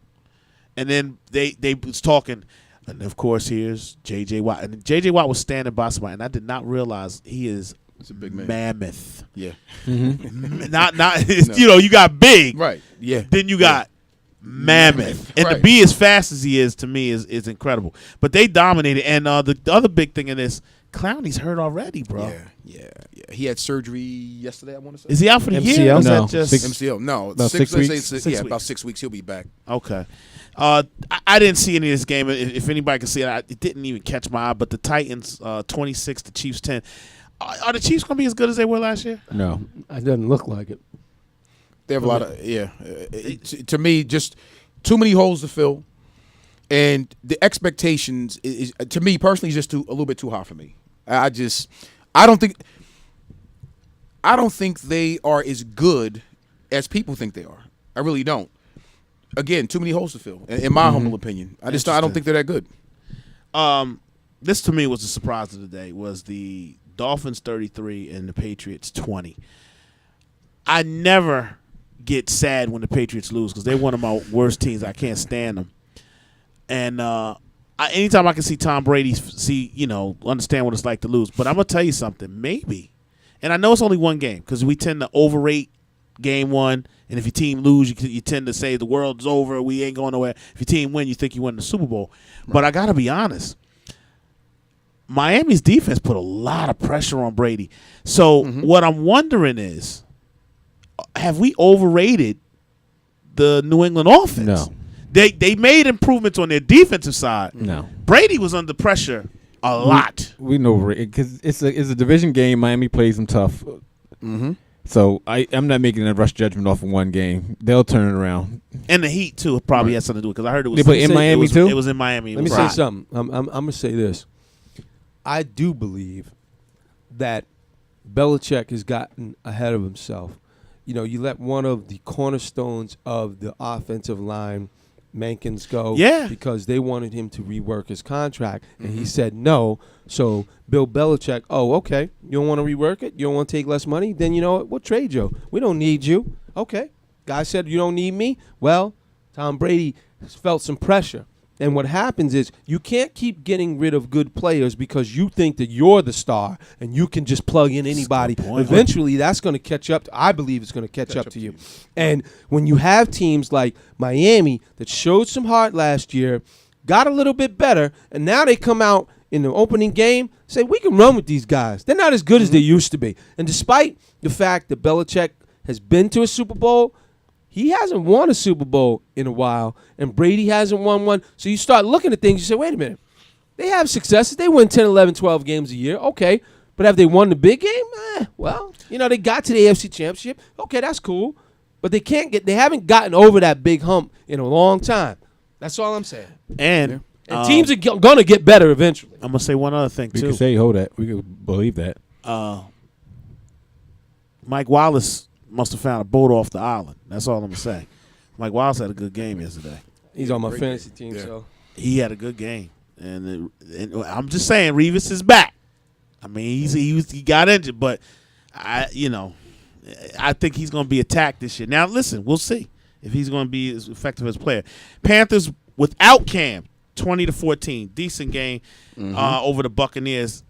And then they was talking. And, of course, here's J.J. Watt. And J.J. Watt was standing by somebody, and I did not realize he is a big man. Mammoth. Yeah. Not you got big. Right. Yeah. Then you got mammoth. And to be as fast as he is, to me, is incredible. But they dominated. And the other big thing in this, Clowney's hurt already, bro. Yeah. He had surgery yesterday, I want to say. Is he out for the MCL? year? Or is No. that just MCL. No. About 6 weeks? About 6 weeks. He'll be back. Okay. I didn't see any of this game. If anybody can see it, it didn't even catch my eye. But the Titans 26, the Chiefs 10. Are the Chiefs going to be as good as they were last year? No. It doesn't look like it. They have a lot of to me, just too many holes to fill, and the expectations is to me personally just a little bit too high for me. I don't think they are as good as people think they are. I really don't. Again, too many holes to fill, in my humble opinion. I don't think they're that good. This to me was the surprise of the day. Was the Dolphins 33 and the Patriots 20. I never get sad when the Patriots lose because they're one of my worst teams. I can't stand them. And anytime I can see Tom Brady understand what it's like to lose. But I'm going to tell you something. Maybe. And I know it's only one game because we tend to overrate game one. And if your team lose, you tend to say the world's over, we ain't going nowhere. If your team win, you think you win the Super Bowl. Right. But I got to be honest. Miami's defense put a lot of pressure on Brady. So what I'm wondering is, have we overrated the New England offense? No. They made improvements on their defensive side. No. Brady was under pressure a lot. We know because it's a division game. Miami plays them tough. Mm-hmm. So I'm not making a rush judgment off of one game. They'll turn it around. And the Heat too probably has something to do with it because I heard it was. They play in Miami too. It was in Miami. Let me say something. I'm gonna say this. I do believe that Belichick has gotten ahead of himself. You know, you let one of the cornerstones of the offensive line, Mankins, go because they wanted him to rework his contract, and he said no. So Bill Belichick, okay, you don't want to rework it? You don't want to take less money? Then you know what? We'll trade you. We don't need you. Okay. Guy said you don't need me? Well, Tom Brady felt some pressure. And what happens is you can't keep getting rid of good players because you think that you're the star and you can just plug in anybody. Eventually, that's going to catch up. I believe it's going to catch up to you. And when you have teams like Miami that showed some heart last year, got a little bit better, and now they come out in the opening game, say, we can run with these guys. They're not as good as they used to be. And despite the fact that Belichick has been to a Super Bowl, he hasn't won a Super Bowl in a while, and Brady hasn't won one. So you start looking at things, you say, wait a minute. They have successes. They win 10, 11, 12 games a year. Okay. But have they won the big game? Well, you know, they got to the AFC Championship. Okay, that's cool. But they haven't gotten over that big hump in a long time. That's all I'm saying. And teams are going to get better eventually. I'm going to say one other thing, We too. can say, hold that. We can believe that. Mike Wallace must have found a boat off the island. That's all I'm going to say. Mike Wallace had a good game yesterday. He's on my fantasy team, so. He had a good game. And I'm just saying, Revis is back. I mean, he got injured, but I think he's going to be attacked this year. Now, listen, we'll see if he's going to be as effective as a player. Panthers without Cam, 20-14, decent game over the Buccaneers.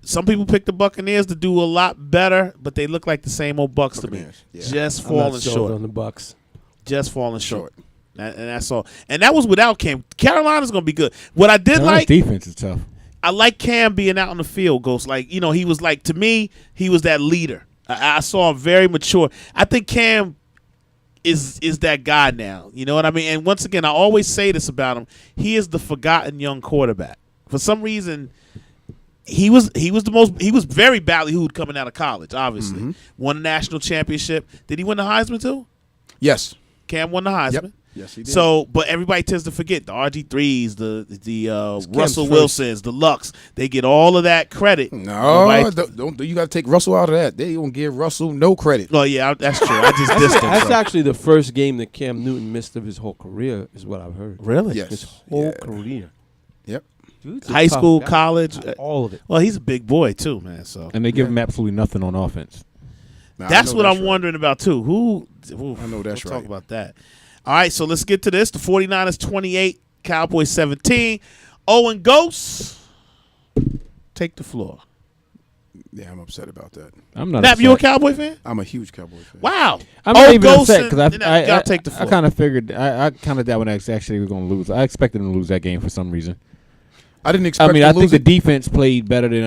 Some people pick the Buccaneers to do a lot better, but they look like the same old Bucs to me. Yeah. Just falling short on the Bucs. Just falling short. And that's all. And that was without Cam. Carolina's going to be good. What I did like, defense is tough. I like Cam being out on the field, Ghost. Like, you know, he was like, to me, he was that leader. I saw him very mature. I think Cam is that guy now. You know what I mean? And once again, I always say this about him. He is the forgotten young quarterback. For some reason, he was very ballyhooed coming out of college, obviously. Won a national championship. Did he win the Heisman too? Yes. Cam won the Heisman. Yep. Yes, he did. So, but everybody tends to forget the RG3s, the Russell Wilsons, the Lux. They get all of that credit. No, don't. You got to take Russell out of that. They don't give Russell no credit. Oh yeah, that's true. I just dissed him. That's actually the first game that Cam Newton missed of his whole career, is what I've heard. Really? Yes. His whole career. Yep. Dude's a High tough school, guy. college, all of it. Well, he's a big boy too, man. So And they give him absolutely nothing on offense. that's what I'm wondering about too. I know that's we'll right. Talk about that. All right, so let's get to this. The 49ers 28, Cowboys 17. Owen Ghost, take the floor. Yeah, I'm upset about that. I'm not. Nap, you a Cowboy fan? I'm a huge Cowboy fan. Wow. I'm not even Ghost upset because y'all take the floor. I kind of figured. I kind of doubt when actually we're going to lose. I expected them to lose that game for some reason. I didn't expect. I mean, to I lose think the it. defense played better than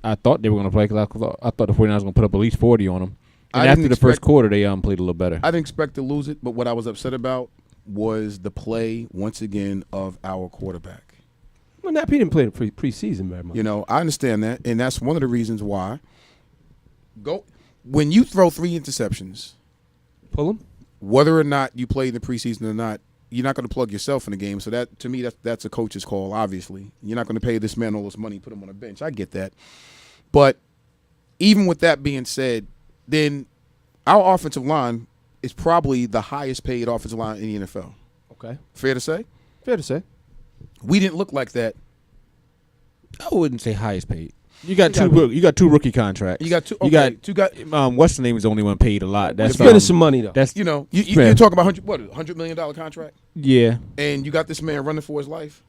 I thought they were going to play. Because I thought the 49ers were going to put up at least 40 on them. And after the first quarter, they played a little better. I didn't expect to lose it, but what I was upset about was the play once again of our quarterback. Well, Nap, he didn't play the preseason very much. You know, I understand that, and that's one of the reasons why. When you throw 3 interceptions, pull them. Whether or not you play in the preseason or not, you're not going to plug yourself in the game. So that, to me, that's a coach's call. Obviously, you're not going to pay this man all this money, put him on a bench. I get that, but even with that being said, then our offensive line is probably the highest paid offensive line in the NFL. Okay. Fair to say? Fair to say. We didn't look like that. I wouldn't say highest paid. You got two rookie contracts. You got two. Okay, you got what's the name is the only one paid a lot. That's spending some money though. That's you're talking about $100 million contract. Yeah. And you got this man running for his life.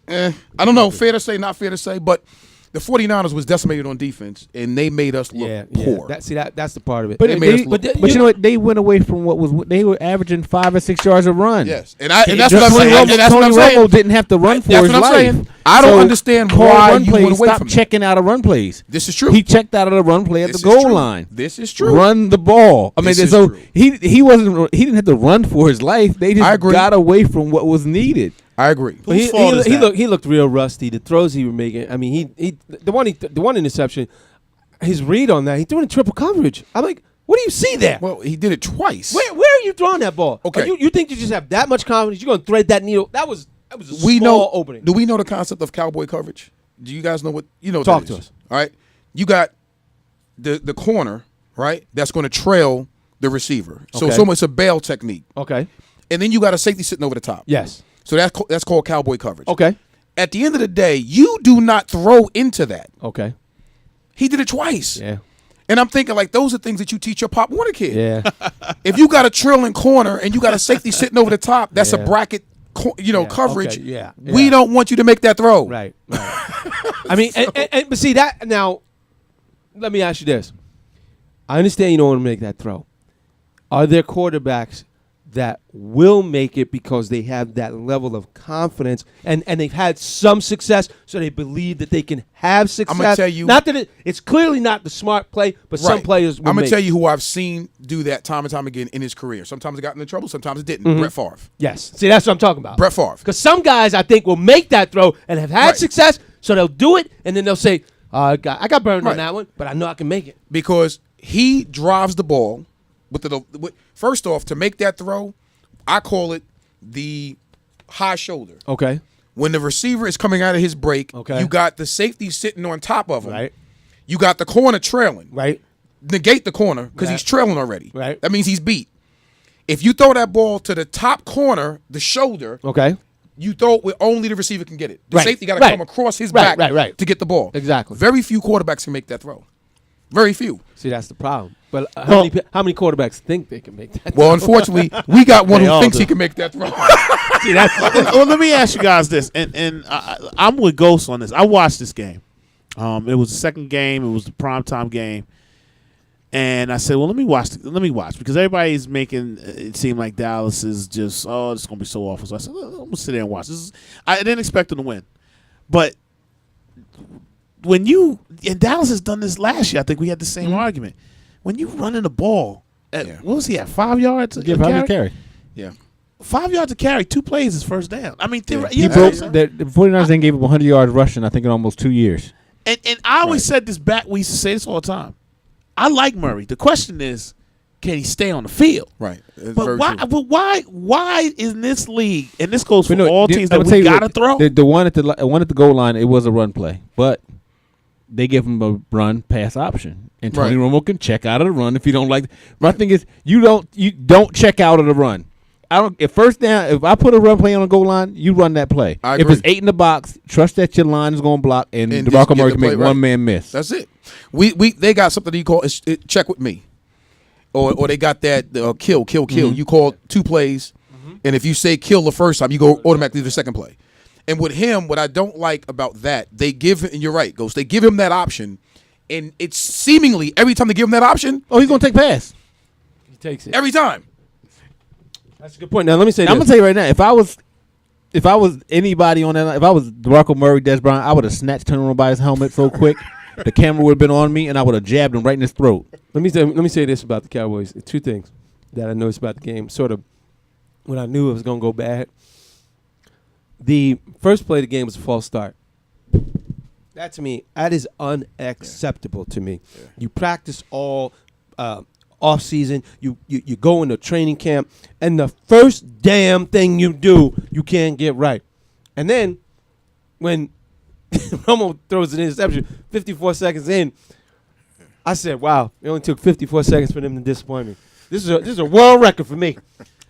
I don't know. Fair to say, not fair to say, but the 49ers was decimated on defense, and they made us look poor. That's the part of it. But you know what? They went away from what was they were averaging 5 or 6 yards a run. Yes, and that's what I'm saying. Tony Romo didn't have to run for his life. Saying. I don't understand why you went away from checking out of run plays. This is true. He checked out of the run play at the goal line. This is true. Run the ball. I mean, so he didn't have to run for his life. They just got away from what was needed. I agree. Well, he looked real rusty. The throws he was making. I mean, the one interception, his read on that, he threw it in triple coverage. I'm like, what do you see there? Well, he did it twice. Where are you throwing that ball? Okay, you think you just have that much confidence? You're going to thread that needle? That was a small opening. Do we know the concept of cowboy coverage? Do you guys know what you know? Talk to us. All right, you got the corner, right? That's going to trail the receiver. So it's a bail technique. Okay, and then you got a safety sitting over the top. Yes. So that's called cowboy coverage. Okay. At the end of the day, you do not throw into that. Okay. He did it twice. Yeah. And I'm thinking, like, those are things that you teach your Pop Warner kid. Yeah. If you got a trailing corner and you got a safety sitting over the top, that's a bracket, coverage. Okay. Yeah. We don't want you to make that throw. Right. I mean, but see that now. Let me ask you this: I understand you don't want to make that throw. Are there quarterbacks that will make it because they have that level of confidence and they've had some success, so they believe that they can have success? I'm gonna tell you, not that it's clearly not the smart play, but some players will. I'm gonna tell you who I've seen do that time and time again in his career. Sometimes it got into trouble, sometimes it didn't. Mm-hmm. Brett Favre. Yes, see, that's what I'm talking about. Brett Favre. Because some guys I think will make that throw and have had success, so they'll do it, and then they'll say, I got burned on that one, but I know I can make it." Because he drives the ball first off, to make that throw, I call it the high shoulder. Okay. When the receiver is coming out of his break, you got the safety sitting on top of him. Right. You got the corner trailing. Right. Negate the corner because he's trailing already. Right. That means he's beat. If you throw that ball to the top corner, the shoulder, you throw it where only the receiver can get it. The safety got to come across his back to get the ball. Exactly. Very few quarterbacks can make that throw. Very few. See, that's the problem. But how many quarterbacks think they can make that throw? Well, unfortunately, we got one who thinks he can make that throw. See, well, let me ask you guys this, and I'm with Ghost on this. I watched this game. It was the second game. It was the primetime game. And I said, well, let me watch because everybody's making it seem like Dallas is just, it's going to be so awful. So I said, I'm going to sit there and watch. I didn't expect them to win. But and Dallas has done this last year. I think we had the same argument. When you running the ball, what was he at, 5 yards? Yeah, 5 yards carry. Yeah. 5 yards to carry, 2 plays is first down. I mean, he broke the 49ers then gave up 100 yards rushing, I think, in almost 2 years. And I always said this back. We used to say this all the time. I like Murray. The question is, can he stay on the field? Right. But why? True. But why in this league? And this goes for all teams that we gotta throw. The one at the goal line, it was a run play, but they give him a run pass option, and Tony Romo can check out of the run if you don't like. My thing is, you don't check out of the run. If first down, if I put a run play on a goal line, you run that play. If it's 8 in the box, trust that your line is going to block, and DeMarco Murray can make one man miss. That's it. They got something you call check with me, or they got that kill. Mm-hmm. You call 2 plays, and if you say kill the first time, you go automatically to the second play. And with him, what I don't like about that, they give, and you're right, Ghost, they give him that option, and it's seemingly every time they give him that option, he's going to take pass. He takes it every time. That's a good point. Now let me say this. I'm gonna tell you right now, if I was anybody on that line, if I was DeMarco Murray, Des Bryant, I would have snatched him by his helmet so quick, the camera would have been on me, and I would have jabbed him right in his throat. Let me say this about the Cowboys. 2 things that I noticed about the game. Sort of when I knew it was gonna go bad. The first play of the game was a false start. That to me, that is unacceptable to me. Yeah. You practice all off season, you go into training camp, and the first damn thing you do, you can't get right. And then when Romo throws an interception 54 seconds in, I said, wow, it only took 54 seconds for them to disappoint me. This is a world record for me.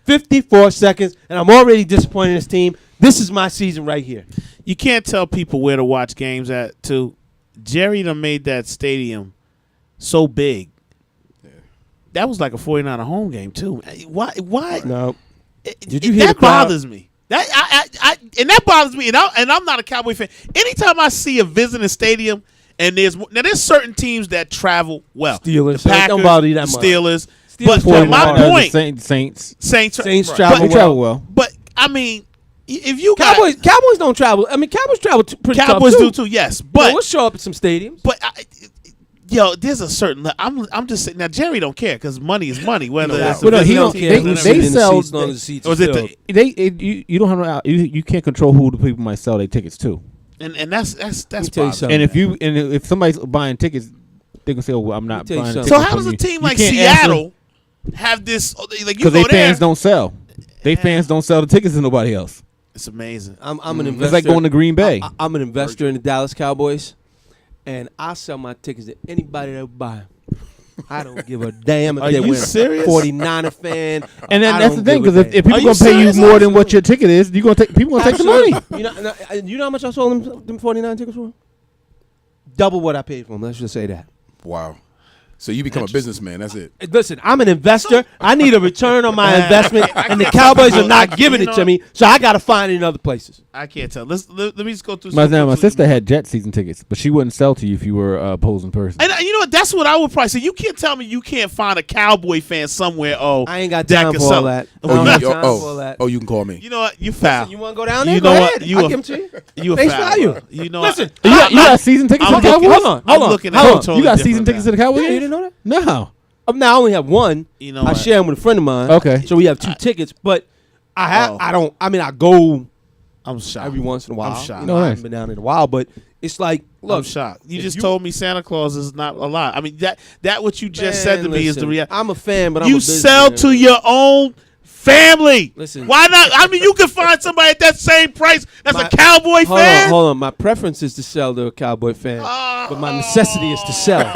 54 seconds, and I'm already disappointed in this team. This is my season right here. You can't tell people where to watch games at, too. Jerry done made that stadium so big. That was like a 49er home game, too. Why? No. Did you hear that bothers me. That bothers me, and I'm not a Cowboy fan. Anytime I see a visiting stadium And there's certain teams that travel well. Steelers, the Packers, don't bother you that the much. Steelers. Steelers But my point, Saints travel well. But I mean, if you Cowboys don't travel. I mean, Cowboys travel pretty Cowboys tough do too. Yes, but we'll show up at some stadiums. But there's a certain. I'm just saying. Now Jerry don't care because money is money. Whether it's he don't care. They sell. You don't have you can't control who the people might sell their tickets to. And that's and if somebody's buying tickets, they can say, "Oh, well, I'm not buying." Tickets so how does a team like Seattle have this? Like because their fans don't sell. They fans don't sell the tickets to nobody else. It's amazing. I'm an investor. It's like going to Green Bay. I'm an investor in the Dallas Cowboys, and I sell my tickets to anybody that will buy them. I don't give a damn if Are they you win. serious? 49er fan. And then that's the thing, because because if people gonna pay you more than what your ticket is, people gonna take the money. You know how much I sold them 49 tickets for? Double what I paid for them. Let's just say that. Wow. So you become a businessman. That's it. Listen, I'm an investor. I need a return on my investment, and the Cowboys are not giving it to me, so I got to find it in other places. I can't tell. Let me just go through. My sister had Jet season tickets, but she wouldn't sell to you if you were a opposing person. And you know what? That's what I would probably say. You can't tell me you can't find a Cowboy fan somewhere. Oh, I ain't got time for all that. You can call me. You know what? You foul. Listen, you want to go down there? You know go what? ahead. I'll give them to you. You a Face foul. value. You know. Listen, you got season tickets to the Cowboys? Hold on. You got season tickets to the Cowboys? Yeah, you didn't know that? No. Now I only have one. You know I what? share them with a friend of mine. Okay. So we have 2 tickets, but I go I'm shocked. every once in a while. I'm shocked. You know, I haven't been down in a while, but it's like, look, I'm shocked. You just told me Santa Claus is not a lot. I mean that what you just said to me is the listen, reality. I'm a fan, but I'm you a sell to your own family. Listen. Why not? I mean, you can find somebody at that same price that's a Cowboy fan. Hold on. My preference is to sell to a Cowboy fan, but my necessity is to sell.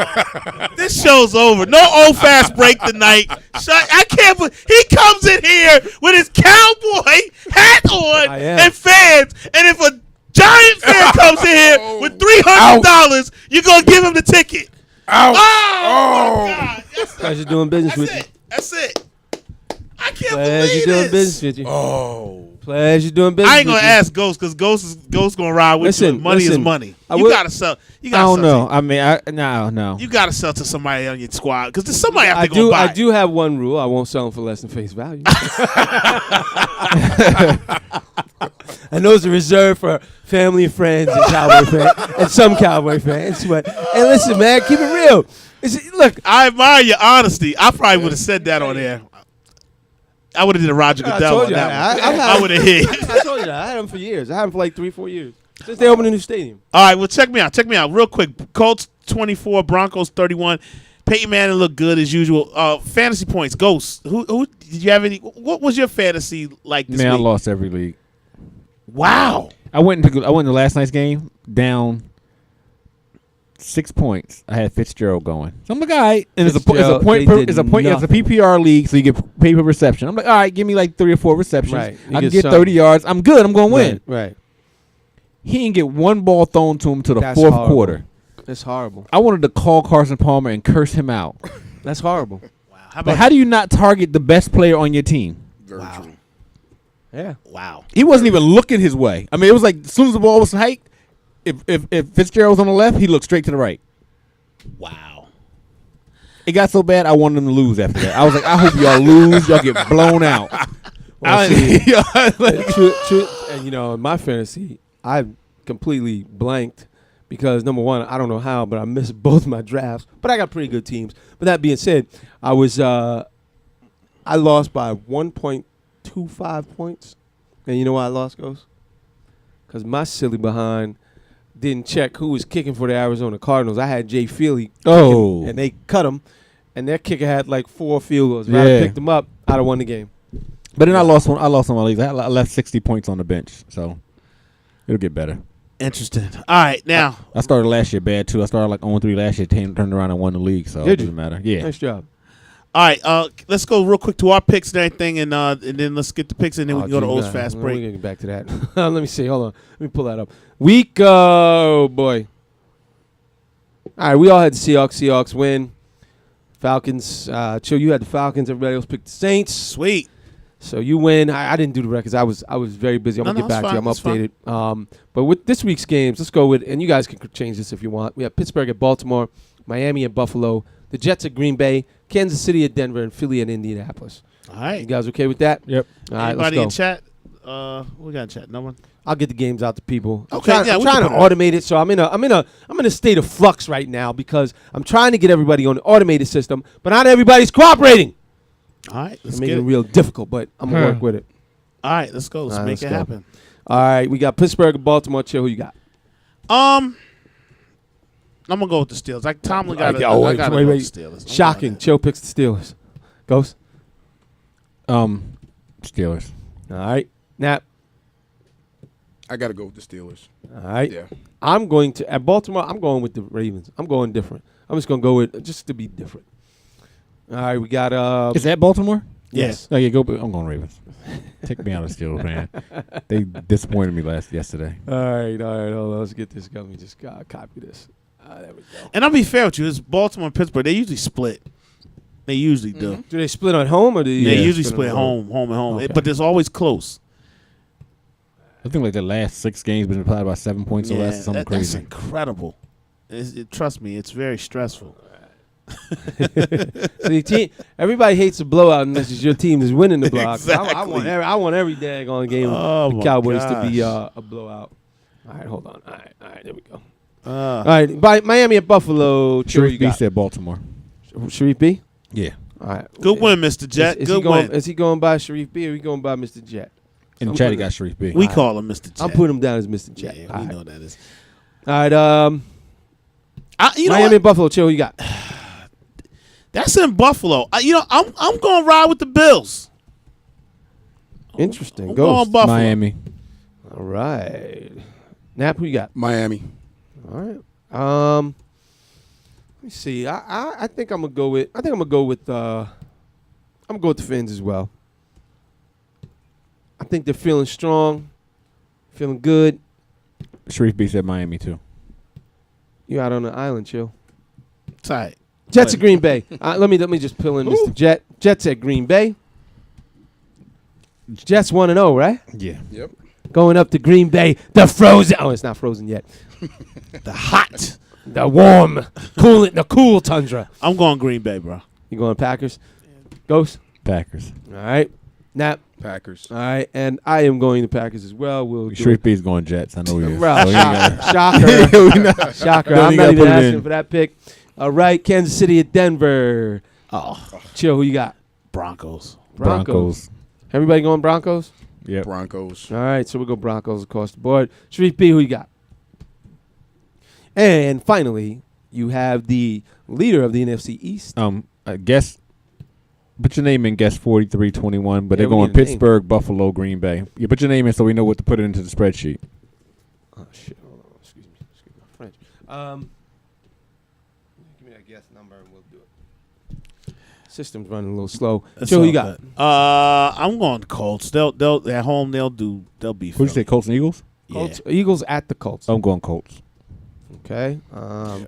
This show's over. No old fast break tonight. I can't believe he comes in here with his cowboy hat on and fans. And if a Giant fan comes in here with $300, you're gonna give him the ticket. Ouch. Oh my God. Pleasure doing business with you. That's it. I can't Pleasure believe doing this. business with you. Oh. Pleasure doing business. I ain't gonna with you. ask Ghost because Ghost gonna ride with you. Money is money. You gotta sell. You I gotta don't sell know. I mean, no. You gotta sell to somebody on your squad because there's somebody out there gonna buy. I do have one rule. I won't sell them for less than face value. And those are reserved for family and friends and Cowboy fans and some Cowboy fans. But and listen, man, keep it real. Look, I admire your honesty. I probably would have said that on air. I would have did a Roger Goodell on that one. I would have hit. I told you that. I had them for years. I had them for like 3-4 years since they opened a new stadium. All right, well, check me out. Check me out real quick. Colts 24, Broncos 31. Peyton Manning looked good as usual. Fantasy points, Ghost. Who did you have any? What was your fantasy like this week? I lost every league. Wow. I went into last night's game down 6 points. I had Fitzgerald going. So I'm like, all right. And it's a PPR league, so you get paid per reception. I'm like, all right, give me like 3 or 4 receptions. Right. I can get 30 yards. I'm good. I'm going to win. Right. He didn't get one ball thrown to him to the fourth quarter. That's horrible. I wanted to call Carson Palmer and curse him out. That's horrible. Wow. How do you not target the best player on your team? Very true. Yeah. Wow. He wasn't even looking his way. I mean, it was like as soon as the ball was hiked, if Fitzgerald was on the left, he looked straight to the right. Wow. It got so bad, I wanted them to lose after that. I was like, I hope y'all lose. Y'all get blown out. Well, and in my fantasy, I completely blanked because number one, I don't know how, but I missed both my drafts. But I got pretty good teams. But that being said, I lost by 1.25 points. And you know why I lost, Ghost? Because my silly behind didn't check who was kicking for the Arizona Cardinals. I had Jay Feely kicking, and they cut him. And their kicker had like 4 field goals. If I picked them up, I'd have won the game. But then I lost one of my leagues. I left 60 points on the bench, so it'll get better. Interesting. All right, now. I started last year bad, too. I started like 0-3 last year, turned around and won the league, so it doesn't matter. Yeah. Nice job. All right, let's go real quick to our picks and everything, and then let's get the picks, and then we can go to O's Fast Break. We're going to get back to that. Let me see. Hold on. Let me pull that up. Oh, boy. All right, we all had the Seahawks. Seahawks win. Falcons. Chill, you had the Falcons. Everybody else picked the Saints. Sweet. So you win. I didn't do the records. I was very busy. I'm gonna get back to you. I'm updated. But with this week's games, let's go with, and you guys can change this if you want. We have Pittsburgh at Baltimore, Miami at Buffalo, the Jets at Green Bay, Kansas City at Denver, and Philly at Indianapolis. All right. You guys okay with that? Yep. All right, Anybody let's go. in chat? We got chat. No one. I'll get the games out to people. Okay, I'm trying to automate it, so I'm in a state of flux right now because I'm trying to get everybody on the automated system, but not everybody's cooperating. All right, let's making get it it real difficult, but I'm gonna work with it. All right, let's go. Let's make it happen. All right, we got Pittsburgh and Baltimore. Chill, who you got? I'm gonna go with the Steelers. Like Tomlin got it. Wait. The Steelers. Shocking. Chill picks the Steelers. Ghost. Steelers. All right, Nap. I got to go with the Steelers. All right. Yeah. I'm going to at Baltimore. I'm going with the Ravens. I'm going different. I'm just gonna go with just to be different. All right, we got. Is that Baltimore? Yes. Oh yeah, go. I'm going Ravens. Take me out of Steelers, man. They disappointed me yesterday. All right. Hold on. Let's get this going. Let me just copy this. There we go. And I'll be fair with you. It's Baltimore and Pittsburgh. They usually split. They usually do. Do they split at home or do they usually split home and home? Okay. But there's always close. I think like the last 6 games been applied by 7 points or less or something crazy. That's incredible. Trust me, it's very stressful. So your team, everybody hates a blowout unless it's your team is winning the blowout. Exactly. I want every daggone game of the Cowboys to be a blowout. All right, hold on. All right, there we go. All right, by Miami at Buffalo. Sharif B said Baltimore. Sharif B? Yeah. All right. Good win, Mr. Jet. Good win. Is he going by Sharif B or are we going by Mr. Jet? In the chat, he got Sharif B. We call him Mr. Jet. I'm putting him down as Mr. Jet. Yeah, we know that is. All right. Miami and Buffalo. Chill. Who you got? That's in Buffalo. I'm going to ride with the Bills. Interesting. I'm Go going Buffalo. Miami. All right. Nap, who you got? Miami. All right. Let me see. I think I'm gonna go with. I'm gonna go with the Fins as well. I think they're feeling strong, feeling good. Sharif B said Miami too. You out on the island, chill. Tight. Jets at Green Bay. Let me just pull in Mr. Jet. Jets at Green Bay. Jets 1-0, right? Yeah. Yep. Going up to Green Bay. The frozen. Oh, it's not frozen yet. The hot. The warm. The cool tundra. I'm going Green Bay, bro. You going Packers? Ghost? Packers. All right. Nap? Packers. All right. And I am going to Packers as well. Sharif B's going Jets. I know he is. Shocker. Shocker. I'm not even asking for that pick. All right. Kansas City at Denver. Chill. Who you got? Broncos. Everybody going Broncos? Yeah. Broncos. All right. So we'll go Broncos across the board. Sharif B, who you got? And finally, you have the leader of the NFC East. I guess. Put your name in. Guess 43-21. But Yeah, they're we going need a name. Pittsburgh, Buffalo, Green Bay. You put your name in so we know what to put it into the spreadsheet. Oh shit! Hold on. Excuse my French. Give me that guess number and we'll do it. System's running a little slow. Chill, who you got? I'm going Colts. They'll at home. They'll be. Who'd you say? Colts and Eagles? Colts. Eagles at the Colts. I'm going Colts. Okay.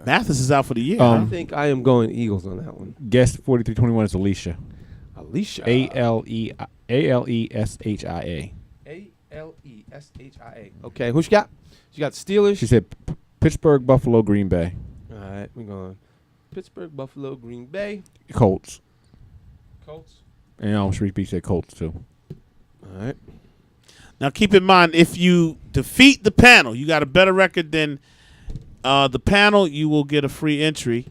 Mathis is out for the year. I think I am going Eagles on that one. Guess 43-21 is Alicia. Alicia. Aleshia. Aleshia. Okay. Who you got? You got Steelers. She said Pittsburgh, Buffalo, Green Bay. All right. We're going Pittsburgh, Buffalo, Green Bay. Colts. Colts. And Sharif B said Colts too. All right. Now keep in mind, if you defeat the panel, you got a better record than the panel. You will get a free entry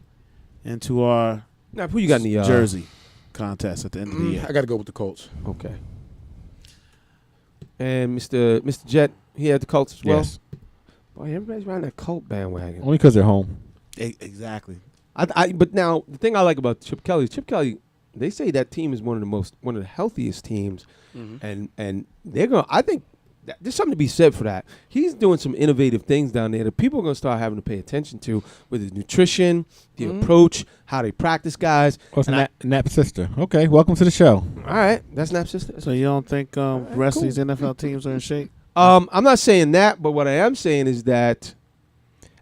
into our now, who you got in the jersey contest at the end of the year. I got to go with the Colts. Okay. And Mr. Jet, he had the Colts as well. Yes. Boy, everybody's riding that Colt bandwagon. Only because they're home. Exactly. But now the thing I like about Chip Kelly, they say that team is one of the healthiest teams, and they're going. I think there's something to be said for that. He's doing some innovative things down there that people are going to start having to pay attention to with his nutrition, the approach, how they practice guys. Oh, it's Nap's sister. Okay, welcome to the show. All right, that's Nap's sister. So you don't think the rest of these NFL teams are in shape? I'm not saying that, but what I am saying is that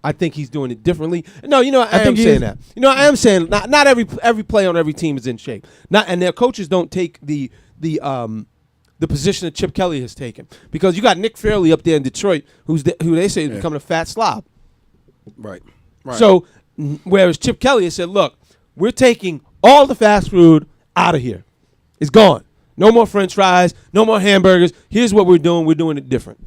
I think he's doing it differently. No, I am saying that. I am saying not every play on every team is in shape. And their coaches don't take the the position that Chip Kelly has taken. Because you got Nick Fairley up there in Detroit, who they say is becoming a fat slob. Right. So, whereas Chip Kelly has said, look, we're taking all the fast food out of here. It's gone. No more French fries, no more hamburgers. Here's what we're doing. We're doing it different.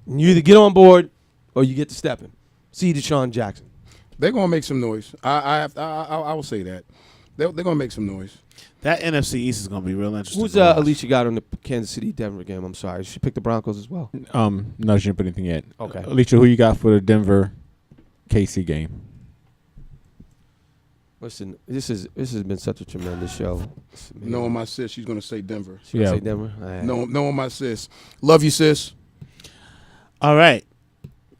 And you either get on board or you get to stepping. See Deshaun Jackson. They're going to make some noise. I will say that. They're going to make some noise. That NFC East is going to be real interesting. Who's Alicia got on the Kansas City-Denver game? I'm sorry. She picked the Broncos as well. No, she didn't put anything yet. Okay. Alicia, who you got for the Denver KC game? Listen, this has been such a tremendous show. Knowing my sis, she's going to say Denver. She's going to say Denver? All right. Knowing my sis. Love you, sis. All right.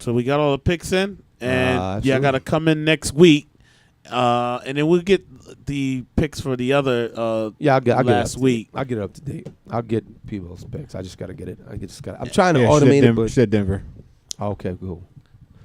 So we got all the picks in. And y'all got to come in next week. And then we'll get the picks for the other I'll get last week. I'll get it up to date. I'll get people's picks. I just got to get it. I'm trying to automate it. But said Denver. Okay, cool.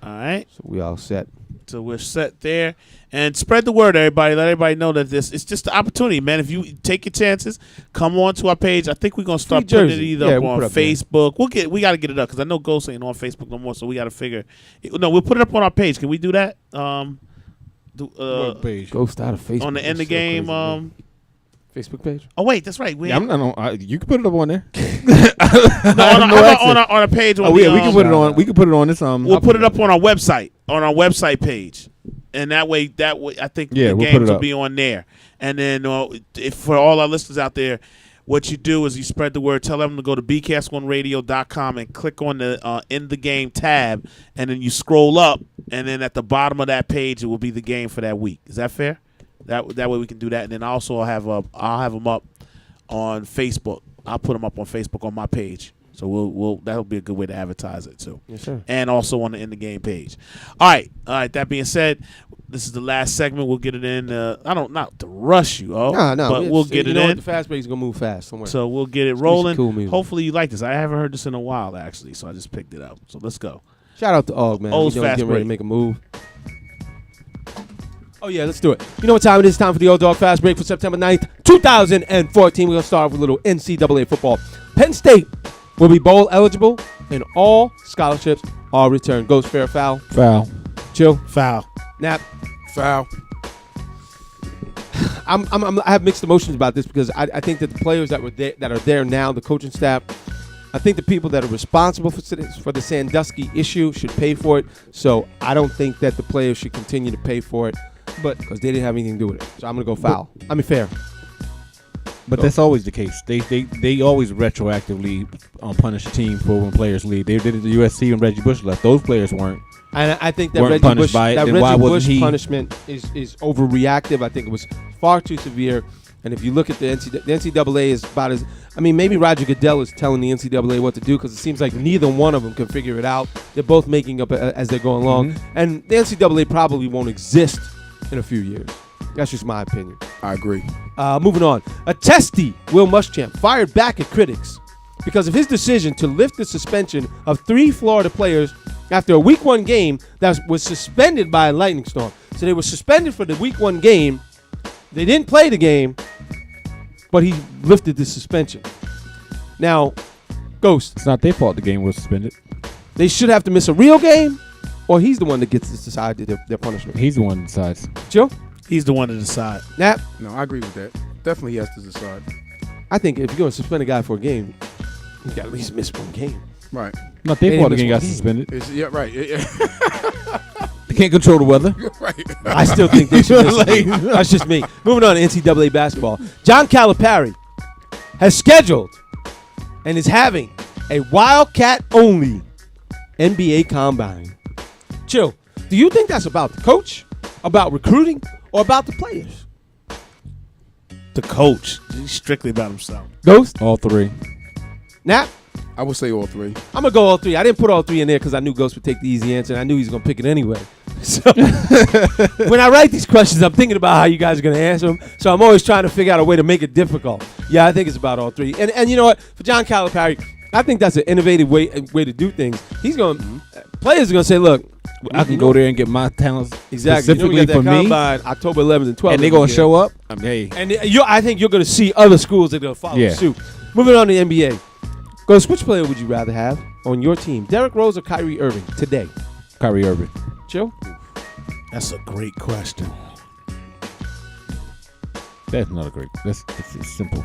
All right. So we all set. So we're set there. And spread the word, everybody. Let everybody know that it's just an opportunity, man. If you take your chances, come on to our page. I think we're going to start putting it either up on Facebook. We got to get it up because I know Ghost ain't on Facebook no more, so we got to figure. No, we'll put it up on our page. Can we do that? What page? Ghost out of Facebook. On the end of the game. Facebook page? Oh, wait, that's right. Yeah, I'm not on, you can put it up on there. on a page. We can put it on. We can put it on this. We'll put it up on our website page. And that way, I think the games will be on there. And then if for all our listeners out there, what you do is you spread the word. Tell them to go to BKS1radio.com and click on the In the Game tab. And then you scroll up. And then at the bottom of that page, it will be the game for that week. Is that fair? That way we can do that. And then also I'll have them up on Facebook. I'll put them up on Facebook on my page. So that'll be a good way to advertise it too. Yes, sir. And also on the In the Game page. All right. That being said, this is the last segment. We'll get it in. Not to rush you, but we'll get it in. The fast break is gonna move fast. Don't worry. So we'll get it rolling. Cool music. Hopefully you like this. I haven't heard this in a while actually, so I just picked it up. So let's go. Shout out to Og, man. O's fast getting break. ready to make a move. Oh, yeah, let's do it. You know what time it is? Time for the Old Dog Fast Break for September 9th, 2014. We're going to start with a little NCAA football. Penn State will be bowl eligible, and all scholarships are returned. Goes fair, foul? Foul. Chill? Foul. Nap? Foul. I have mixed emotions about this because I think that the players that are there now, the coaching staff, I think the people that are responsible for the Sandusky issue should pay for it. So I don't think that the players should continue to pay for it, but because they didn't have anything to do with it. So I'm gonna go foul. Fair. But that's always the case. They always retroactively punish a team for when players leave. They did it to USC when Reggie Bush left. Those players weren't. And I think that Reggie Bush, Reggie Bush punishment is overreactive. I think it was far too severe. And if you look at the NCAA is about as, maybe Roger Goodell is telling the NCAA what to do because it seems like neither one of them can figure it out. They're both making up as they're going along. Mm-hmm. And the NCAA probably won't exist in a few years. That's just my opinion. I agree. Moving on. A testy, Will Muschamp, fired back at critics because of his decision to lift the suspension of 3 Florida players after a Week 1 game that was suspended by a lightning storm. So they were suspended for the Week 1 game. They didn't play the game, but he lifted the suspension. Now, Ghost. It's not their fault the game was suspended. They should have to miss a real game, or he's the one that gets to decide their punishment. He's the one that decides. Joe? He's the one to decide. Nap? No, I agree with that. Definitely he has to decide. I think if you're going to suspend a guy for a game, you got to at least miss one game. Right. Not their fault the game got suspended. Right. They can't control the weather. Right. I still think they should. That's just me. Moving on to NCAA basketball. John Calipari has scheduled and is having a Wildcat-only NBA Combine. Chill. Do you think that's about the coach, about recruiting, or about the players? The coach. He's strictly about himself. Ghost? All 3. Nap? I would say all 3. I'm going to go all 3. I didn't put all 3 in there because I knew Ghost would take the easy answer, and I knew he was going to pick it anyway. So when I write these questions, I'm thinking about how you guys are going to answer them. So I'm always trying to figure out a way to make it difficult. Yeah, I think it's about all 3. And you know what? For John Calipari, I think that's an innovative way to do things. Players are going to say, look, I can go there and get my talents Exactly. specifically we for me. Combine October 11th and 12th. And they're going to show up. I mean, hey. And I think you're going to see other schools that are going to follow suit. Moving on to the NBA. Ghost, which player would you rather have on your team? Derrick Rose or Kyrie Irving today? Kyrie Irving. Chill? That's a great question. That's not a great. It's simple.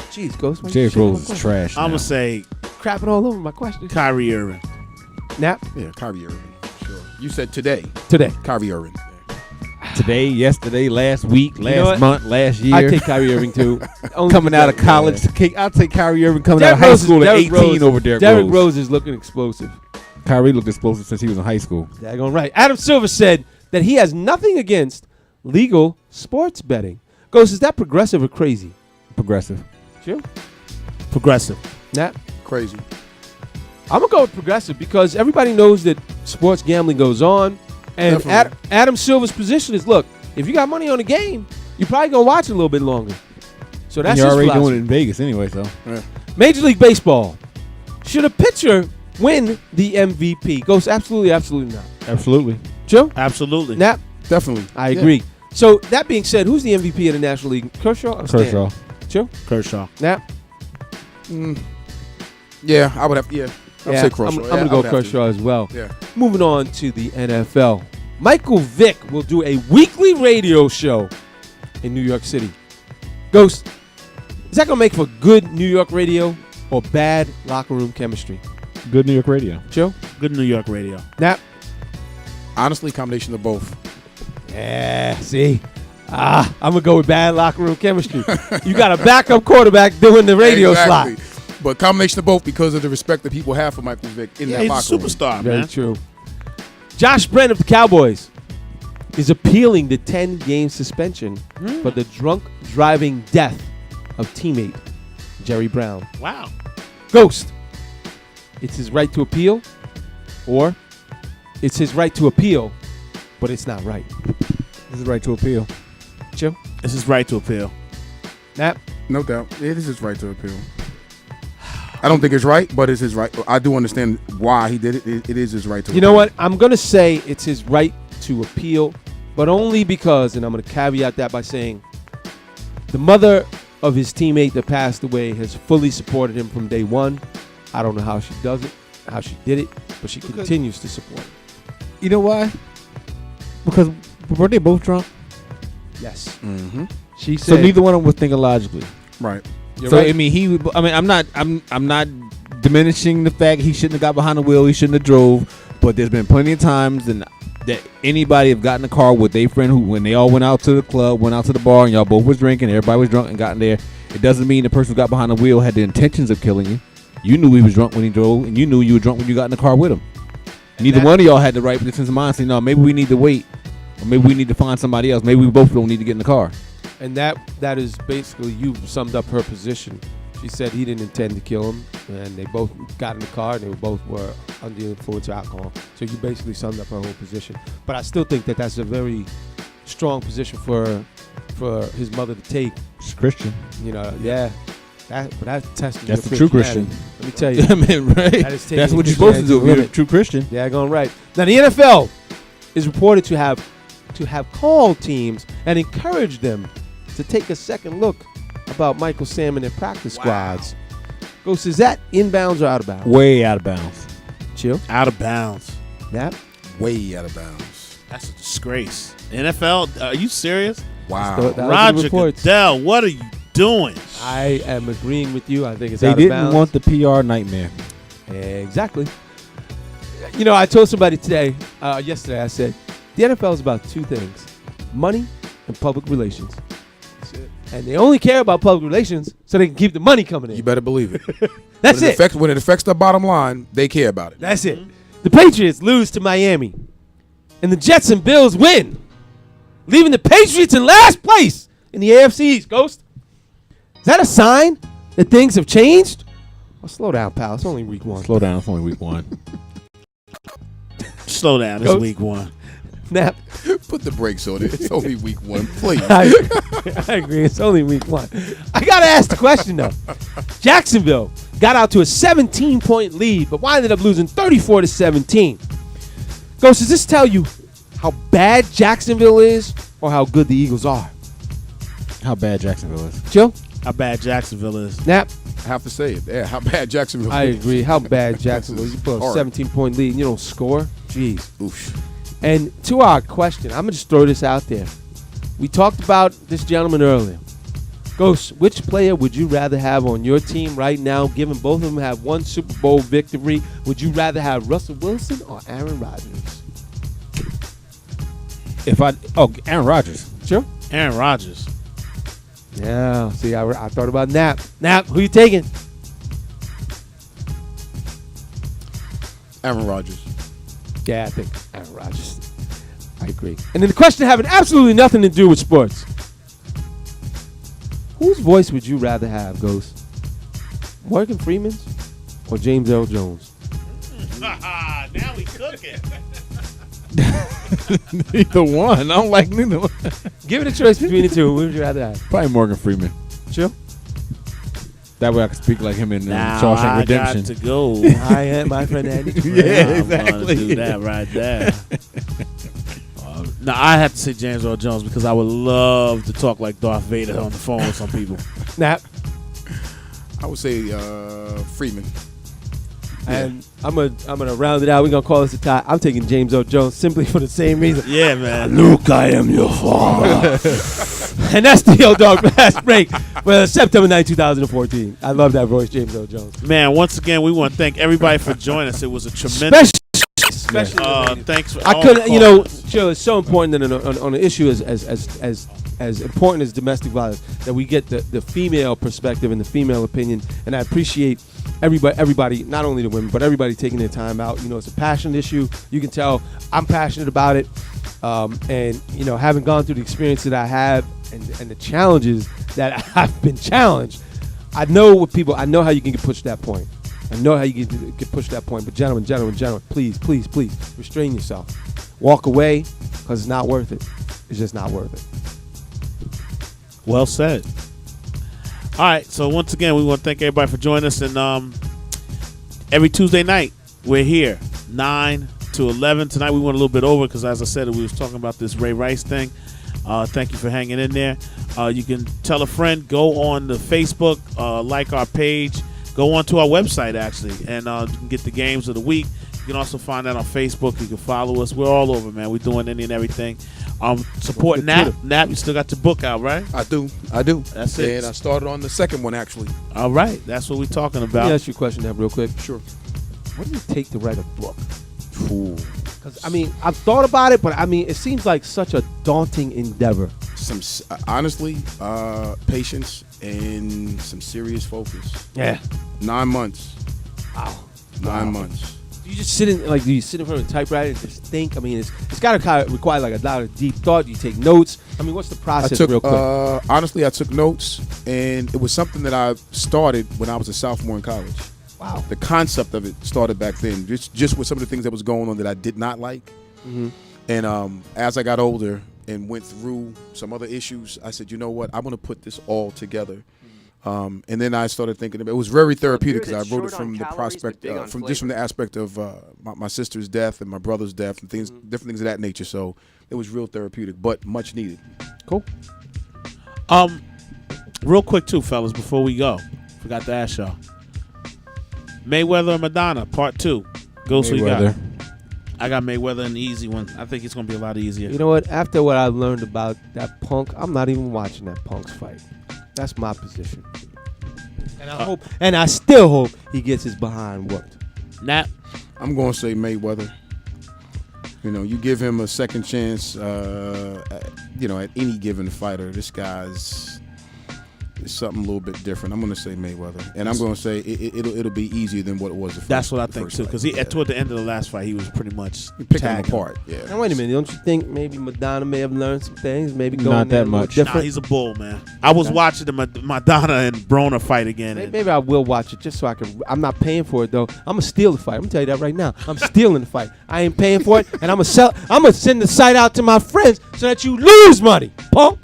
Jeez, Ghost. Derrick Rose is trash. I'm going to say crapping all over my question. Kyrie Irving. Nap? Yeah, Kyrie Irving. Sure. You said today. Today. Kyrie Irving. Today, yesterday, last week, last month, last year. I take Kyrie Irving too. Coming out of college, I'll take Kyrie Irving coming out of high school at 18 over Derrick Rose. Derrick Rose is looking explosive. Kyrie looked explosive since he was in high school. Daggone right. Adam Silver said that he has nothing against legal sports betting. Ghost, is that progressive or crazy? Progressive. Chill. Progressive. Nat? Crazy. I'm going to go with progressive because everybody knows that sports gambling goes on. And Adam Silver's position is, look, if you got money on the game, you're probably going to watch it a little bit longer. So that's you're his already philosophy. doing it in Vegas anyway, so. Yeah. Major League Baseball. Should a pitcher win the MVP? Ghost, absolutely, absolutely not. Absolutely. Joe? Absolutely. Nap? Definitely. I agree. So that being said, who's the MVP of the National League? Kershaw or Kershaw. Joe? Kershaw. Nap? Yeah, I would have. Yeah. I'd say Kershaw. I'm going to go Kershaw as well. Yeah. Moving on to the NFL. Michael Vick will do a weekly radio show in New York City. Ghost, is that going to make for good New York radio or bad locker room chemistry? Good New York radio. Joe? Good New York radio. Nap? Honestly, combination of both. Yeah, see? I'm going to go with bad locker room chemistry. You got a backup quarterback doing the radio slot. But combination of both because of the respect that people have for Michael Vick in that locker room. He's a superstar, Very man. true. Josh Brent of the Cowboys is appealing the 10-game suspension for the drunk driving death of teammate Jerry Brown. Wow. Ghost, it's his right to appeal, or it's his right to appeal, but it's not right. It's his right to appeal. Joe? It's his right to appeal. Nap? No doubt. It is his right to appeal. I don't think it's right, but it's his right. I do understand why he did it. It is his right to appeal. You know what? I'm going to say it's his right to appeal, but only because, and I'm going to caveat that by saying, the mother of his teammate that passed away has fully supported him from day one. I don't know how she does it, how she did it, but she continues to support him. You know why? Because were they both drunk? Yes. Mm-hmm. She said. So neither one of them was thinking logically. Right. You're so right. I mean, I'm not diminishing the fact he shouldn't have got behind the wheel. He shouldn't have drove. But there's been plenty of times that anybody have gotten in a car with their friend who, when they all went out to the club, went out to the bar, and y'all both was drinking, everybody was drunk and got in there. It doesn't mean the person who got behind the wheel had the intentions of killing you. You knew he was drunk when he drove, and you knew you were drunk when you got in the car with him. Neither one of y'all had the right sense of mind. Say, no, maybe we need to wait, or maybe we need to find somebody else. Maybe we both don't need to get in the car. And that is basically, you summed up her position. She said he didn't intend to kill him, and they both got in the car, and they both were under the influence of alcohol. So you basically summed up her whole position. But I still think that that's a very strong position for his mother to take. She's Christian. You know, yeah. But that's testing. That's your the true Christianity. Christian. Let me tell you. I mean, right? That's what you're supposed to do if you're a true Christian. Yeah, going right. Now the NFL is reported to have called teams and encouraged them to take a second look about Michael Sam and their practice squads. Ghost, is that inbounds or out of bounds? Way out of bounds. Chill. Out of bounds. Nap? Way out of bounds. That's a disgrace. NFL, are you serious? Wow. That was the Roger reports. Goodell, what are you doing? I am agreeing with you. I think it's They out of didn't bounds. want the PR nightmare. Exactly. You know, I told somebody yesterday, I said, the NFL is about two things: money and public relations. And they only care about public relations so they can keep the money coming in. You better believe it. That's it. When it affects the bottom line, they care about it. That's it. The Patriots lose to Miami, and the Jets and Bills win, leaving the Patriots in last place in the AFC East. Ghost, is that a sign that things have changed? Oh, slow down, pal. It's only week one. Slow down. It's only week one. Slow down. It's Ghost. week one. Nap. Put the brakes on it. It's only week one, please. I agree. It's only week one. I got to ask the question, though. Jacksonville got out to a 17-point lead, but winded up losing 34-17. Ghost, does this tell you how bad Jacksonville is or how good the Eagles are? How bad Jacksonville is. Joe? How bad Jacksonville is. Nap? I have to say it. Yeah, how bad Jacksonville I is. agree. How bad Jacksonville is. You put a Hard. 17-point lead and you don't score? Jeez. Oof. And to our question, I'm going to just throw this out there. We talked about this gentleman earlier. Ghost, which player would you rather have on your team right now, given both of them have one Super Bowl victory? Would you rather have Russell Wilson or Aaron Rodgers? Aaron Rodgers. Sure. Aaron Rodgers. Yeah, see, I thought about Nap. Nap, who you taking? Aaron Rodgers. Yeah, I think Aaron Rodgers. I agree. And then the question having absolutely nothing to do with sports. Whose voice would you rather have, Ghost? Morgan Freeman's or James Earl Jones? Now we cooking. Neither one. I don't like neither one. Give it a choice between the two. Who would you rather have? Probably Morgan Freeman. Sure. That way I can speak like him in Now Shawshank I Redemption. got to go. I am my friend Andy. Yeah, I'm exactly. gonna do that right there. Now I have to say James Earl Jones because I would love to talk like Darth Vader on the phone with some people. Nap. I would say Freeman. And I'm gonna round it out. We're gonna call this a tie. I'm taking James Earl Jones simply for the same reason. Yeah, man. Luke, I am your father. And that's the Old Dog Fast Break. Well, September 9, 2014. I love that voice, James Earl Jones. Man, once again, we want to thank everybody for joining us. It was a tremendous. Especially thanks for I all couldn't, the you know, calls. Joe, it's so important that on an issue as important as domestic violence that we get the female perspective and the female opinion. And I appreciate everybody, not only the women, but everybody taking their time out. You know, it's a passionate issue. You can tell I'm passionate about it. And, you know, having gone through the experience that I have and the challenges that I've been challenged, I know how you can get pushed to that point. I know how you get pushed to that point. But gentlemen, please, restrain yourself. Walk away because it's not worth it. It's just not worth it. Well said. All right, so once again, we want to thank everybody for joining us. And every Tuesday night, we're here, 9 to 11. Tonight, we went a little bit over because, as I said, we was talking about this Ray Rice thing. Thank you for hanging in there. You can tell a friend, go on the Facebook, like our page, go on to our website, actually, and you can get the games of the week. You can also find that on Facebook. You can follow us. We're all over, man. We're doing any and everything. Support Nap. Nap, you still got your book out, right? I do. That's it. And I started on the second one, actually. All right. That's what we're talking about. Let me ask you a question, Nap, real quick. Sure. What do you take to write a book? Because, I mean, I've thought about it, but, I mean, it seems like such a daunting endeavor. Honestly, patience and some serious focus. Yeah. 9 months. Wow. 9 months. Do you just sit in front of a typewriter and just think? I mean, it's got to require like a lot of deep thought. Do you take notes? I mean, what's the process real quick? Honestly, I took notes, and it was something that I started when I was a sophomore in college. Wow. The concept of it started back then, just with some of the things that was going on that I did not like. Mm-hmm. And as I got older and went through some other issues, I said, you know what? I'm going to put this all together. And then I started thinking about it. It was very therapeutic because I wrote it from the prospect, from the aspect of my sister's death and my brother's death and things, different things of that nature. So it was real therapeutic, but much needed. Cool. Real quick too, fellas, before we go, forgot to ask y'all. Mayweather or Madonna, part 2. Ghost, who you got? I got Mayweather, an easy one. I think it's going to be a lot easier. You know what? After what I learned about that Punk, I'm not even watching that Punk's fight. That's my position. And I still hope he gets his behind whooped. Nap. I'm going to say Mayweather. You know, you give him a second chance, at any given fighter. This guy's something a little bit different. I'm going to say Mayweather. And I'm going to say it'll be easier than what it was the first. That's what I think, too. Because toward the end of the last fight, he was pretty much picking him apart. Yeah. Now, wait a minute. Don't you think maybe Madonna may have learned some things? Maybe going Not that much. different? Nah, he's a bull, man. I was watching the Madonna and Broner fight again. Maybe I will watch it just so I can. I'm not paying for it, though. I'm going to steal the fight. I'm going to tell you that right now. I'm stealing the fight. I ain't paying for it, and I'm going to send the site out to my friends so that you lose money, punk.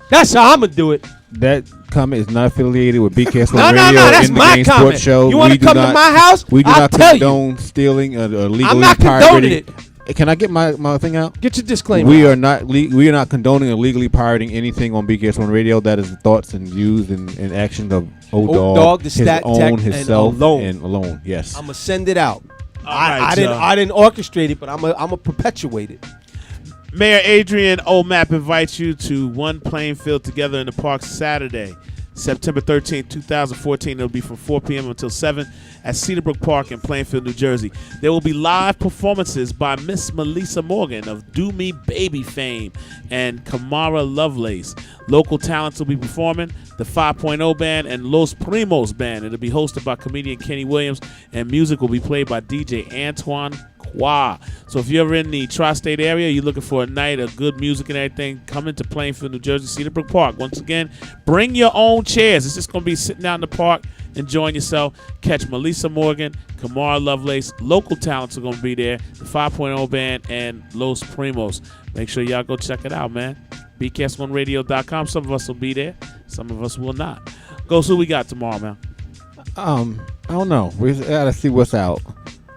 That's how I'm going to do it. That comment is not affiliated with BKS1 No, Radio. that's in the my Game comment. Sports Show. You want to come to my house? We do I'll not tell you. condone stealing or legally I'm not condoning pirating. Can I get my thing out? Get your disclaimer. We are not condoning or legally pirating anything on BKS1 Radio. That is the thoughts and views and actions of Dog, the his Stat own, Tech, himself, and alone. Yes. I'm gonna send it out. right, I didn't orchestrate it, but I'm gonna perpetuate it. Mayor Adrian O'Map invites you to One Playing Field Together in the Park Saturday, September 13th, 2014. It'll be from 4 p.m. until 7 at Cedarbrook Park in Plainfield, New Jersey. There will be live performances by Miss Melissa Morgan of Do Me Baby fame and Kamara Lovelace. Local talents will be performing, the 5.0 Band and Los Primos Band. It'll be hosted by comedian Kenny Williams, and music will be played by DJ Antoine Qua. So if you're in the tri-state area, you're looking for a night of good music and everything, come into Plainfield, New Jersey, Cedarbrook Park. Once again, bring your own chairs. It's just going to be sitting out in the park, enjoying yourself. Catch Melissa Morgan, Kamara Lovelace. Local talents are going to be there, the 5.0 Band, and Los Primos. Make sure y'all go check it out, man. BKS1Radio.com. Some of us will be there. Some of us will not. Ghost, who we got tomorrow, man? I don't know. We gotta see what's out.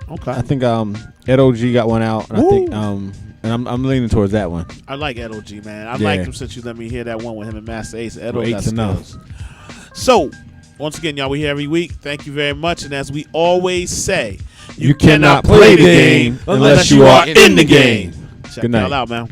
Okay. I think Ed OG got one out. And I think and I'm leaning towards that one. I like Ed OG, man. I liked him since you let me hear that one with him and Master Ace. Ed OG got enough. skills. So, once again, y'all, we here every week. Thank you very much. And as we always say, you cannot play the game unless you are in the game. Check Good night. y'all out, man.